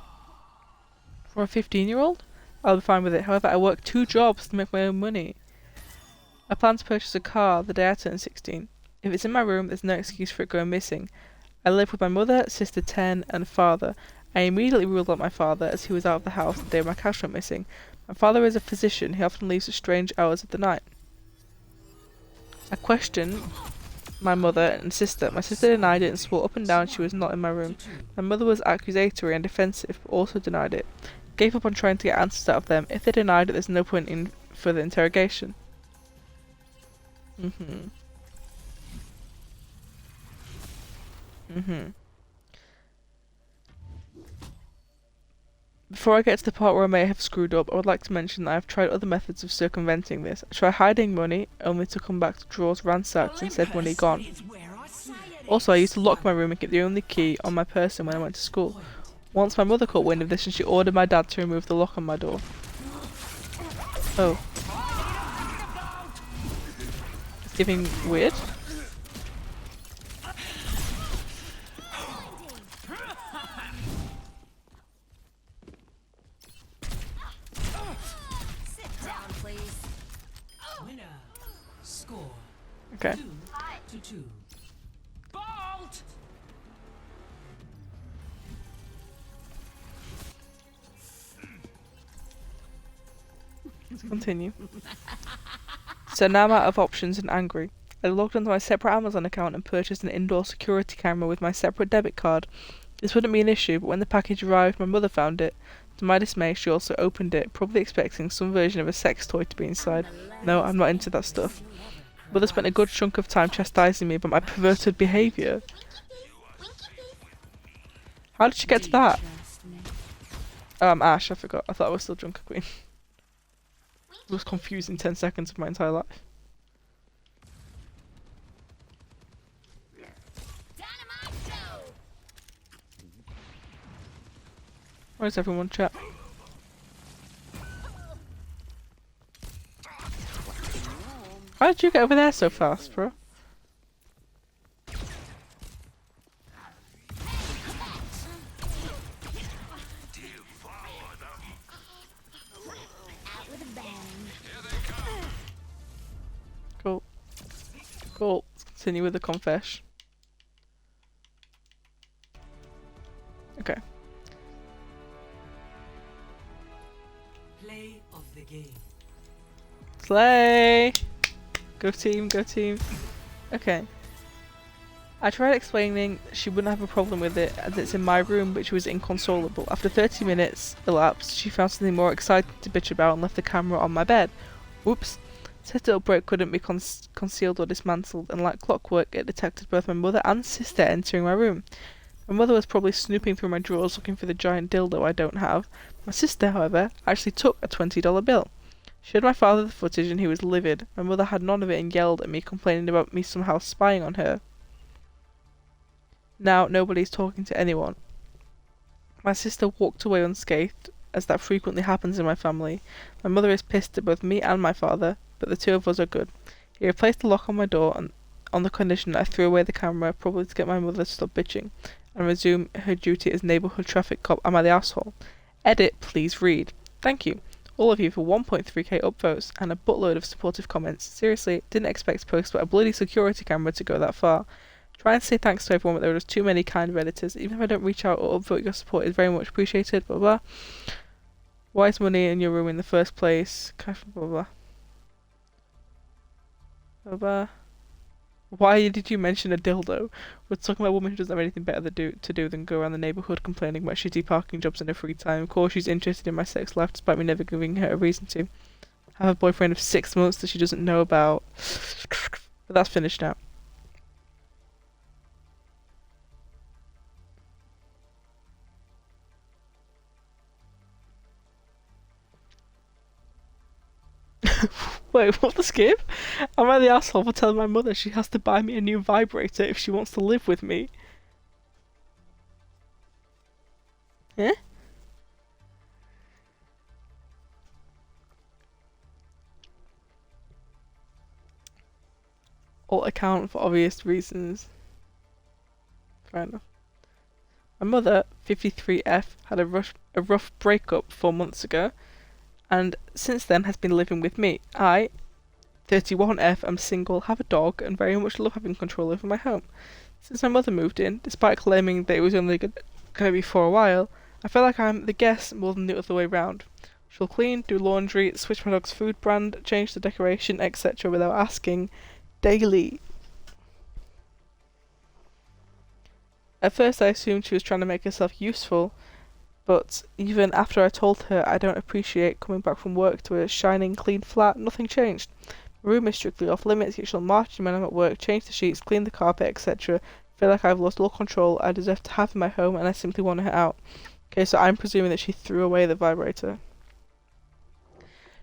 For a 15-year-old? I'll be fine with it. However, I work 2 jobs to make my own money. I plan to purchase a car the day I turn 16. If it's in my room, there's no excuse for it going missing. I live with my mother, sister 10, and father. I immediately ruled out my father, as he was out of the house the day my cash went missing. My father is a physician. He often leaves at strange hours of the night. I questioned my mother and sister. My sister denied it and swore up and down she was not in my room. My mother was accusatory and defensive, but also denied it. Gave up on trying to get answers out of them. If they denied it, there's no point in further interrogation. Before I get to the part where I may have screwed up, I would like to mention that I have tried other methods of circumventing this. I tried hiding money, only to come back to drawers ransacked and said money gone. It's where I say it Also, I used to lock my room and keep the only key on my person when I went to school. Once my mother caught wind of this and she ordered my dad to remove the lock on my door. Oh. It's giving weird. Sit down, please. winner. Score. Okay. 2-2. Bolt! Let's continue. So now I'm out of options and angry. I logged onto my separate Amazon account and purchased an indoor security camera with my separate debit card. This wouldn't be an issue, but when the package arrived, my mother found it. To my dismay, she also opened it, probably expecting some version of a sex toy to be inside. No, I'm not into that stuff. Mother spent a good chunk of time chastising me about my perverted behaviour. How did she get to that? Oh, I'm Ash, I forgot. I thought I was still Junker Queen. It was confusing 10 seconds of my entire life. Where's everyone, chat? How did you get over there so fast, bro? Cool. Cool. Let's continue with the confession. Okay. Play of the game. Slay! Go team, go team. Okay. I tried explaining she wouldn't have a problem with it as it's in my room, but she was inconsolable. After 30 minutes elapsed, she found something more exciting to bitch about and left the camera on my bed. Whoops. Setup break couldn't be concealed or dismantled, and like clockwork, it detected both my mother and sister entering my room. My mother was probably snooping through my drawers looking for the giant dildo I don't have. My sister, however, actually took a $20 bill. She showed my father the footage and he was livid. My mother had none of it and yelled at me, complaining about me somehow spying on her. Now nobody's talking to anyone. My sister walked away unscathed, as that frequently happens in my family. My mother is pissed at both me and my father, but the two of us are good. He replaced the lock on my door on the condition that I threw away the camera, probably to get my mother to stop bitching, and resume her duty as neighbourhood traffic cop. Am I the asshole? Edit, please read. Thank you, all of you, for 1.3k upvotes and a buttload of supportive comments. Seriously, didn't expect to post about a bloody security camera to go that far. Try and say thanks to everyone, but there are just too many kind Redditors. Even if I don't reach out or upvote, your support is very much appreciated, blah blah. Why is money in your room in the first place? Blah blah. Blah blah. Why did you mention a dildo? We're talking about a woman who doesn't have anything better to do than go around the neighbourhood complaining about shitty parking jobs in her free time. Of course she's interested in my sex life despite me never giving her a reason to. I have a boyfriend of 6 months that she doesn't know about. But that's finished now. Wait, what the skip? Am I the asshole for telling my mother she has to buy me a new vibrator if she wants to live with me? Eh? Alt account for obvious reasons. Fair enough. My mother, 53F, had a rough breakup 4 months ago, and since then has been living with me. I, 31F, am single, have a dog, and very much love having control over my home. Since my mother moved in, despite claiming that it was only going to be for a while, I feel like I'm the guest more than the other way round. She'll clean, do laundry, switch my dog's food brand, change the decoration, etc. without asking, daily. At first I assumed she was trying to make herself useful, but even after I told her I don't appreciate coming back from work to a shining clean flat, nothing changed. My room is strictly off limits, yet she'll march in when I'm at work, change the sheets, clean the carpet, etc. Feel like I've lost all control I deserve to have in my home, and I simply want her out. Okay, so I'm presuming that she threw away the vibrator.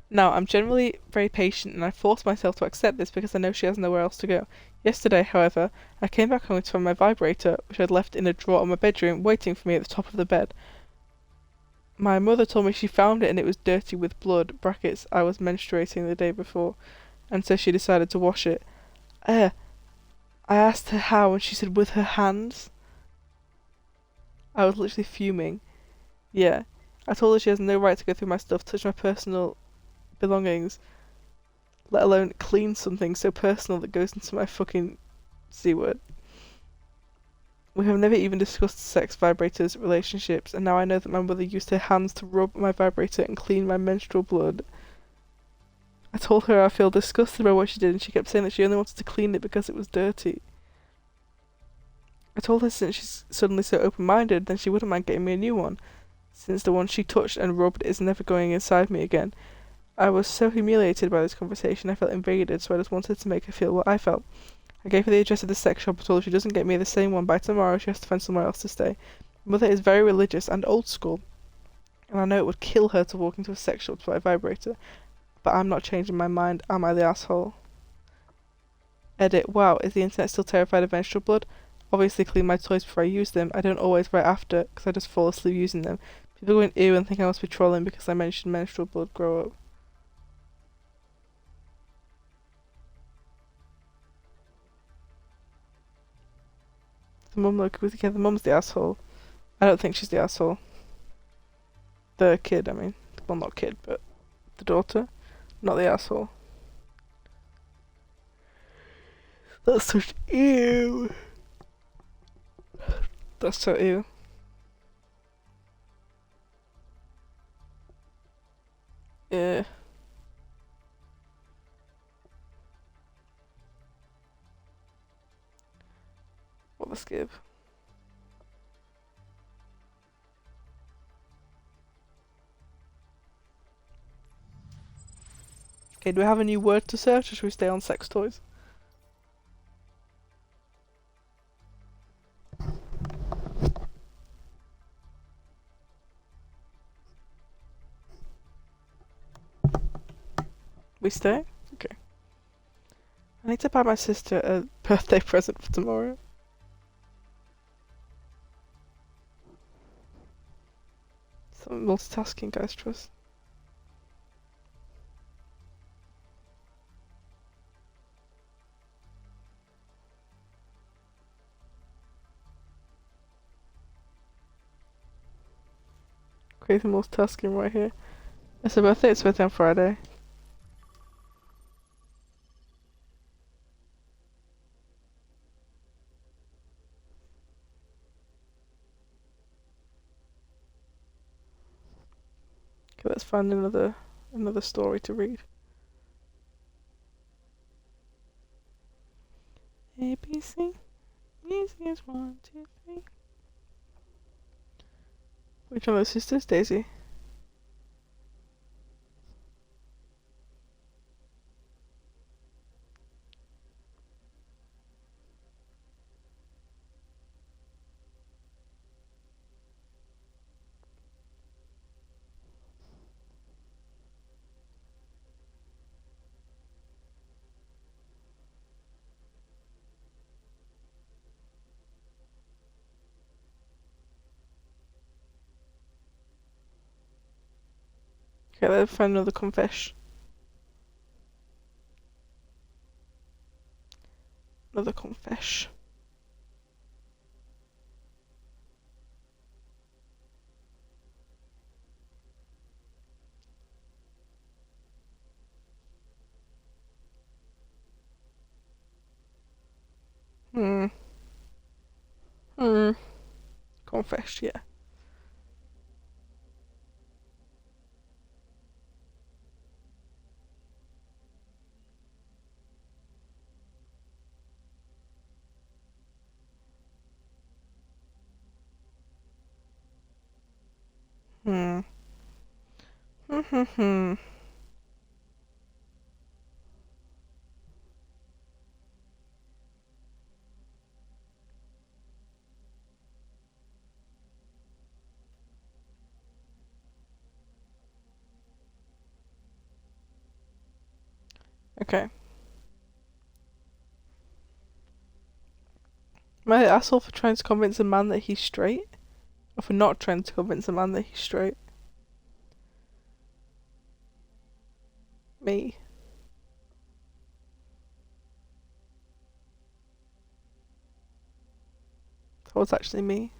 Now, I'm generally very patient, and I force myself to accept this because I know she has nowhere else to go. Yesterday, however, I came back home to find my vibrator, which I'd left in a drawer in my bedroom, waiting for me at the top of the bed. My mother told me she found it and it was dirty with blood, brackets, I was menstruating the day before, and so she decided to wash it. I asked her how, and she said with her hands. I was literally fuming. Yeah, I told her she has no right to go through my stuff, touch my personal belongings, let alone clean something so personal that goes into my fucking C-word. We have never even discussed sex, vibrators, relationships, and now I know that my mother used her hands to rub my vibrator and clean my menstrual blood. I told her I feel disgusted by what she did, and she kept saying that she only wanted to clean it because it was dirty. I told her since she's suddenly so open-minded, then she wouldn't mind getting me a new one, since the one she touched and rubbed is never going inside me again. I was so humiliated by this conversation, I felt invaded, so I just wanted to make her feel what I felt. I gave her the address of the sex shop and told her if she doesn't get me the same one by tomorrow, she has to find somewhere else to stay. My mother is very religious and old school, and I know it would kill her to walk into a sex shop to buy a vibrator, but I'm not changing my mind. Am I the asshole? Edit. Wow, is the internet still terrified of menstrual blood? Obviously clean my toys before I use them. I don't always right after, because I just fall asleep using them. People go in ew and think I must be trolling because I mentioned menstrual blood. Grow up. The mum look with the mum's the asshole. I don't think she's the asshole. The kid, I mean. Well, not kid, but the daughter. Not the asshole. That's such ew. That's so ew. Yeah. What a skip. Okay, do we have a new word to search or should we stay on sex toys? We stay? Okay. I need to buy my sister a birthday present for tomorrow. Some multitasking, guys, trust. Crazy multitasking right here. It's her birthday, it's her birthday on Friday. Okay, let's find another story to read. A B C, easy as 1, 2, 3. Which one of those sisters, Daisy? Okay, let's find another confession. Another confession. Hmm. Hmm. Confess, yeah. Hmm. Hmm. Hmm. Hmm. Okay. Am I the asshole for trying to convince a man that he's straight? Or for not trying to convince a man that he's straight? Me. That was actually me.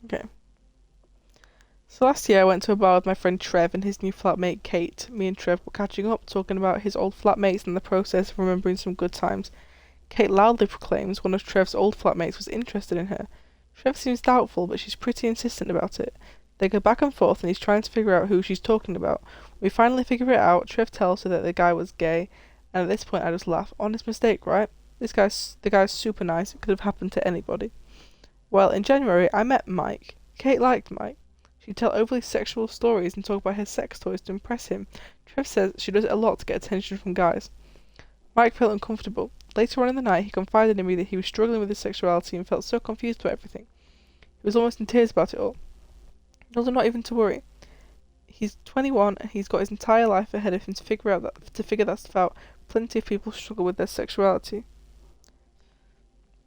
Okay. So last year I went to a bar with my friend Trev and his new flatmate Kate. Me and Trev were catching up, talking about his old flatmates and the process of remembering some good times. Kate loudly proclaims one of Trev's old flatmates was interested in her. Trev seems doubtful, but she's pretty insistent about it. They go back and forth and he's trying to figure out who she's talking about. We finally figure it out. Trev tells her that the guy was gay, and at this point I just laugh. Honest mistake, right? The guy's super nice. It could have happened to anybody. Well, in January I met Mike. Kate liked Mike. She'd tell overly sexual stories and talk about his sex toys to impress him. Trev says she does it a lot to get attention from guys. Mike felt uncomfortable. Later on in the night, he confided in me that he was struggling with his sexuality and felt so confused about everything. He was almost in tears about it all. I told him not even to worry. He's 21 and he's got his entire life ahead of him to figure that stuff out. Plenty of people struggle with their sexuality.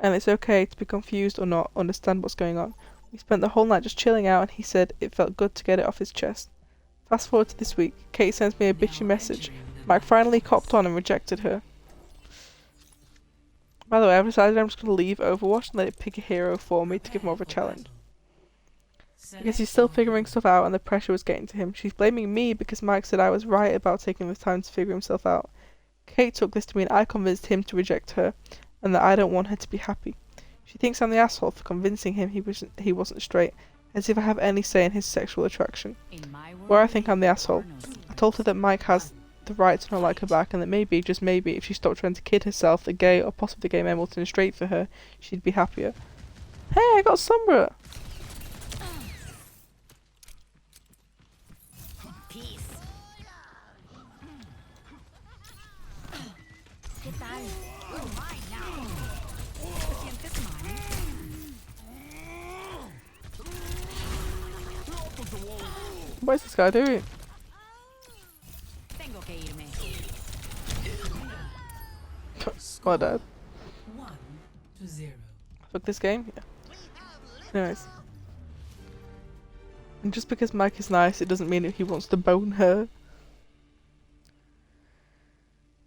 And it's okay to be confused or not understand what's going on. We spent the whole night just chilling out and he said it felt good to get it off his chest. Fast forward to this week. Kate sends me a bitchy message. Mike finally copped on and rejected her. By the way, I've decided I'm just going to leave Overwatch and let it pick a hero for me to give more of a challenge. Because he's still figuring stuff out and the pressure was getting to him. She's blaming me because Mike said I was right about taking the time to figure himself out. Kate took this to mean I convinced him to reject her and that I don't want her to be happy. She thinks I'm the asshole for convincing him he wasn't straight, as if I have any say in his sexual attraction. Where I think I'm the asshole. I told her that Mike has the right to not like her back and that maybe, just maybe, if she stopped trying to kid herself, the gay or possibly gay men will turn straight for her, she'd be happier. Hey, I got Sombra! ¿Qué tal? Oh, mine now. ¿Te sientes mal? What is this guy doing? Tengo que irme. My dad. 1-0. Fuck this game? Yeah. Anyways. And just because Mike is nice, it doesn't mean that he wants to bone her.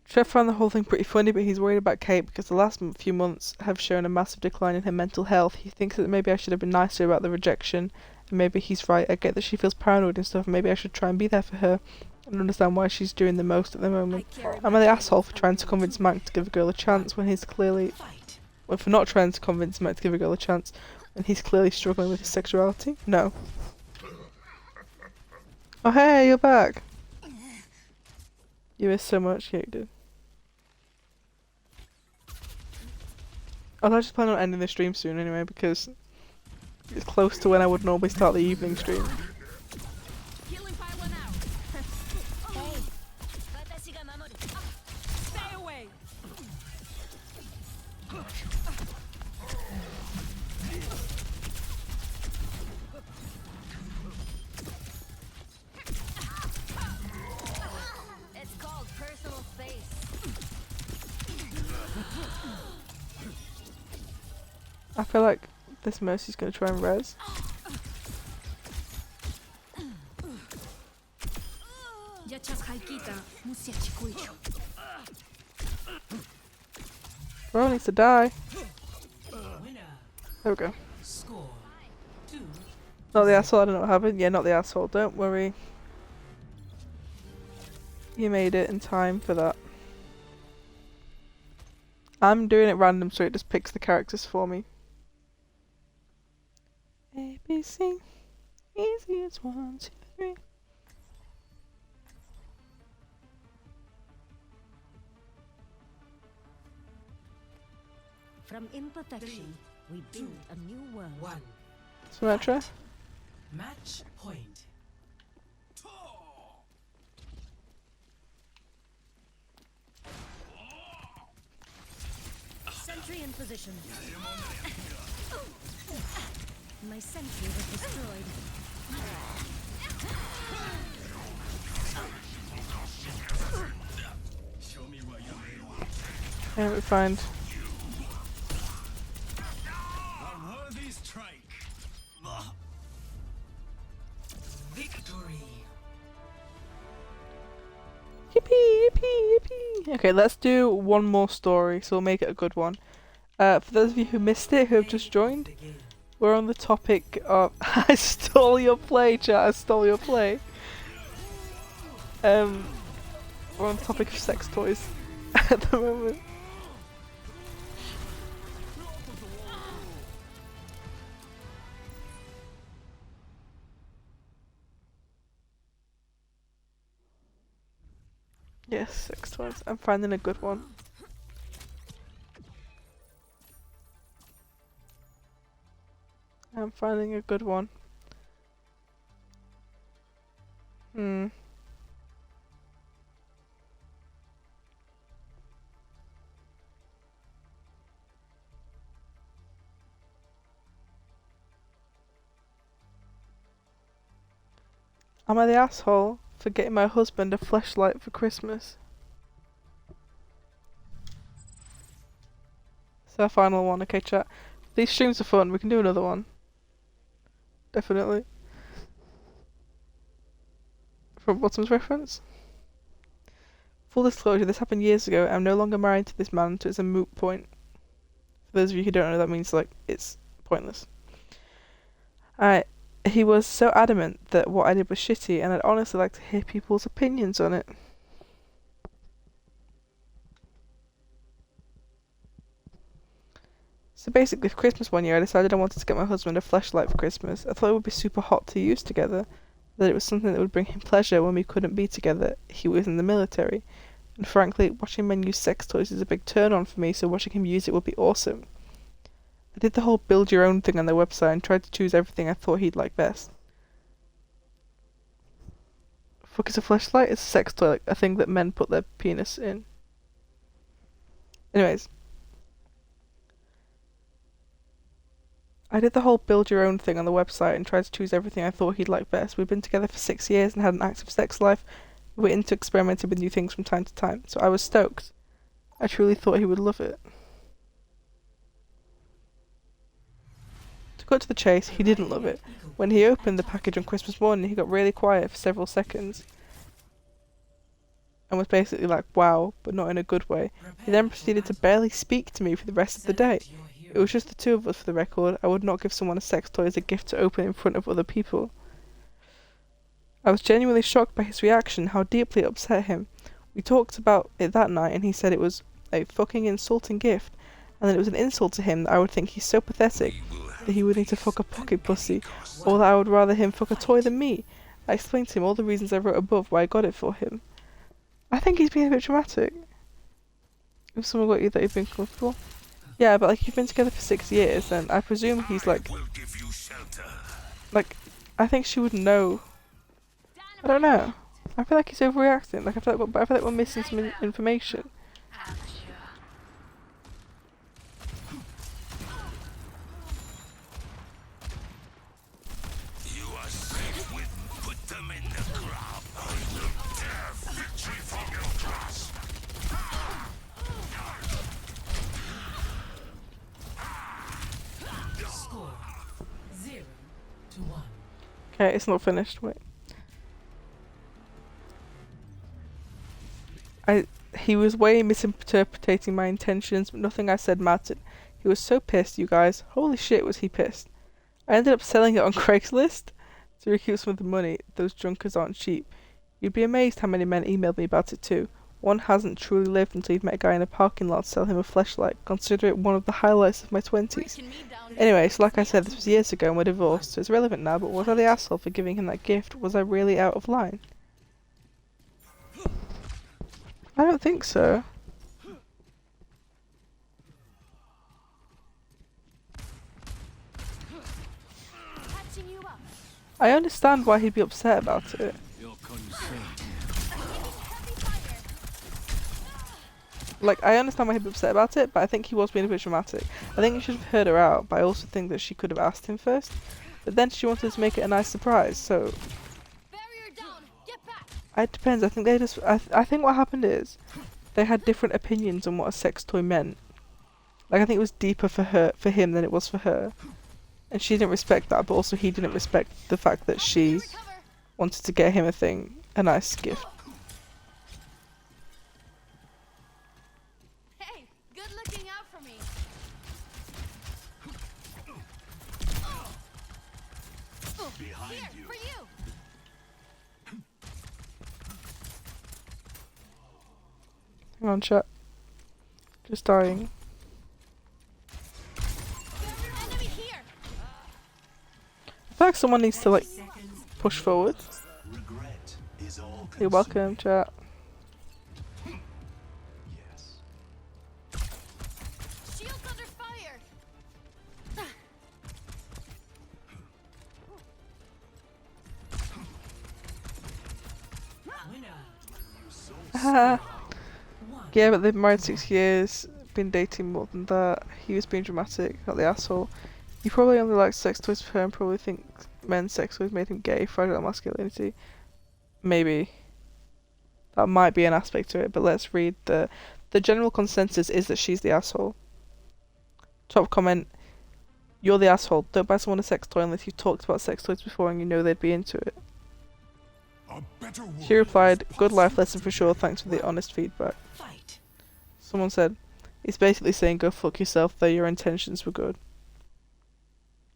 Trev found the whole thing pretty funny, but he's worried about Kate because the last few months have shown a massive decline in her mental health. He thinks that maybe I should have been nicer about the rejection, and maybe he's right. I get that she feels paranoid and stuff, and maybe I should try and be there for her and understand why she's doing the most at the moment. Am I the asshole for trying to convince Mike to give a girl a chance when he's clearly... Well, for not trying to convince Mike to give a girl a chance when he's clearly struggling with his sexuality? No. Oh hey, you're back! You missed so much. Yeah, you did. I was just planning on ending the stream soon anyway because it's close to when I would normally start the evening stream. Healing pylon out. Hey. Stay away. It's called personal space. I feel like this Mercy's gonna try and res. Ya час хайкита, мусячи куичу. Bro needs to die. Winner. There we go. Score 2. Not the asshole, I don't know what happened. Yeah, not the asshole, don't worry. You made it in time for that. I'm doing it random so it just picks the characters for me. A, B, C. Easy as 1, 2, 3. From imperfection, we build a new world. 1. Symmetra. Match point. Sentry in position. My sentry was destroyed. Yeah, we find. Victory. Yippee, yippee, yippee. Okay, let's do one more story, so we'll make it a good one. For those of you who missed it, who have just joined, we're on the topic of... I stole your play, chat, I stole your play. We're on the topic of sex toys at the moment. Yes, sex toys. I'm finding a good one. I'm finding a good one. Am I the asshole for getting my husband a fleshlight for Christmas? It's our final one. Okay, chat. These streams are fun. We can do another one. Definitely. From Bottom's reference. Full disclosure, this happened years ago. I'm no longer married to this man, so it's a moot point. For those of you who don't know, that means like it's pointless. He was so adamant that what I did was shitty, and I'd honestly like to hear people's opinions on it. So basically, for Christmas one year, I decided I wanted to get my husband a fleshlight for Christmas. I thought it would be super hot to use together, that it was something that would bring him pleasure when we couldn't be together. He was in the military, and frankly, watching men use sex toys is a big turn on for me, so watching him use it would be awesome. I did the whole build your own thing on their website and tried to choose everything I thought he'd like best. Fuck is a fleshlight? It's a sex toy, like a thing that men put their penis in. Anyways. I did the whole build your own thing on the website and tried to choose everything I thought he'd like best. We'd been together for 6 years and had an active sex life. We were into experimenting with new things from time to time, so I was stoked. I truly thought he would love it. To cut to the chase, he didn't love it. When he opened the package on Christmas morning, he got really quiet for several seconds and was basically like, wow, but not in a good way. He then proceeded to barely speak to me for the rest of the day. It was just the two of us, for the record. I would not give someone a sex toy as a gift to open in front of other people. I was genuinely shocked by his reaction, how deeply it upset him. We talked about it that night, and he said it was a fucking insulting gift, and that it was an insult to him that I would think he's so pathetic that he would need to fuck a pocket pussy, or that I would rather him fuck a toy than me. I explained to him all the reasons I wrote above why I got it for him. I think he's being a bit dramatic. If someone got you that you've been comfortable. Yeah, but like you've been together for 6 years, and I presume he's like, I think she would know. I don't know. I feel like he's overreacting. Like I feel like we're missing some information. Okay, it's not finished. Wait. He was way misinterpreting my intentions, but nothing I said mattered. He was so pissed, you guys. Holy shit, was he pissed. I ended up selling it on Craigslist to recoup some of the money. Those junkers aren't cheap. You'd be amazed how many men emailed me about it too. One hasn't truly lived until you've met a guy in a parking lot sell him a fleshlight. Consider it one of the highlights of my 20s. Anyway, so like I said, this was years ago and we're divorced, so it's relevant now, but was I the asshole for giving him that gift? Was I really out of line? I don't think so. I understand why he'd be upset about it. Like, I understand why he'd be upset about it, but I think he was being a bit dramatic. I think he should have heard her out, but I also think that she could have asked him first. But then she wanted to make it a nice surprise, so... It depends. I think they just... I think what happened is they had different opinions on what a sex toy meant. Like, I think it was deeper for him than it was for her. And she didn't respect that, but also he didn't respect the fact that she wanted to get him a nice gift. Hey, good looking out for me. Here, for you. Hang on, chat. Just dying. Enemy here. I feel like someone needs to, like, push forward. You're welcome, chat. Shields under fire. Haha. Yeah, but they've been married 6 years, been dating more than that. He was being dramatic, not the asshole. He probably only likes sex toys for her and probably thinks men's sex toys made him gay, fragile masculinity. Maybe. That might be an aspect to it, but let's read the general consensus is that she's the asshole. Top comment, you're the asshole. Don't buy someone a sex toy unless you've talked about sex toys before and you know they'd be into it. She replied, good life lesson for sure, thanks for the honest feedback. Someone said, He's basically saying, go fuck yourself, though your intentions were good.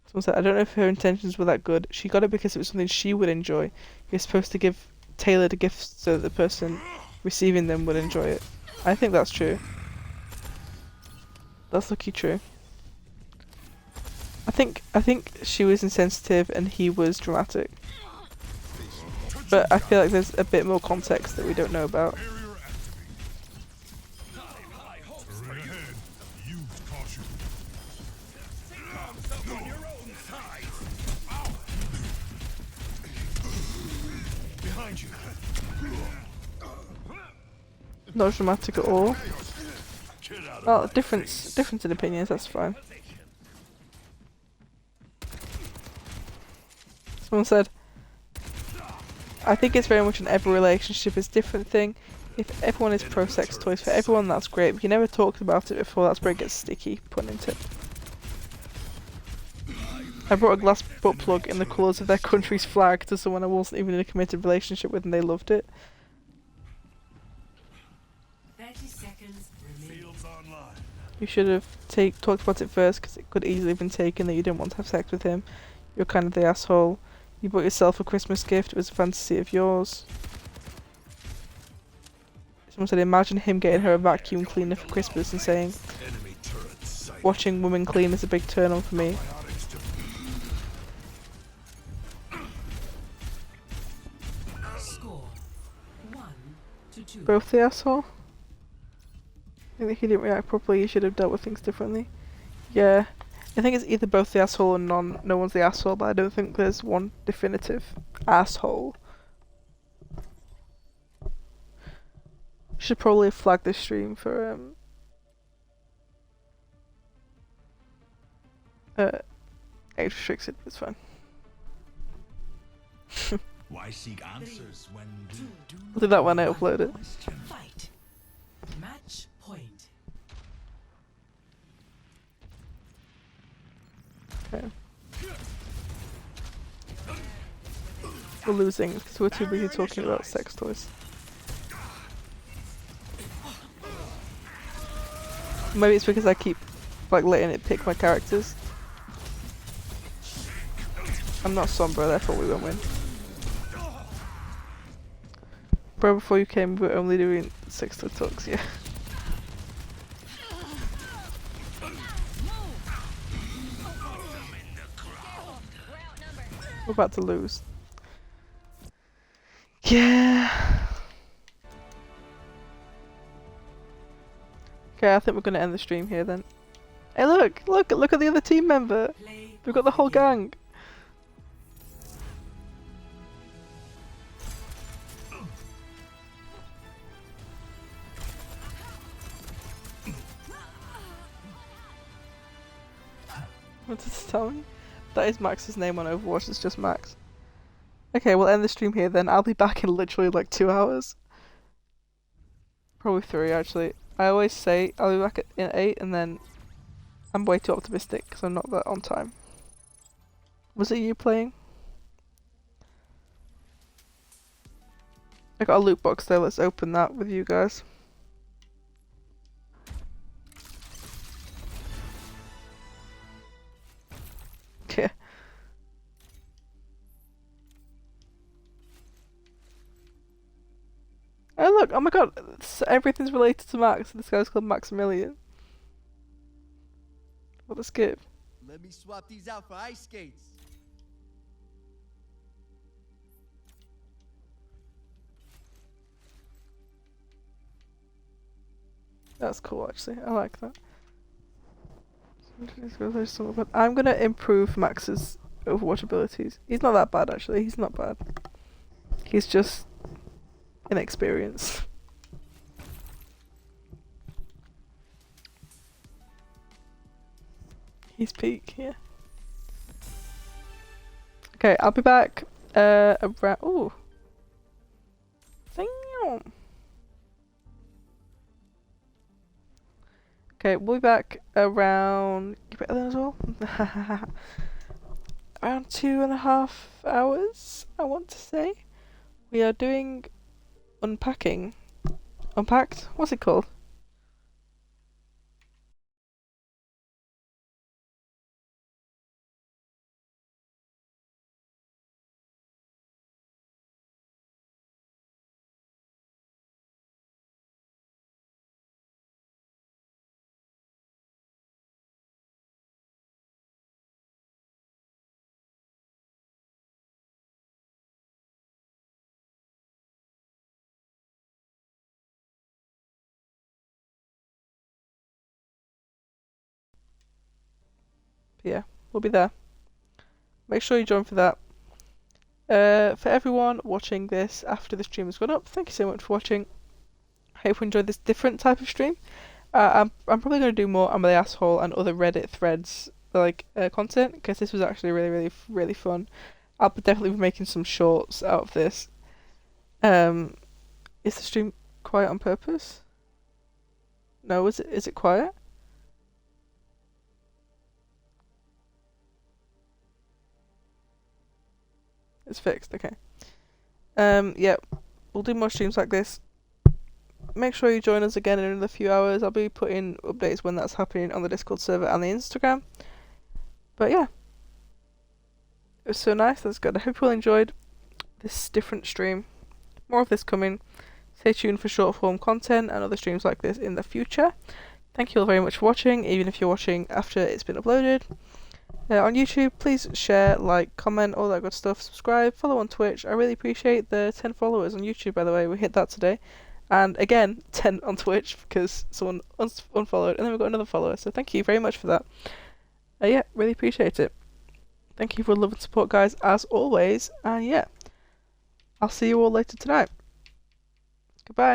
Someone said, I don't know if her intentions were that good. She got it because it was something she would enjoy. You're supposed to give tailored gifts so that the person receiving them would enjoy it. I think that's true. That's lucky true. I think she was insensitive and he was dramatic. But I feel like there's a bit more context that we don't know about. Not dramatic at all. Well, difference in opinions, that's fine. Someone said, I think it's very much an every relationship is different thing. If everyone is pro sex toys, for everyone that's great, but you never talked about it before, that's where it gets sticky, pun into it. I brought a glass butt plug in the colours of their country's flag to someone I wasn't even in a committed relationship with and they loved it. 30 seconds remaining. You should have talked about it first because it could easily have been taken that you didn't want to have sex with him. You're kind of the asshole. You bought yourself a Christmas gift, it was a fantasy of yours. Someone said, imagine him getting her a vacuum cleaner for Christmas and saying, watching women clean is a big turn on for me. Score 1-2. Both the asshole? I think he didn't react properly, he should have dealt with things differently. Yeah. I think it's either both the asshole and no one's the asshole, but I don't think there's one definitive asshole. Should probably flag this stream for age restricted, it's fine. Why seek answers when I'll do that when I upload it. Fight. Match point. Okay. We're losing because we're too busy talking about sex toys. Maybe it's because I keep like letting it pick my characters. I'm not Sombra, therefore we won't win. Bro, before you came we were only doing 6 to talks, yeah. We're about to lose. Yeah. Okay, I think we're gonna end the stream here then. Hey look at the other team member! We've got the whole gang! What does it tell me? That is Max's name on Overwatch, it's just Max. Okay, we'll end the stream here then. I'll be back in literally like 2 hours. Probably 3 actually. I always say I'll be back in 8 and then I'm way too optimistic because I'm not that on time. Was it you playing? I got a loot box there, let's open that with you guys. Yeah. Oh look, oh my god, everything's related to Max. This guy's called Maximilian. What a skip. Let me swap these out for ice skates. That's cool actually, I like that. I'm gonna improve Max's Overwatch abilities. He's not that bad actually, he's not bad. He's just inexperienced. He's peak, yeah. Okay, I'll be back around. Ooh. Damn. Okay, we'll be back around. You better than as well? Around 2.5 hours, I want to say. We are doing unpacking. Unpacked? What's it called? But yeah, we'll be there. Make sure you join for that. For everyone watching this after the stream has gone up, thank you so much for watching. I hope you enjoyed this different type of stream. I'm probably going to do more I'm the Asshole and other Reddit threads like content, because this was actually really fun. I'll definitely be making some shorts out of this. Is the stream quiet on purpose? No, is it quiet? It's fixed, okay. Yeah, we'll do more streams like this. Make sure you join us again in another few hours. I'll be putting updates when that's happening on the Discord server and the Instagram. But yeah, it was so nice. That's good. I hope you all enjoyed this different stream. More of this coming. Stay tuned for short form content and other streams like this in the future. Thank you all very much for watching, even if you're watching after it's been uploaded. On YouTube, please share, like, comment, all that good stuff. Subscribe, follow on Twitch. I really appreciate the 10 followers on YouTube, by the way. We hit that today. And again, 10 on Twitch because someone unfollowed, and then we got another follower. So thank you very much for that. Yeah, really appreciate it. Thank you for the love and support, guys, as always. And yeah, I'll see you all later tonight. Goodbye.